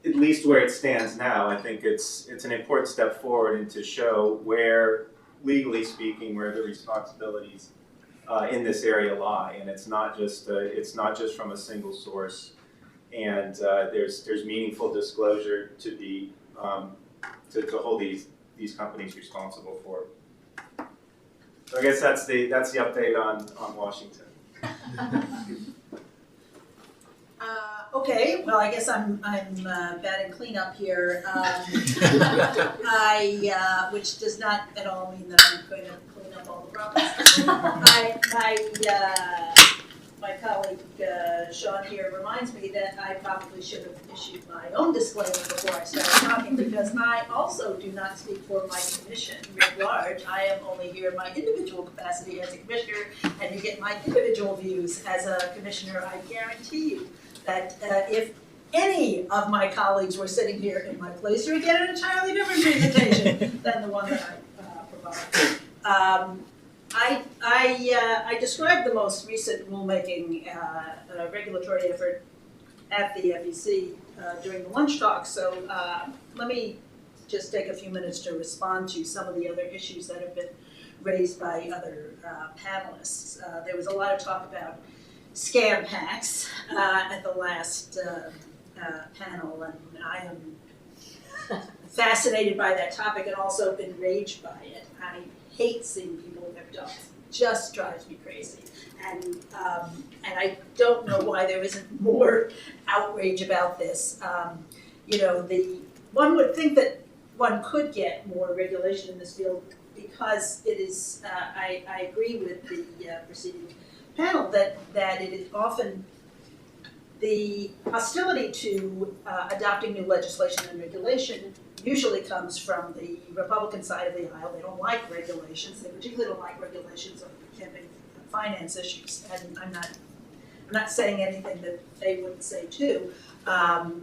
at least where it stands now, I think it's an important step forward and to show where, legally speaking, where the responsibilities in this area lie, and it's not just from a single source, and there's meaningful disclosure to be to hold these companies responsible for. So I guess that's the update on Washington.
Okay, well, I guess I'm batting cleanup here. Which does not at all mean that I'm going to clean up all the problems. My colleague Sean here reminds me that I probably should have issued my own disclaimer before I started talking, because I also do not speak for my commission writ large. I am only here in my individual capacity as a commissioner, and you get my individual views as a commissioner. I guarantee you that if any of my colleagues were sitting here in my place, you would get an entirely different presentation than the one that I provide. I described the most recent rulemaking regulatory effort at the FEC during the lunch talk, so let me just take a few minutes to respond to some of the other issues that have been raised by other panelists. There was a lot of talk about scam hacks at the last panel, and I am fascinated by that topic and also enraged by it. I hate seeing people ripped off. It just drives me crazy. And I don't know why there isn't more outrage about this. One would think that one could get more regulation in this field because it is, I agree with the preceding panel that it is often the hostility to adopting new legislation and regulation usually comes from the Republican side of the aisle. They don't like regulations. They particularly don't like regulations on campaign finance issues. And I'm not saying anything that they wouldn't say too.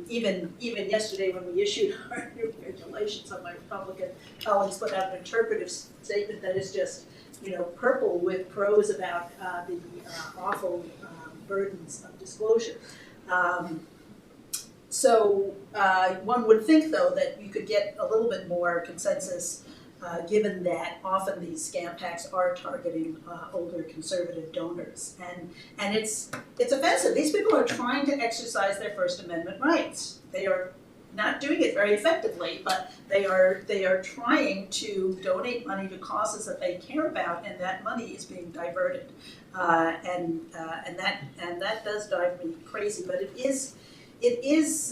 Even yesterday when we issued our new regulations, some of my Republican colleagues put out an interpretive statement that is just, purple with prose about the awful burdens of disclosure. So one would think, though, that you could get a little bit more consensus given that often these scam packs are targeting older conservative donors. And it's offensive. These people are trying to exercise their First Amendment rights. They are not doing it very effectively, but they are trying to donate money to causes that they care about, and that money is being diverted. And that does drive me crazy. But it is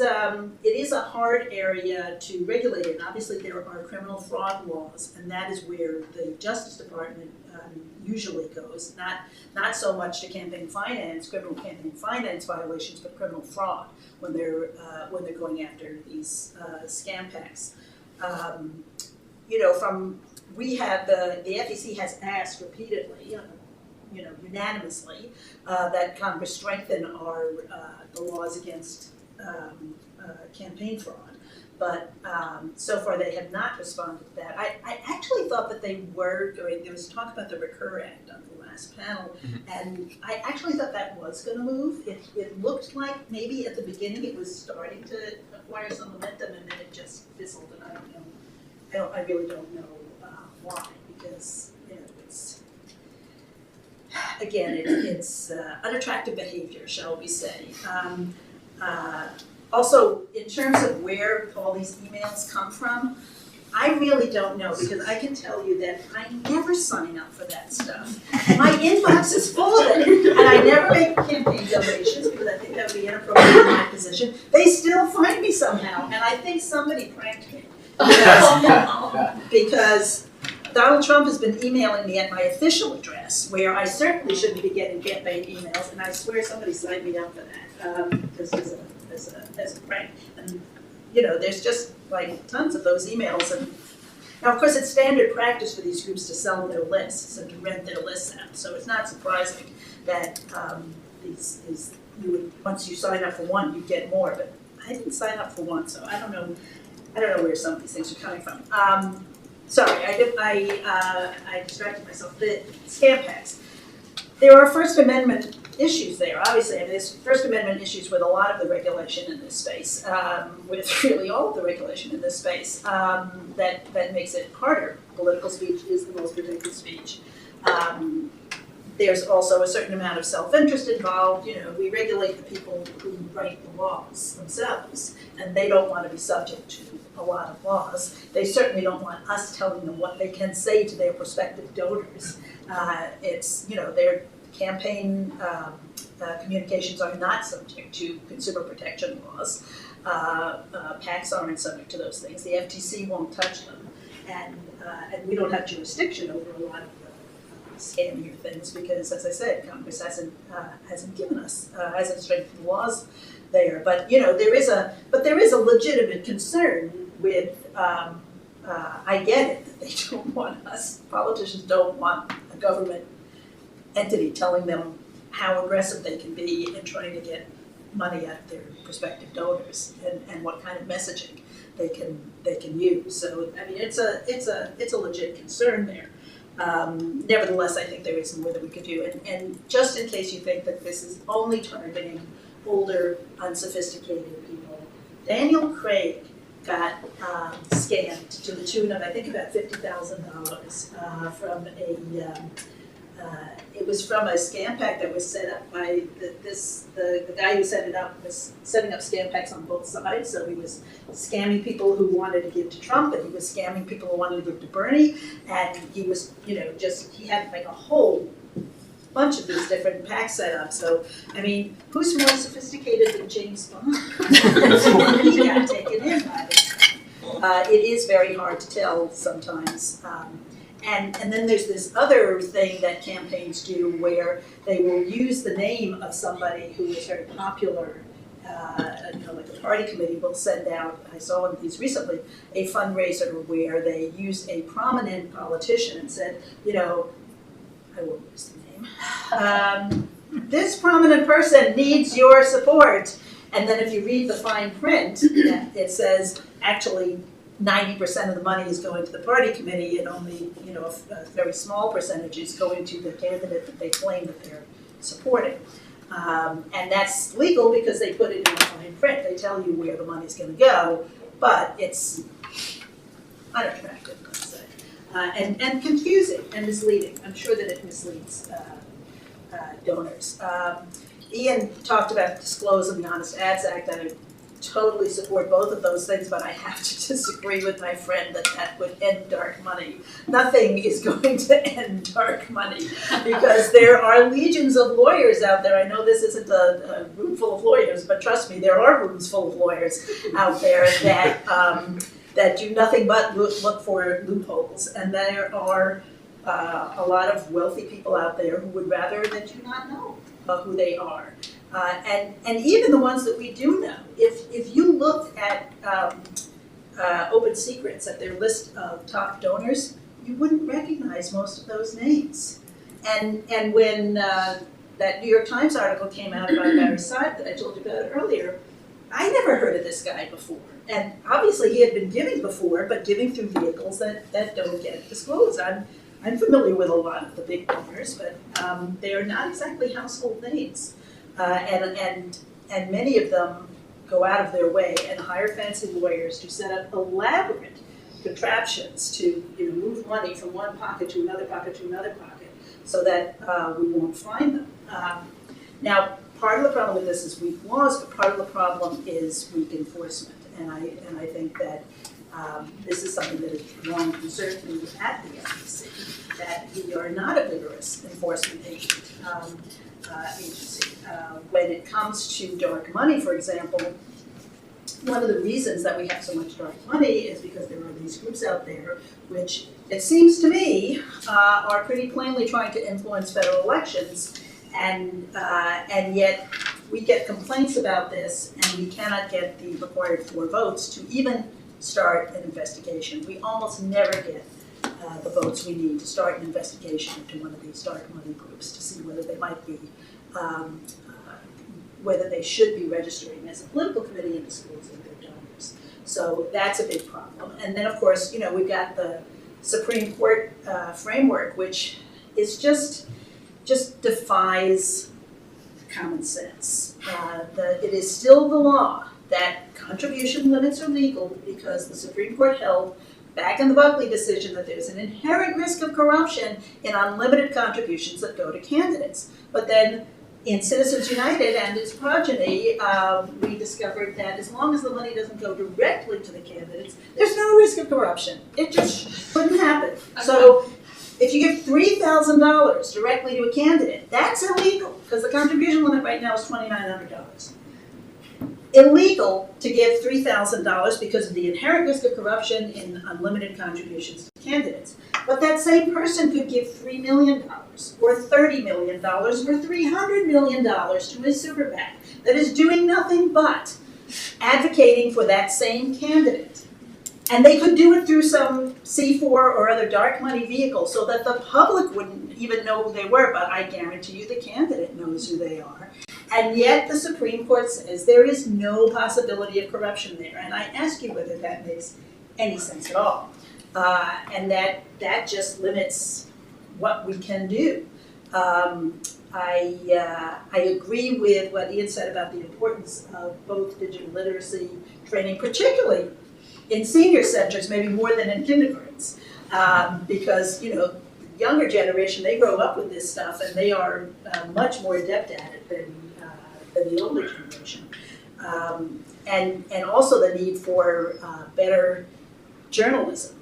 a hard area to regulate, and obviously there are criminal fraud laws, and that is where the Justice Department usually goes. Not so much to campaign finance, criminal campaign finance violations, but criminal fraud when they're going after these scam packs. The FEC has asked repeatedly, unanimously, that Congress strengthen the laws against campaign fraud, but so far they have not responded to that. I actually thought that they were going. There was talk about the Recur Act on the last panel, and I actually thought that was going to move. It looked like maybe at the beginning it was starting to acquire some momentum, and then it just fizzled. And I don't know. I really don't know why, because it's. Again, it's unattractive behavior, shall we say. Also, in terms of where all these emails come from, I really don't know, because I can tell you that I never sign up for that stuff. My inbox is full of it, and I never make campaign donations because I think that would be inappropriate in my position. They still find me somehow, and I think somebody pranked me. Because Donald Trump has been emailing me at my official address, where I certainly shouldn't be getting campaign emails, and I swear somebody signed me up for that, just as a prank. And you know, there's just like tons of those emails, and now of course it's standard practice for these groups to sell their lists and to rent their lists out. So it's not surprising that these you would, once you sign up for one, you get more. But I didn't sign up for one, so I don't know where some of these things are coming from. Sorry, I distracted myself. The scam packs. There are First Amendment issues there. Obviously, I mean, there's First Amendment issues with a lot of the regulation in this space, with really all of the regulation in this space, that makes it harder. Political speech is the most protected speech. There's also a certain amount of self-interest involved. You know, we regulate the people who write the laws themselves, and they don't want to be subject to a lot of laws. They certainly don't want us telling them what they can say to their prospective donors. It's, you know, their campaign communications are not subject to consumer protection laws. PACs aren't subject to those things. The FTC won't touch them, and we don't have jurisdiction over a lot of scammier things because, as I said, Congress hasn't given us hasn't strengthened the laws there. But you know, there is a legitimate concern with. I get it that they don't want us. Politicians don't want a government entity telling them how aggressive they can be in trying to get money out of their prospective donors and what kind of messaging they can use. So I mean, it's a legit concern there. Nevertheless, I think there is more that we could do. And just in case you think that this is only targeting older, unsophisticated people, Daniel Craig got scammed to the tune of, I think, about $50,000 from it was from a scam pack that was set up by the guy who set it up was setting up scam packs on both sides. So he was scamming people who wanted to give to Trump, and he was scamming people who wanted to give to Bernie, and he was, you know, he had like a whole bunch of these different packs set up. So, I mean, who's more sophisticated than James Bond? He got taken in by this. It is very hard to tell sometimes. And then there's this other thing that campaigns do where they will use the name of somebody who is very popular. You know, like a party committee will send out, I saw one of these recently, a fundraiser where they used a prominent politician and said, you know, I won't use the name, this prominent person needs your support. And then if you read the fine print, it says actually 90% of the money is going to the party committee, and only, you know, a very small percentage is going to the candidate that they claim that they're supporting. And that's legal because they put it in the fine print. They tell you where the money's going to go, but it's unattractive, let's say, and confusing and misleading. I'm sure that it misleads donors. Ian talked about the Disclose and the Honest Ads Act, and I totally support both of those things, but I have to disagree with my friend that would end dark money. Nothing is going to end dark money because there are legions of lawyers out there. I know this isn't a room full of lawyers, but trust me, there are rooms full of lawyers out there that do nothing but look for loopholes. And there are a lot of wealthy people out there who would rather that you not know who they are. And even the ones that we do know, if you look at Open Secrets at their list of top donors, you wouldn't recognize most of those names. And when that New York Times article came out about Barrett that I told you about earlier, I never heard of this guy before. And obviously he had been giving before, but giving through vehicles that don't get disclosed. I'm familiar with a lot of the big donors, but they are not exactly household names. And many of them go out of their way and hire fancy lawyers to set up elaborate contraptions to, you know, move money from one pocket to another pocket to another pocket so that we won't find them. Now, part of the problem with this is weak laws, but part of the problem is weak enforcement. And I think that This is something that has long concerned me at the FEC, that we are not a vigorous enforcement agency. When it comes to dark money, for example, one of the reasons that we have so much dark money is because there are these groups out there which, it seems to me, are pretty plainly trying to influence federal elections, and yet we get complaints about this, and we cannot get the required 4 votes to even start an investigation. We almost never get the votes we need to start an investigation into one of these dark money groups to see whether they might be, whether they should be registering as a political committee in the schools of their donors. So that's a big problem. And then, of course, we've got the Supreme Court framework, which is just defies common sense. It is still the law that contribution limits are legal because the Supreme Court held back in the Buckley decision that there's an inherent risk of corruption in unlimited contributions that go to candidates. But then in Citizens United and its progeny, we discovered that as long as the money doesn't go directly to the candidates, there's no risk of corruption. It just couldn't happen. So if you give $3,000 directly to a candidate, that's illegal because the contribution limit right now is $2,900. Illegal to give $3,000 because of the inherent risk of corruption in unlimited contributions to candidates. But that same person could give $3 million or $30 million or $300 million to his super PAC that is doing nothing but advocating for that same candidate. And they could do it through some C4 or other dark money vehicle so that the public wouldn't even know who they were, but I guarantee you the candidate knows who they are. And yet the Supreme Court says there is no possibility of corruption there. And I ask you whether that makes any sense at all. And that just limits what we can do. I agree with what Ian said about the importance of both digital literacy training, particularly in senior centers, maybe more than in kindergartens, because the younger generation, they grow up with this stuff and they are much more adept at it than the older generation. And also the need for better journalism,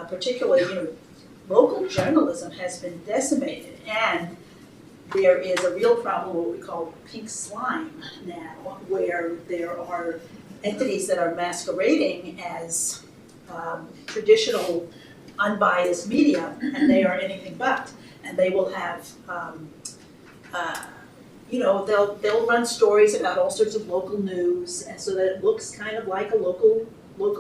particularly local journalism has been decimated, and there is a real problem, what we call pink slime now, where there are entities that are masquerading as traditional unbiased media, and they are anything but. And they will have, they'll run stories about all sorts of local news, and so that it looks kind of like a local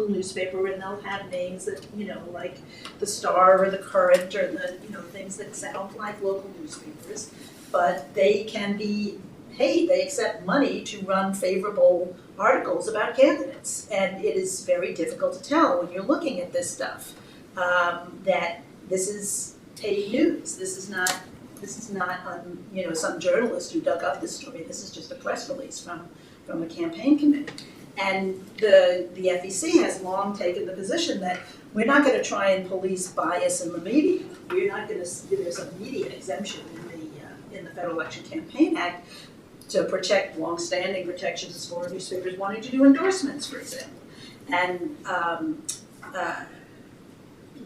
newspaper, and they'll have names that, like the Star or the Current or the, things that sound like local newspapers, but they can be paid, they accept money to run favorable articles about candidates. And it is very difficult to tell when you're looking at this stuff that this is paid news. This is not some journalist who dug up this story. This is just a press release from a campaign committee. And the FEC has long taken the position that we're not going to try and police bias in the media. We're not going to give there's a media exemption in the Federal Election Campaign Act to protect long-standing protections for newspapers wanting to do endorsements, for example. And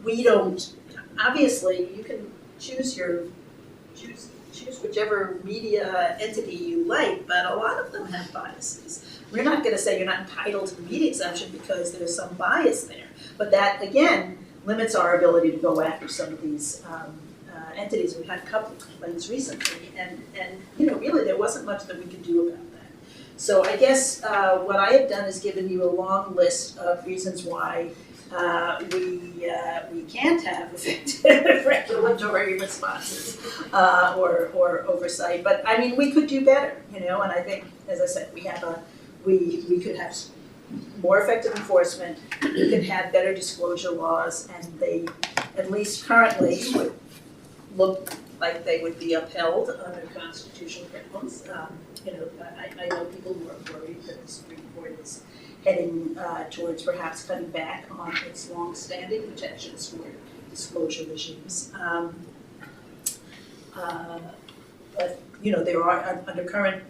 we don't. Obviously, you can choose whichever media entity you like, but a lot of them have biases. We're not going to say you're not entitled to the media exemption because there's some bias there. But that, again, limits our ability to go after some of these entities. We've had a couple of complaints recently, and really there wasn't much that we could do about that. So I guess what I have done is given you a long list of reasons why we can't have effective regulatory responses or oversight. But I mean, we could do better, and I think, as I said, we could have more effective enforcement. We could have better disclosure laws, and they, at least currently, would look like they would be upheld under constitutional grounds. I know people who are worried that the Supreme Court is heading towards perhaps cutting back on its long-standing protections for disclosure regimes. But there are, under current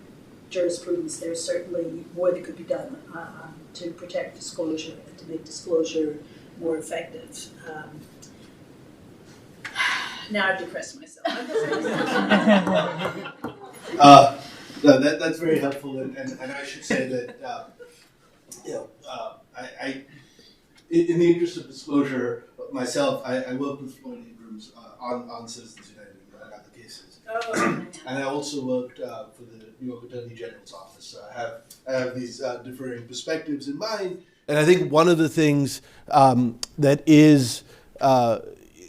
jurisprudence, there's certainly more that could be done to protect disclosure and to make disclosure more effective. Now I've depressed myself.
No, that's very helpful, and I should say that I in the interest of disclosure, myself, I work with Floyd Abrams on Citizens United and other cases, and I also worked for the New York Attorney General's office. So I have these differing perspectives in mind, and I think one of the things that is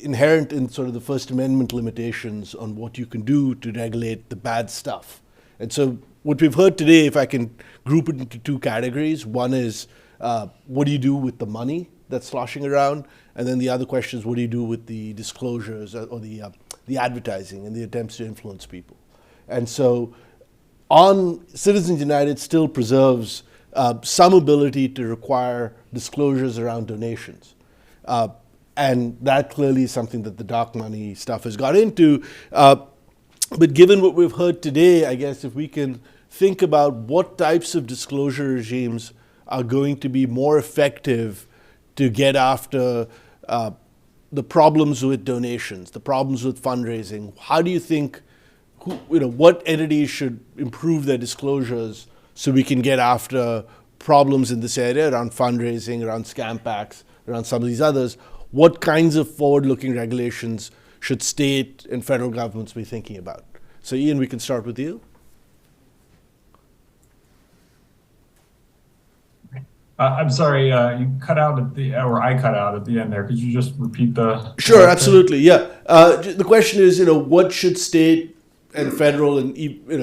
inherent in sort of the First Amendment limitations on what you can do to regulate the bad stuff. And so what we've heard today, if I can group it into two categories, one is what do you do with the money that's sloshing around? And then the other question is what do you do with the disclosures or the advertising and the attempts to influence people? And so Citizens United still preserves some ability to require disclosures around donations. And that clearly is something that the dark money stuff has got into. But given what we've heard today, I guess if we can think about what types of disclosure regimes are going to be more effective to get after the problems with donations, the problems with fundraising, how do you think, what entities should improve their disclosures so we can get after problems in this area around fundraising, around scam packs, around some of these others? What kinds of forward-looking regulations should state and federal governments be thinking about? So Ian, we can start with you.
I'm sorry, you cut out or I cut out at the end there. Could you just repeat the?
Sure, absolutely, yeah. The question is, what should state and federal and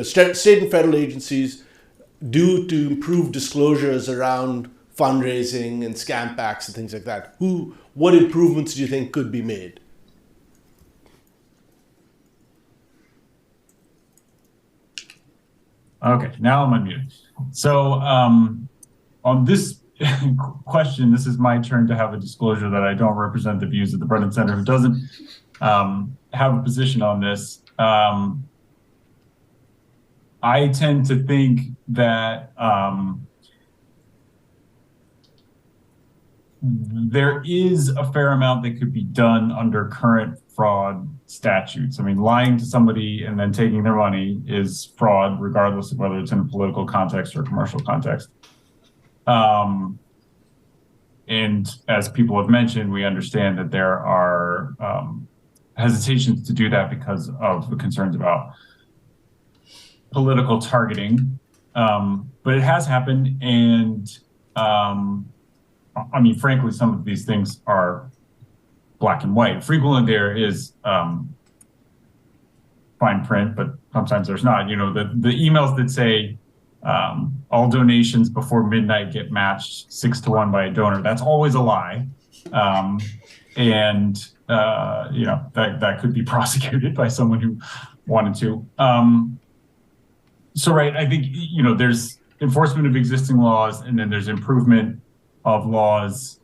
state and federal agencies do to improve disclosures around fundraising and scam packs and things like that? What improvements do you think could be made?
Okay, now I'm unmuted. So on this question, this is my turn to have a disclosure that I don't represent the views of the Brennan Center, who doesn't have a position on this. I tend to think that there is a fair amount that could be done under current fraud statutes. I mean, lying to somebody and then taking their money is fraud, regardless of whether it's in a political context or a commercial context. And as people have mentioned, we understand that there are hesitations to do that because of the concerns about political targeting. But it has happened, and I mean, frankly, some of these things are black and white. Frequently there is fine print, but sometimes there's not. The emails that say all donations before midnight get matched 6-1 by a donor, that's always a lie. And that could be prosecuted by someone who wanted to. So, right, I think, there's enforcement of existing laws, and then there's improvement of laws.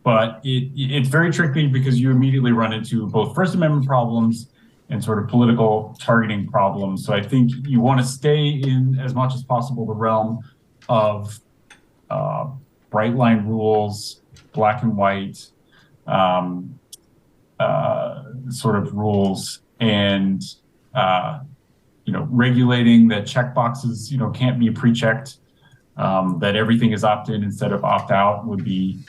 But it's very tricky because you immediately run into both First Amendment problems and sort of political targeting problems. So I think you want to stay in, as much as possible, the realm of bright line rules, black and white sort of rules, and regulating that checkboxes can't be pre-checked, that everything is opt-in instead of opt-out would be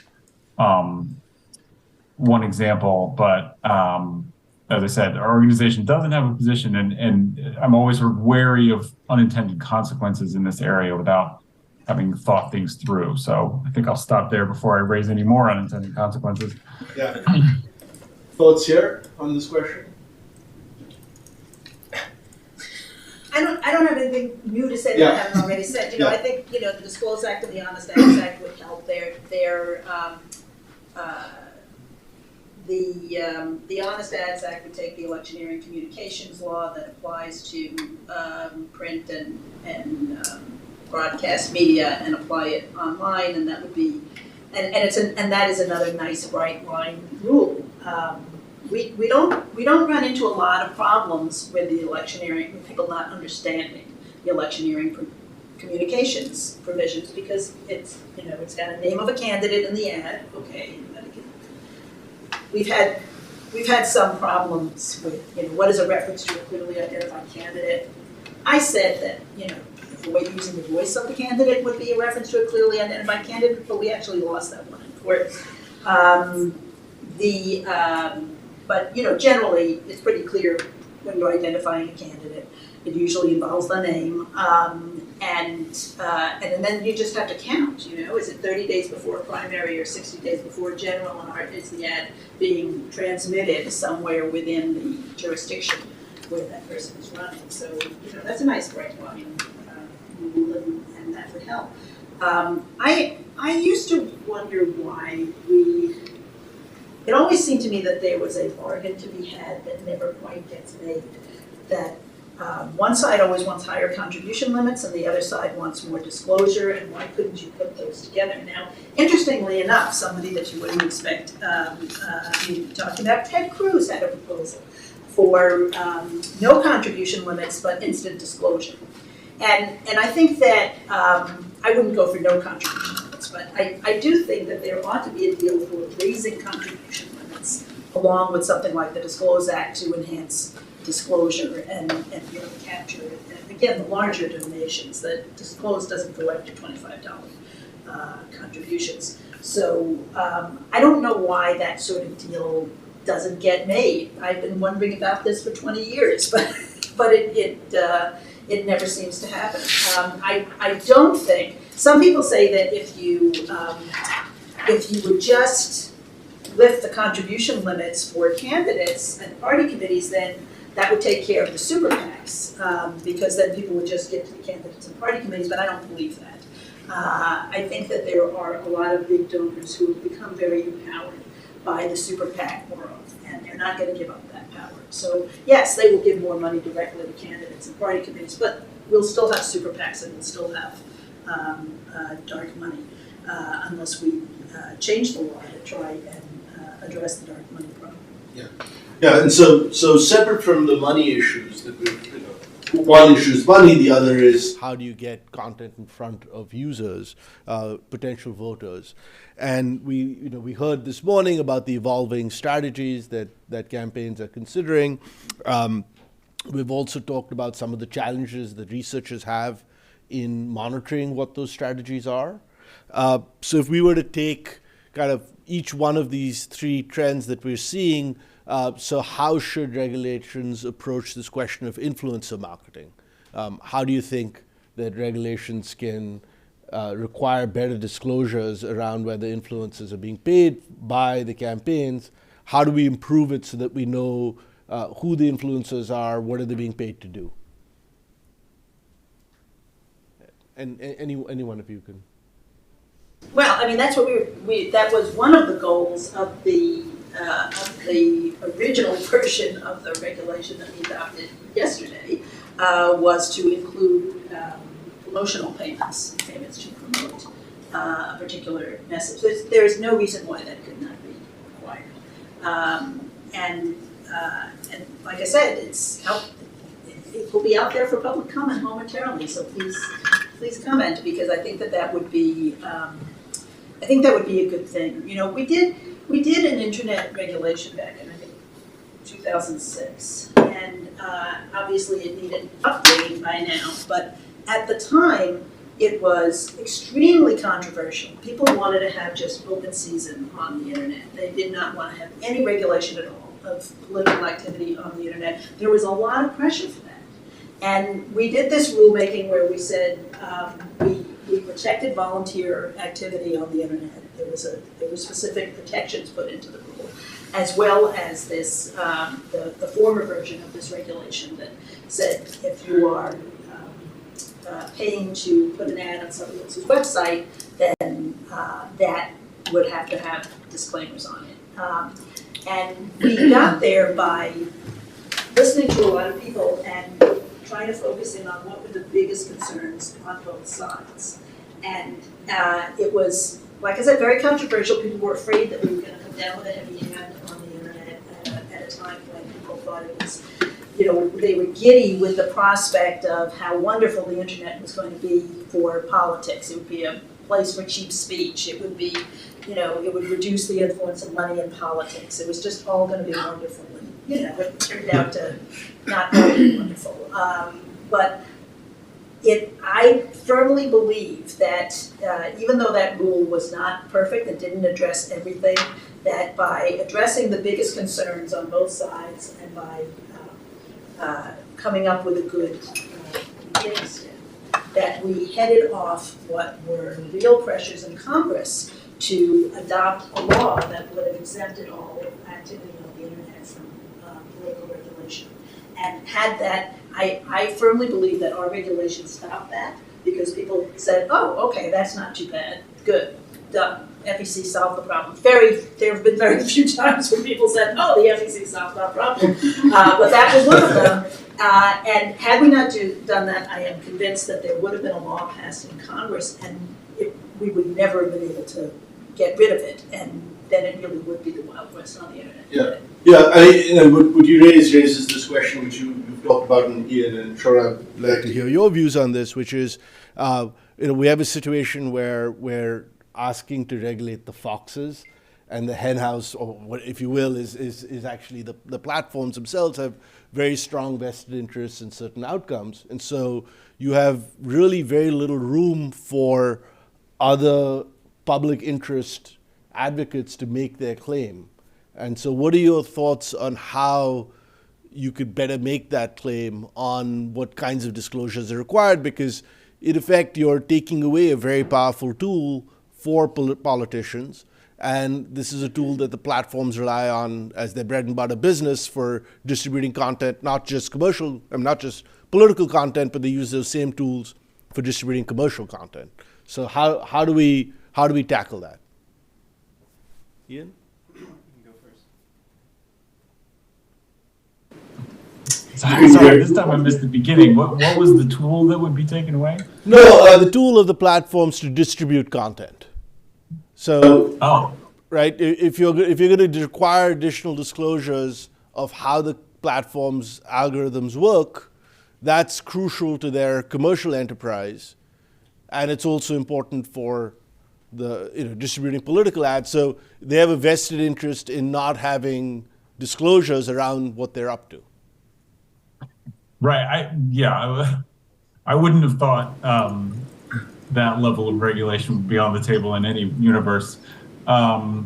one example. But as I said, our organization doesn't have a position, and I'm always sort of wary of unintended consequences in this area without having thought things through. So I think I'll stop there before I raise any more unintended consequences.
Yeah. Thoughts here on this question?
I don't have anything new to say that I haven't already said. I think the Disclose Act and the Honest Acts Act would help. The Honest Ads Act would take the electioneering communications law that applies to print and broadcast media and apply it online, and that would be and that is another nice bright line rule. We don't run into a lot of problems with the electioneering, with people not understanding the electioneering communications provisions, because it's, it's got a name of a candidate in the ad, okay. We've had some problems with, what is a reference to a clearly identified candidate. I said that, the way using the voice of the candidate would be a reference to a clearly identified candidate, but we actually lost that one in court. But generally, it's pretty clear when you're identifying a candidate. It usually involves the name, and then you just have to count. Is it 30 days before a primary or 60 days before a general, and is the ad being transmitted somewhere within the jurisdiction where that person is running? So that's a nice bright line rule, and that would help. I used to wonder why it always seemed to me that there was a bargain to be had that never quite gets made. That one side always wants higher contribution limits and the other side wants more disclosure, and why couldn't you put those together? Now, interestingly enough, somebody that you wouldn't expect you talking about, Ted Cruz had a proposal for no contribution limits but instant disclosure. And I think that I wouldn't go for no contribution limits, but I do think that there ought to be a deal for raising contribution limits along with something like the Disclose Act to enhance disclosure and capture. And again, the larger donations, that Disclose doesn't go up to $25 contributions. So I don't know why that sort of deal doesn't get made. I've been wondering about this for 20 years, but it never seems to happen. I don't think, some people say that if you would just lift the contribution limits for candidates and party committees, then that would take care of the super PACs, because then people would just get to the candidates and party committees, but I don't believe that. I think that there are a lot of big donors who have become very empowered by the super PAC world, and they're not going to give up that power. So yes, they will give more money directly to candidates and party committees, but we'll still have super PACs and we'll still have dark money unless we change the law to try and address the dark money problem.
Yeah, and so separate from the money issues that one issue is money, the other is how do you get content in front of users, potential voters. And we heard this morning about the evolving strategies that campaigns are considering. We've also talked about some of the challenges that researchers have in monitoring what those strategies are. So if we were to take kind of each one of these three trends that we're seeing, so how should regulations approach this question of influencer marketing? How do you think that regulations can require better disclosures around whether influencers are being paid by the campaigns? How do we improve it so that we know who the influencers are, what are they being paid to do? And any one of you can.
Well, I mean, that's what that was one of the goals of the original version of the regulation that we adopted yesterday, was to include promotional payments to promote a particular message. There is no reason why that could not be required. And like I said, it will be out there for public comment momentarily. So please comment, because I think that would be a good thing. We did an internet regulation back in, I think, 2006, and obviously it needed updating by now, but at the time it was extremely controversial. People wanted to have just open season on the internet. They did not want to have any regulation at all of political activity on the internet. There was a lot of pressure for that. And we did this rulemaking where we said we protected volunteer activity on the internet. There were specific protections put into the rule, as well as this the former version of this regulation that said if you are paying to put an ad on somebody else's website, then that would have to have disclaimers on it. And we got there by listening to a lot of people and trying to focus in on what were the biggest concerns on both sides. And it was, like I said, very controversial. People were afraid that we were going to come down with a heavy hand on the internet at a time when people thought it was they were giddy with the prospect of how wonderful the internet was going to be for politics. It would be a place for cheap speech. It would be, it would reduce the influence of money in politics. It was just all going to be wonderful. And, it turned out to not be wonderful. But I firmly believe that even though that rule was not perfect and didn't address everything, that by addressing the biggest concerns on both sides and by coming up with a good beginning step, that we headed off what were real pressures in Congress to adopt a law that would have exempted all activity on the internet from political regulation. And had that, I firmly believe that our regulations stopped that, because people said, oh, okay, that's not too bad, good, done. FEC solved the problem. There have been very few times when people said, oh, the FEC solved our problem. But that was one of them. And had we not done that, I am convinced that there would have been a law passed in Congress, and we would never have been able to get rid of it. And then it really would be the Wild West on the internet.
Yeah. What you raises this question, which you've talked about, and Ian and Shora, I'd like to hear your views on this, which is, we have a situation where we're asking to regulate the foxes, and the hen house, or what, if you will, is actually the platforms themselves have very strong vested interests in certain outcomes. And so you have really very little room for other public interest advocates to make their claim. And so what are your thoughts on how you could better make that claim, on what kinds of disclosures are required? Because in effect, you're taking away a very powerful tool for politicians. And this is a tool that the platforms rely on as their bread and butter business for distributing content, not just not just political content, but they use those same tools for distributing commercial content. So how do we tackle that? Ian?
Sorry, this time I missed the beginning. What was the tool that would be taken away?
No, the tool of the platforms to distribute content. So, right, if you're going to require additional disclosures of how the platform's algorithms work, that's crucial to their commercial enterprise, and it's also important for the distributing political ads. So they have a vested interest in not having disclosures around what they're up to.
Right. I wouldn't have thought that level of regulation would be on the table in any universe. Right.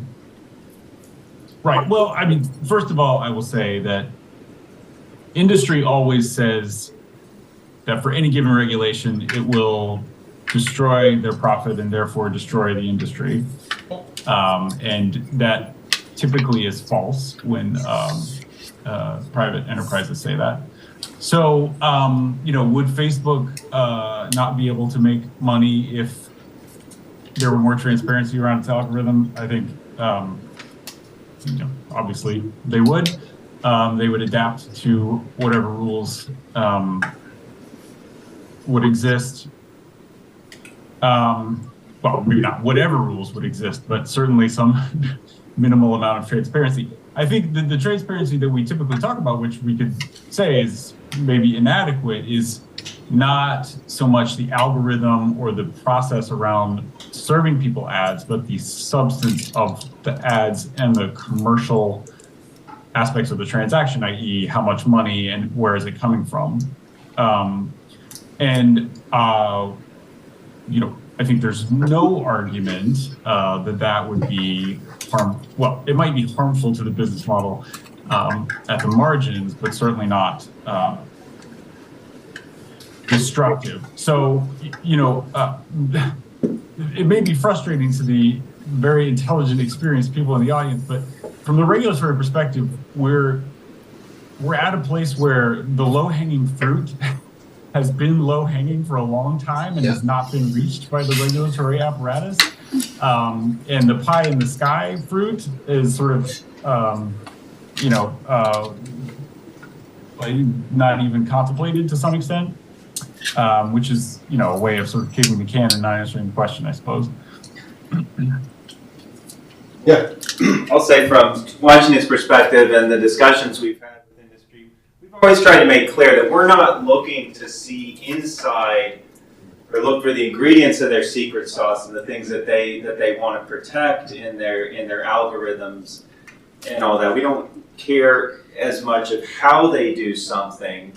Well, I mean, first of all, I will say that industry always says that for any given regulation, it will destroy their profit and therefore destroy the industry. And that typically is false when private enterprises say that. So, would Facebook not be able to make money if there were more transparency around its algorithm? I think, obviously they would. They would adapt to whatever rules would exist. Well, maybe not whatever rules would exist, but certainly some minimal amount of transparency. I think the transparency that we typically talk about, which we could say is maybe inadequate, is not so much the algorithm or the process around serving people ads, but the substance of the ads and the commercial aspects of the transaction, i.e. how much money and where is it coming from. I think there's no argument that would be it might be harmful to the business model at the margins, but certainly not destructive. So, it may be frustrating to the very intelligent, experienced people in the audience, but from the regulatory perspective, we're at a place where the low-hanging fruit has been low-hanging for a long time and has not been reached by the regulatory apparatus. And the pie in the sky fruit is sort of, not even contemplated to some extent, which is, a way of sort of kicking the can and not answering the question, I suppose.
Yeah. I'll say from watching this perspective and the discussions we've had with industry, we've always trying to make clear that we're not looking to see inside or look for the ingredients of their secret sauce and the things that they want to protect in their algorithms and all that. We don't care as much of how they do something,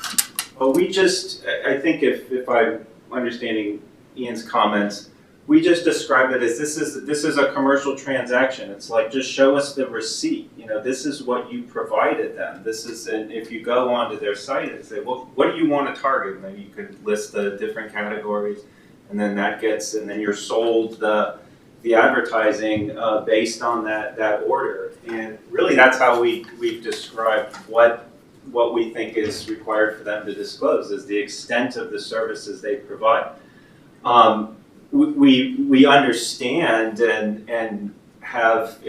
but we just, I think if I'm understanding Ian's comments, we just describe it as this is a commercial transaction. It's like, just show us the receipt. You know, this is what you provided them. This is, and if you go onto their site and say, well, what do you want to target? And then you could list the different categories, and then and then you're sold the advertising based on that order. And really, that's how we've described what we think is required for them to disclose, is the extent of the services they provide. We understand and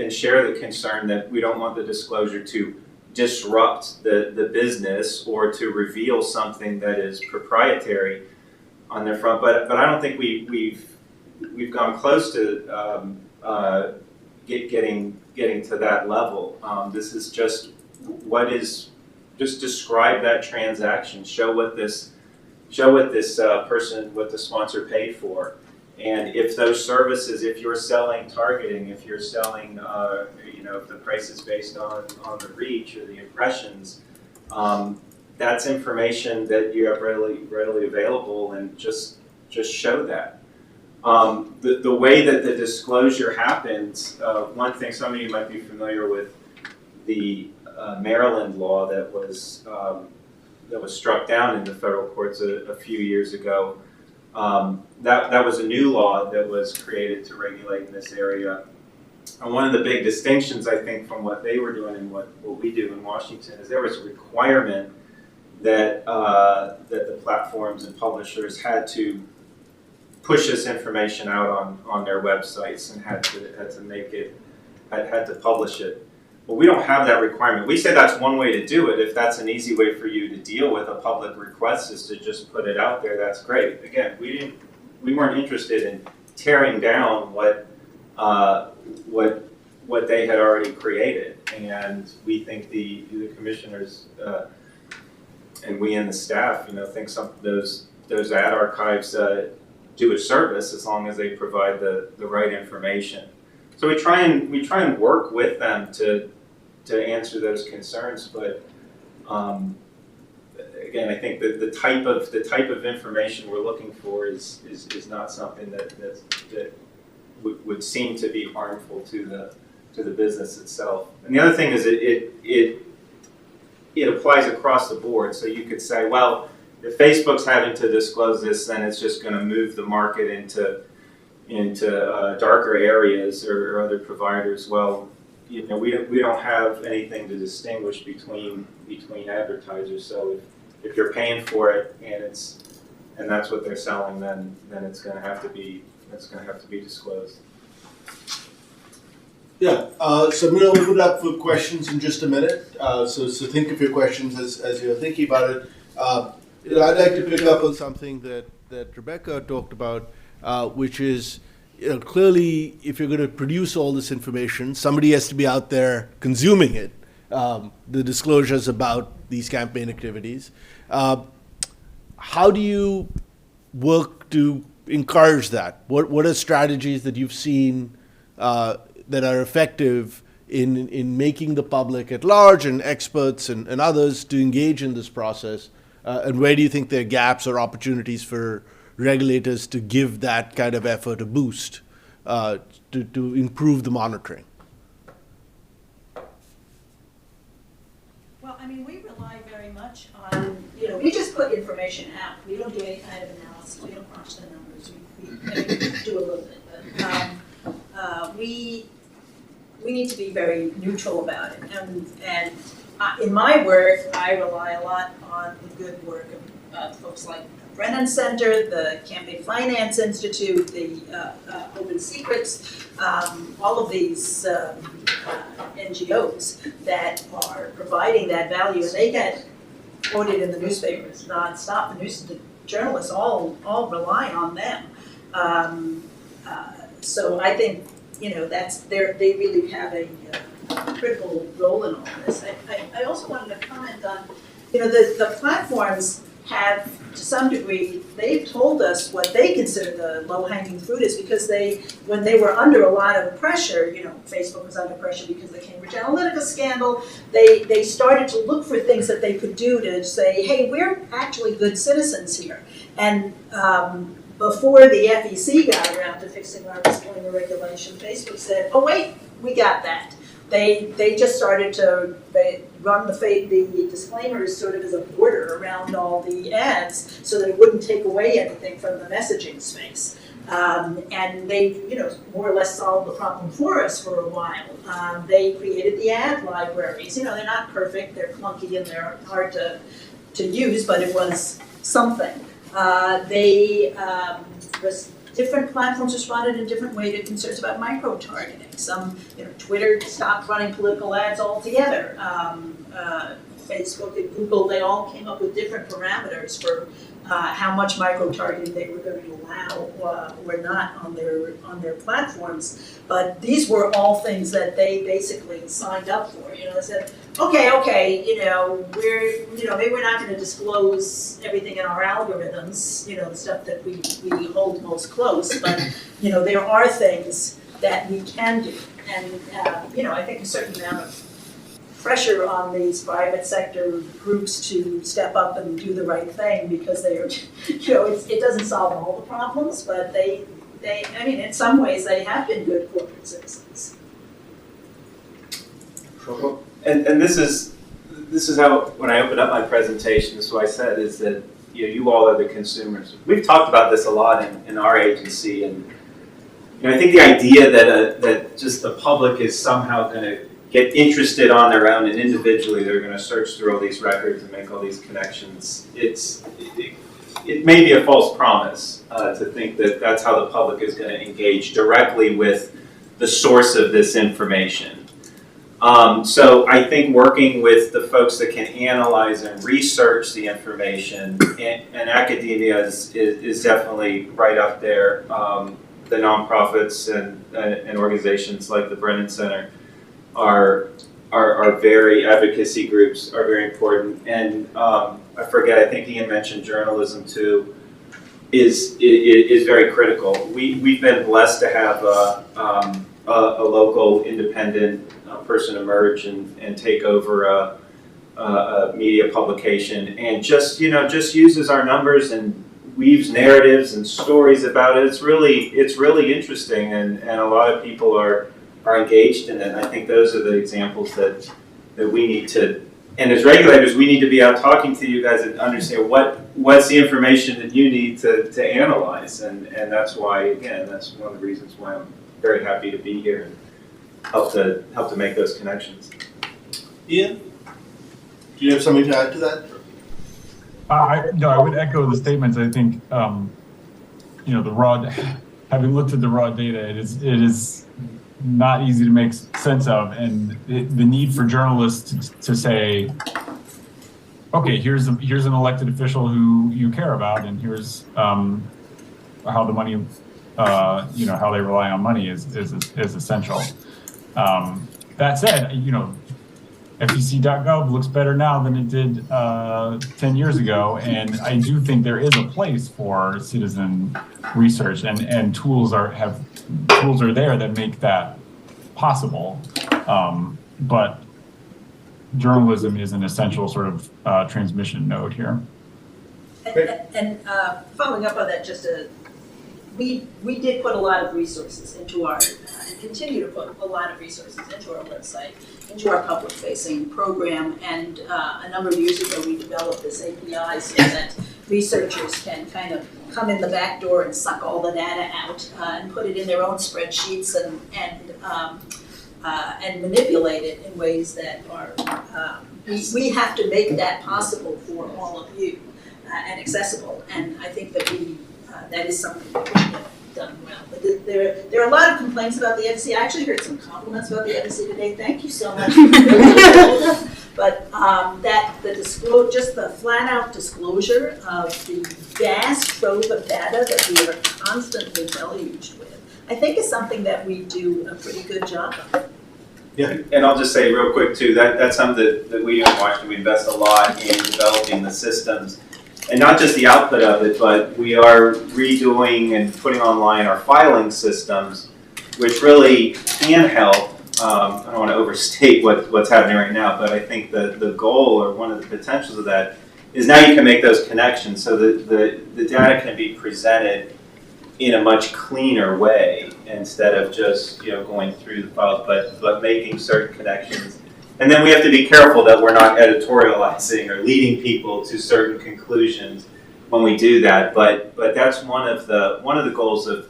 share the concern that we don't want the disclosure to disrupt the business or to reveal something that is proprietary on their front. But I don't think we've gone close to getting to that level. This is just describe that transaction. Show what this person, what the sponsor paid for. And if those services, if you're selling targeting, if you're selling, if the price is based on the reach or the impressions, that's information that you have readily available, and just show that. The way that the disclosure happens, one thing, some of you might be familiar with the Maryland law that was struck down in the federal courts a few years ago. That was a new law that was created to regulate in this area. And one of the big distinctions, I think, from what they were doing and what we do in Washington is there was a requirement that the platforms and publishers had to push this information out on their websites and had to make it, had to publish it. Well, we don't have that requirement. We say that's one way to do it. If that's an easy way for you to deal with a public request, is to just put it out there, that's great. Again, we weren't interested in tearing down what they had already created. And we think the commissioners and we and the staff, think some of those ad archives do a service as long as they provide the right information. So we try and work with them to answer those concerns, but again, I think that the type of information we're looking for is not something that would seem to be harmful to the business itself. And the other thing is it applies across the board. So you could say, well, if Facebook's having to disclose this, then it's just going to move the market into darker areas or other providers. Well, we don't have anything to distinguish between advertisers. So if you're paying for it and that's what they're selling, then it's going to have to be disclosed.
Yeah, so I'm going to open up for questions in just a minute. So think of your questions as you're thinking about it. I'd like to pick up on something that Rebecca talked about, which is, clearly, if you're going to produce all this information, somebody has to be out there consuming it. The disclosures about these campaign activities. How do you work to encourage that? What are strategies that you've seen that are effective in making the public at large and experts and others to engage in this process? And where do you think there are gaps or opportunities for regulators to give that kind of effort a boost to improve the monitoring?
Well, we rely very much on, we just put information out. We don't do any kind of analysis. We don't crunch the numbers. We do a little bit, but we need to be very neutral about it. And in my work, I rely a lot on the good work of folks like Brennan Center, the Campaign Finance Institute, the Open Secrets, all of these NGOs that are providing that value, and they get quoted in the newspapers nonstop. The journalists all rely on them. So I think they really have a critical role in all this. I also wanted to comment on the platforms have, to some degree, they've told us what they consider the low-hanging fruit is, because when they were under a lot of pressure, Facebook was under pressure because of the Cambridge Analytica scandal, they started to look for things that they could do to say, hey, we're actually good citizens here. And before the FEC got around to fixing our disclaimer regulation, Facebook said, oh wait, we got that. They just started to run the disclaimers sort of as a border around all the ads so that it wouldn't take away anything from the messaging space. And they, more or less solved the problem for us for a while. They created the ad libraries. They're not perfect, they're clunky and they're hard to use, but it was something. Different platforms responded in different ways to concerns about micro-targeting. Some, Twitter stopped running political ads altogether. Facebook and Google, they all came up with different parameters for how much micro-targeting they were going to allow or not on their platforms. But these were all things that they basically signed up for. They said, okay, maybe we're not going to disclose everything in our algorithms, the stuff that we hold most close, but there are things that we can do. And I think a certain amount of pressure on these private sector groups to step up and do the right thing, because they are, it doesn't solve all the problems, but they in some ways they have been good corporate citizens.
And this is how, when I opened up my presentation, this is what I said, is that you all are the consumers. We've talked about this a lot in our agency, and I think the idea that just the public is somehow going to get interested on their own and individually they're going to search through all these records and make all these connections, it may be a false promise to think that that's how the public is going to engage directly with the source of this information. So I think working with the folks that can analyze and research the information, and academia is definitely right up there. The nonprofits and organizations like the Brennan Center are very, advocacy groups are very important. And I forget, I think Ian mentioned journalism too, is very critical. We've been blessed to have a local independent person emerge and take over a media publication, and just uses our numbers and weaves narratives and stories about it. It's really interesting, and a lot of people are engaged in it. And I think those are the examples that we need to, and as regulators, we need to be out talking to you guys and understand what's the information that you need to analyze. And that's why, again, that's one of the reasons why I'm very happy to be here and help to make those connections.
Ian, do you have something to add to that?
I would echo the statements. I think, having looked at the raw data, it is not easy to make sense of, and the need for journalists to say, okay, here's an elected official who you care about, and here's how the money, how they rely on money is essential. That said, FEC.gov looks better now than it did 10 years ago, and I do think there is a place for citizen research, and tools are there that make that possible. But journalism is an essential sort of transmission node here.
And following up on that, we did put a lot of resources into our, and continue to put a lot of resources into our website, into our public-facing program, and a number of years ago we developed this API so that researchers can kind of come in the back door and suck all the data out and put it in their own spreadsheets and manipulate it in ways that are, we have to make that possible for all of you and accessible, and I think that that is something that we have done well. But there are a lot of complaints about the FEC. I actually heard some compliments about the FEC today. Thank you so much. But just the flat-out disclosure of the vast trove of data that we are constantly deluged with, I think is something that we do a pretty good job of.
Yeah, and I'll just say real quick too, that's something that we do in Washington. We invest a lot in developing the systems, and not just the output of it, but we are redoing and putting online our filing systems, which really can help. I don't want to overstate what's happening right now, but I think the goal or one of the potentials of that is now you can make those connections so that the data can be presented in a much cleaner way instead of just going through the files, but making certain connections. And then we have to be careful that we're not editorializing or leading people to certain conclusions when we do that. But that's one of the goals of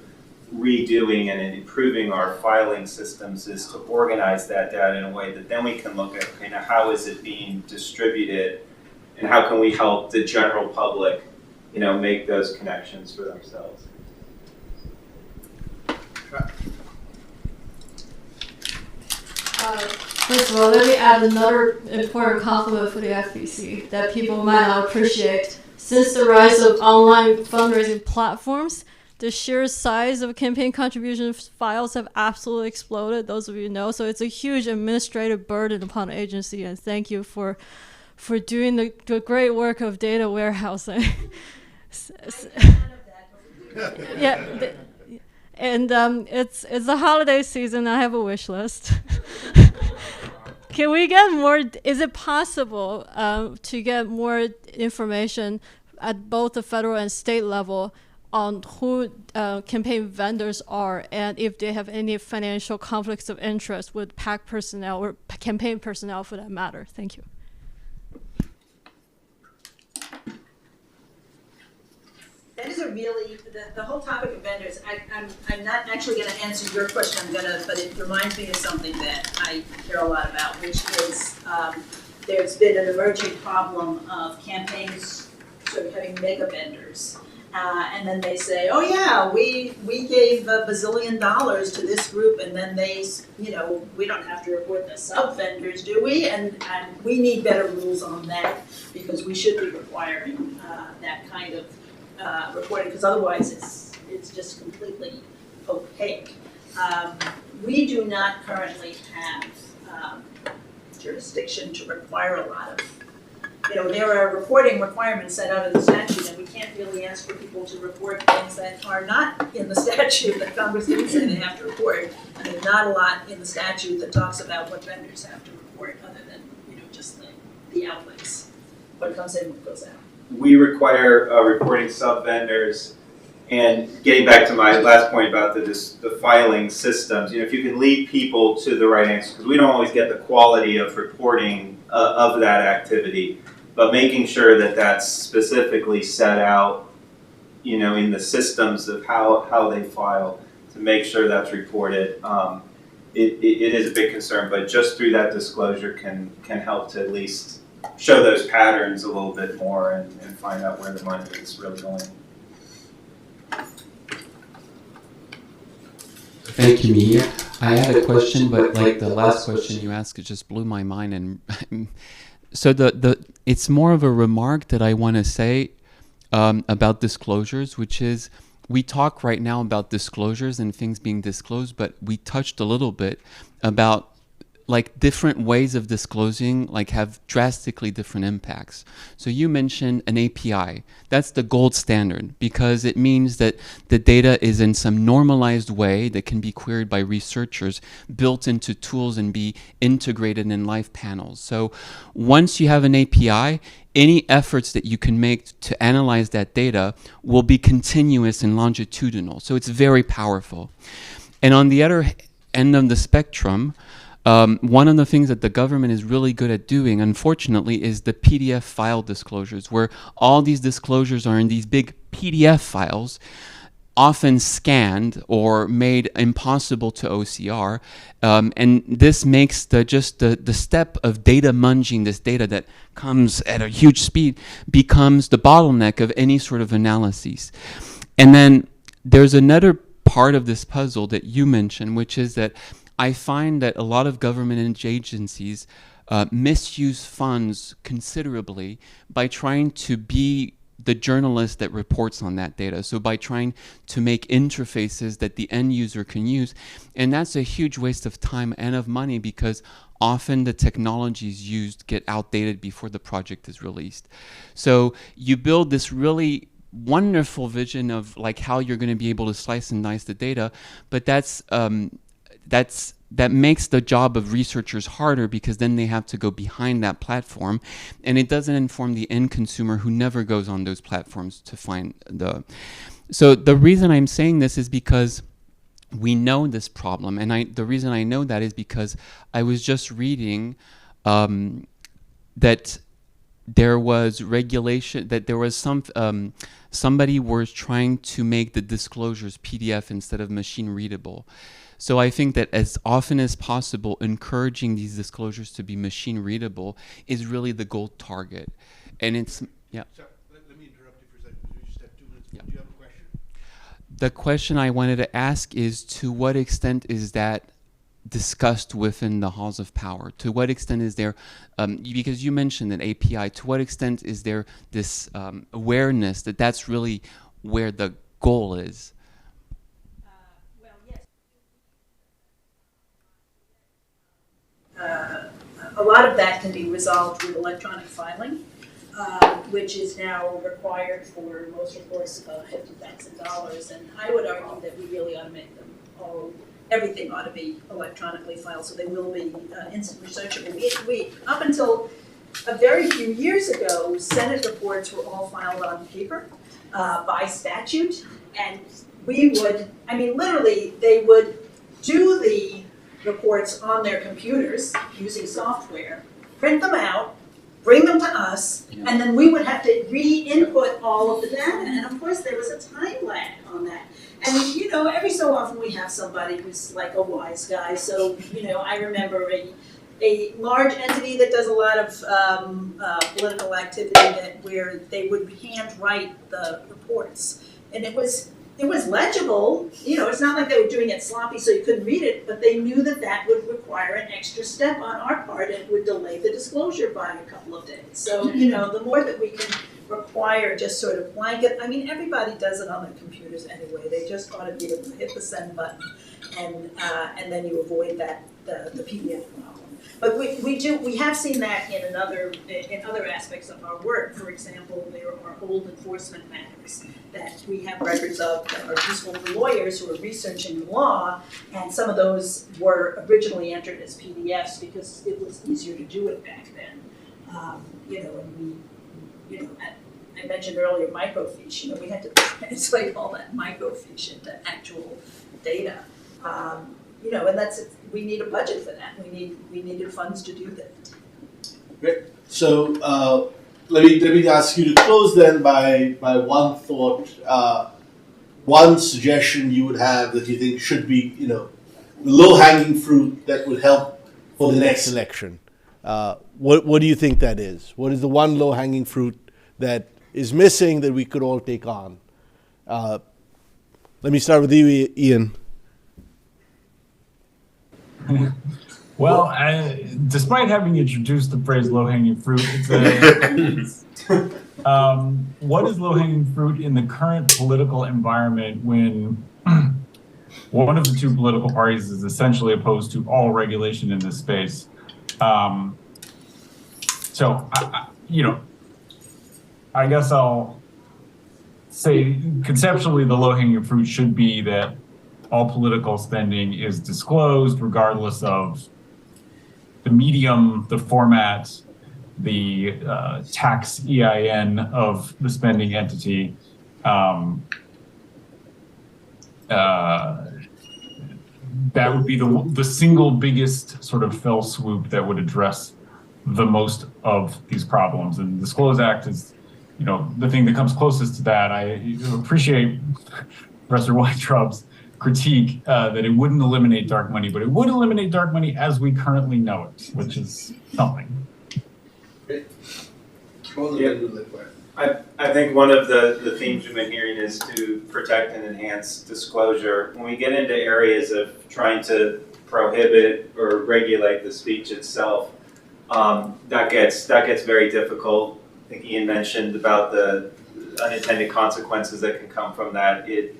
redoing and improving our filing systems is to organize that data in a way that then we can look at how is it being distributed and how can we help the general public make those connections for themselves.
First of all, let me add another important compliment for the FBC that people might not appreciate. Since the rise of online fundraising platforms, the sheer size of campaign contribution files have absolutely exploded, those of you know. So it's a huge administrative burden upon the agency, and thank you for doing the great work of data warehousing. Yeah. And it's the holiday season. I have a wish list. Can we get more? Is it possible to get more information at both the federal and state level on who campaign vendors are and if they have any financial conflicts of interest with PAC personnel or campaign personnel for that matter? Thank you.
That is a really, the whole topic of vendors, I'm not actually going to answer your question, but it reminds me of something that I care a lot about, which is there's been an emerging problem of campaigns sort of having mega vendors. And then they say, oh yeah, we gave $1 bazillion to this group, and then they, we don't have to report the sub-vendors, do we? And we need better rules on that because we should be requiring that kind of reporting, because otherwise it's just completely opaque. We do not currently have jurisdiction to require a lot of, there are reporting requirements set out in the statute, and we can't really ask for people to report things that are not in the statute that Congress didn't say they have to report. And there's not a lot in the statute that talks about what vendors have to report other than, just the outlets. What comes in, what goes out.
We require reporting sub-vendors, and getting back to my last point about the filing systems, if you can lead people to the right answer, because we don't always get the quality of reporting of that activity, but making sure that that's specifically set out, in the systems of how they file to make sure that's reported. It is a big concern, but just through that disclosure can help to at least show those patterns a little bit more and find out where the money is really going.
Thank you, Mihir. I had a question, but like the last question you asked, it just blew my mind. And so it's more of a remark that I want to say about disclosures, which is we talk right now about disclosures and things being disclosed, but we touched a little bit about like different ways of disclosing have drastically different impacts. So you mentioned an API. That's the gold standard because it means that the data is in some normalized way that can be queried by researchers, built into tools and be integrated in live panels. So once you have an API, any efforts that you can make to analyze that data will be continuous and longitudinal. So it's very powerful. And on the other end of the spectrum, one of the things that the government is really good at doing, unfortunately, is the PDF file disclosures, where all these disclosures are in these big PDF files, often scanned or made impossible to OCR. And this makes the step of data munging this data that comes at a huge speed becomes the bottleneck of any sort of analyses. And then there's another part of this puzzle that you mentioned, which is that I find that a lot of government agencies misuse funds considerably by trying to be the journalist that reports on that data. So by trying to make interfaces that the end user can use, and that's a huge waste of time and of money because often the technologies used get outdated before the project is released. So you build this really wonderful vision of like how you're going to be able to slice and dice the data, but that makes the job of researchers harder because then they have to go behind that platform, and it doesn't inform the end consumer who never goes on those platforms to find the. So the reason I'm saying this is because we know this problem, and the reason I know that is because I was just reading that there was regulation, that there was somebody was trying to make the disclosures PDF instead of machine readable. So I think that as often as possible, encouraging these disclosures to be machine readable is really the goal target. And it's, yeah.
Sorry, let me interrupt you for a second. You just have 2 minutes.
Yeah.
Do you have a question?
The question I wanted to ask is, to what extent is that discussed within the halls of power? To what extent is there, because you mentioned an API, to what extent is there this awareness that that's really where the goal is?
Well, yes. A lot of that can be resolved with electronic filing, which is now required for most reports above $50,000. And I would argue that we really ought to make them all. Everything ought to be electronically filed, so they will be instant researchable. We up until a very few years ago, Senate reports were all filed on paper by statute, and we would, I mean, literally, they would do the reports on their computers using software, print them out, bring them to us, and then we would have to re-input all of the data. And of course, there was a time lag on that. And, you know, every so often we have somebody who's like a wise guy. So, you know, I remember a large entity that does a lot of political activity where they would handwrite the reports. And it was legible. You know, it's not like they were doing it sloppy so you couldn't read it, but they knew that that would require an extra step on our part and would delay the disclosure by a couple of days. So, you know, the more that we can require just sort of blanket, I mean, everybody does it on their computers anyway. They just ought to be able to hit the send button, and then you avoid that the PDF problem. But we have seen that in other aspects of our work. For example, there are old enforcement matters that we have records of that are useful for lawyers who are researching the law, and some of those were originally entered as PDFs because it was easier to do it back then. You know, and I mentioned earlier microfiche. You know, we had to translate all that microfiche into actual data. You know, and we need a budget for that. We needed funds to do that.
Great. So let me ask you to close then by one thought, one suggestion you would have that you think should be, you know, the low-hanging fruit that would help for the next election. What do you think that is? What is the one low-hanging fruit that is missing that we could all take on? Let me start with you, Ian.
Well, despite having introduced the phrase low-hanging fruit, what is low-hanging fruit in the current political environment when one of the two political parties is essentially opposed to all regulation in this space? So, I guess I'll say conceptually the low-hanging fruit should be that all political spending is disclosed regardless of the medium, the format, the tax EIN of the spending entity. That would be the single biggest sort of fell swoop that would address the most of these problems. And the Disclose Act is, you know, the thing that comes closest to that. I appreciate Professor Weintraub's critique that it wouldn't eliminate dark money, but it would eliminate dark money as we currently know it, which is something.
I think one of the themes we've been hearing is to protect and enhance disclosure. When we get into areas of trying to prohibit or regulate the speech itself, that gets very difficult. I think Ian mentioned about the unintended consequences that can come from that. It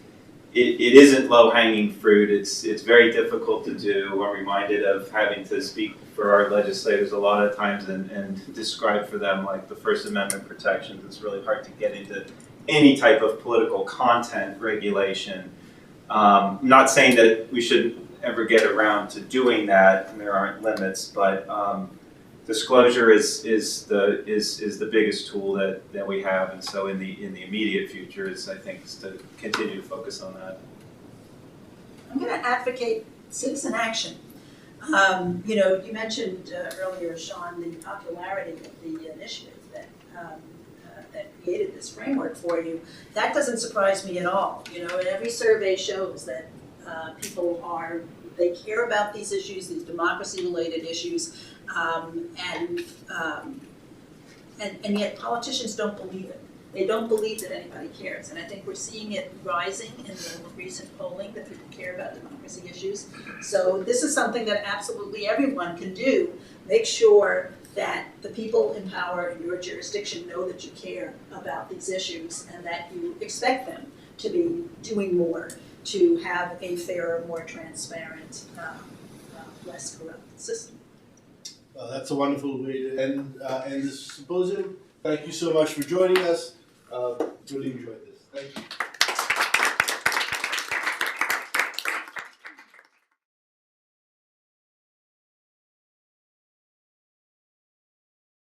isn't low-hanging fruit. It's very difficult to do. I'm reminded of having to speak for our legislators a lot of times and describe for them like the First Amendment protections. It's really hard to get into any type of political content regulation. Not saying that we shouldn't ever get around to doing that, and there aren't limits, but disclosure is the biggest tool that we have, and so in the immediate future is, I think, is to continue to focus on that.
I'm going to advocate citizen action. You mentioned earlier, Sean, the popularity of the initiative that created this framework for you. That doesn't surprise me at all. And every survey shows that people they care about these issues, these democracy-related issues, and yet politicians don't believe it. They don't believe that anybody cares, and I think we're seeing it rising in the recent polling that people care about democracy issues. So this is something that absolutely everyone can do. Make sure that the people in power in your jurisdiction know that you care about these issues and that you expect them to be doing more to have a fairer, more transparent, less corrupt system.
That's a wonderful way to end this symposium. Thank you so much for joining us. Really enjoyed this. Thank you.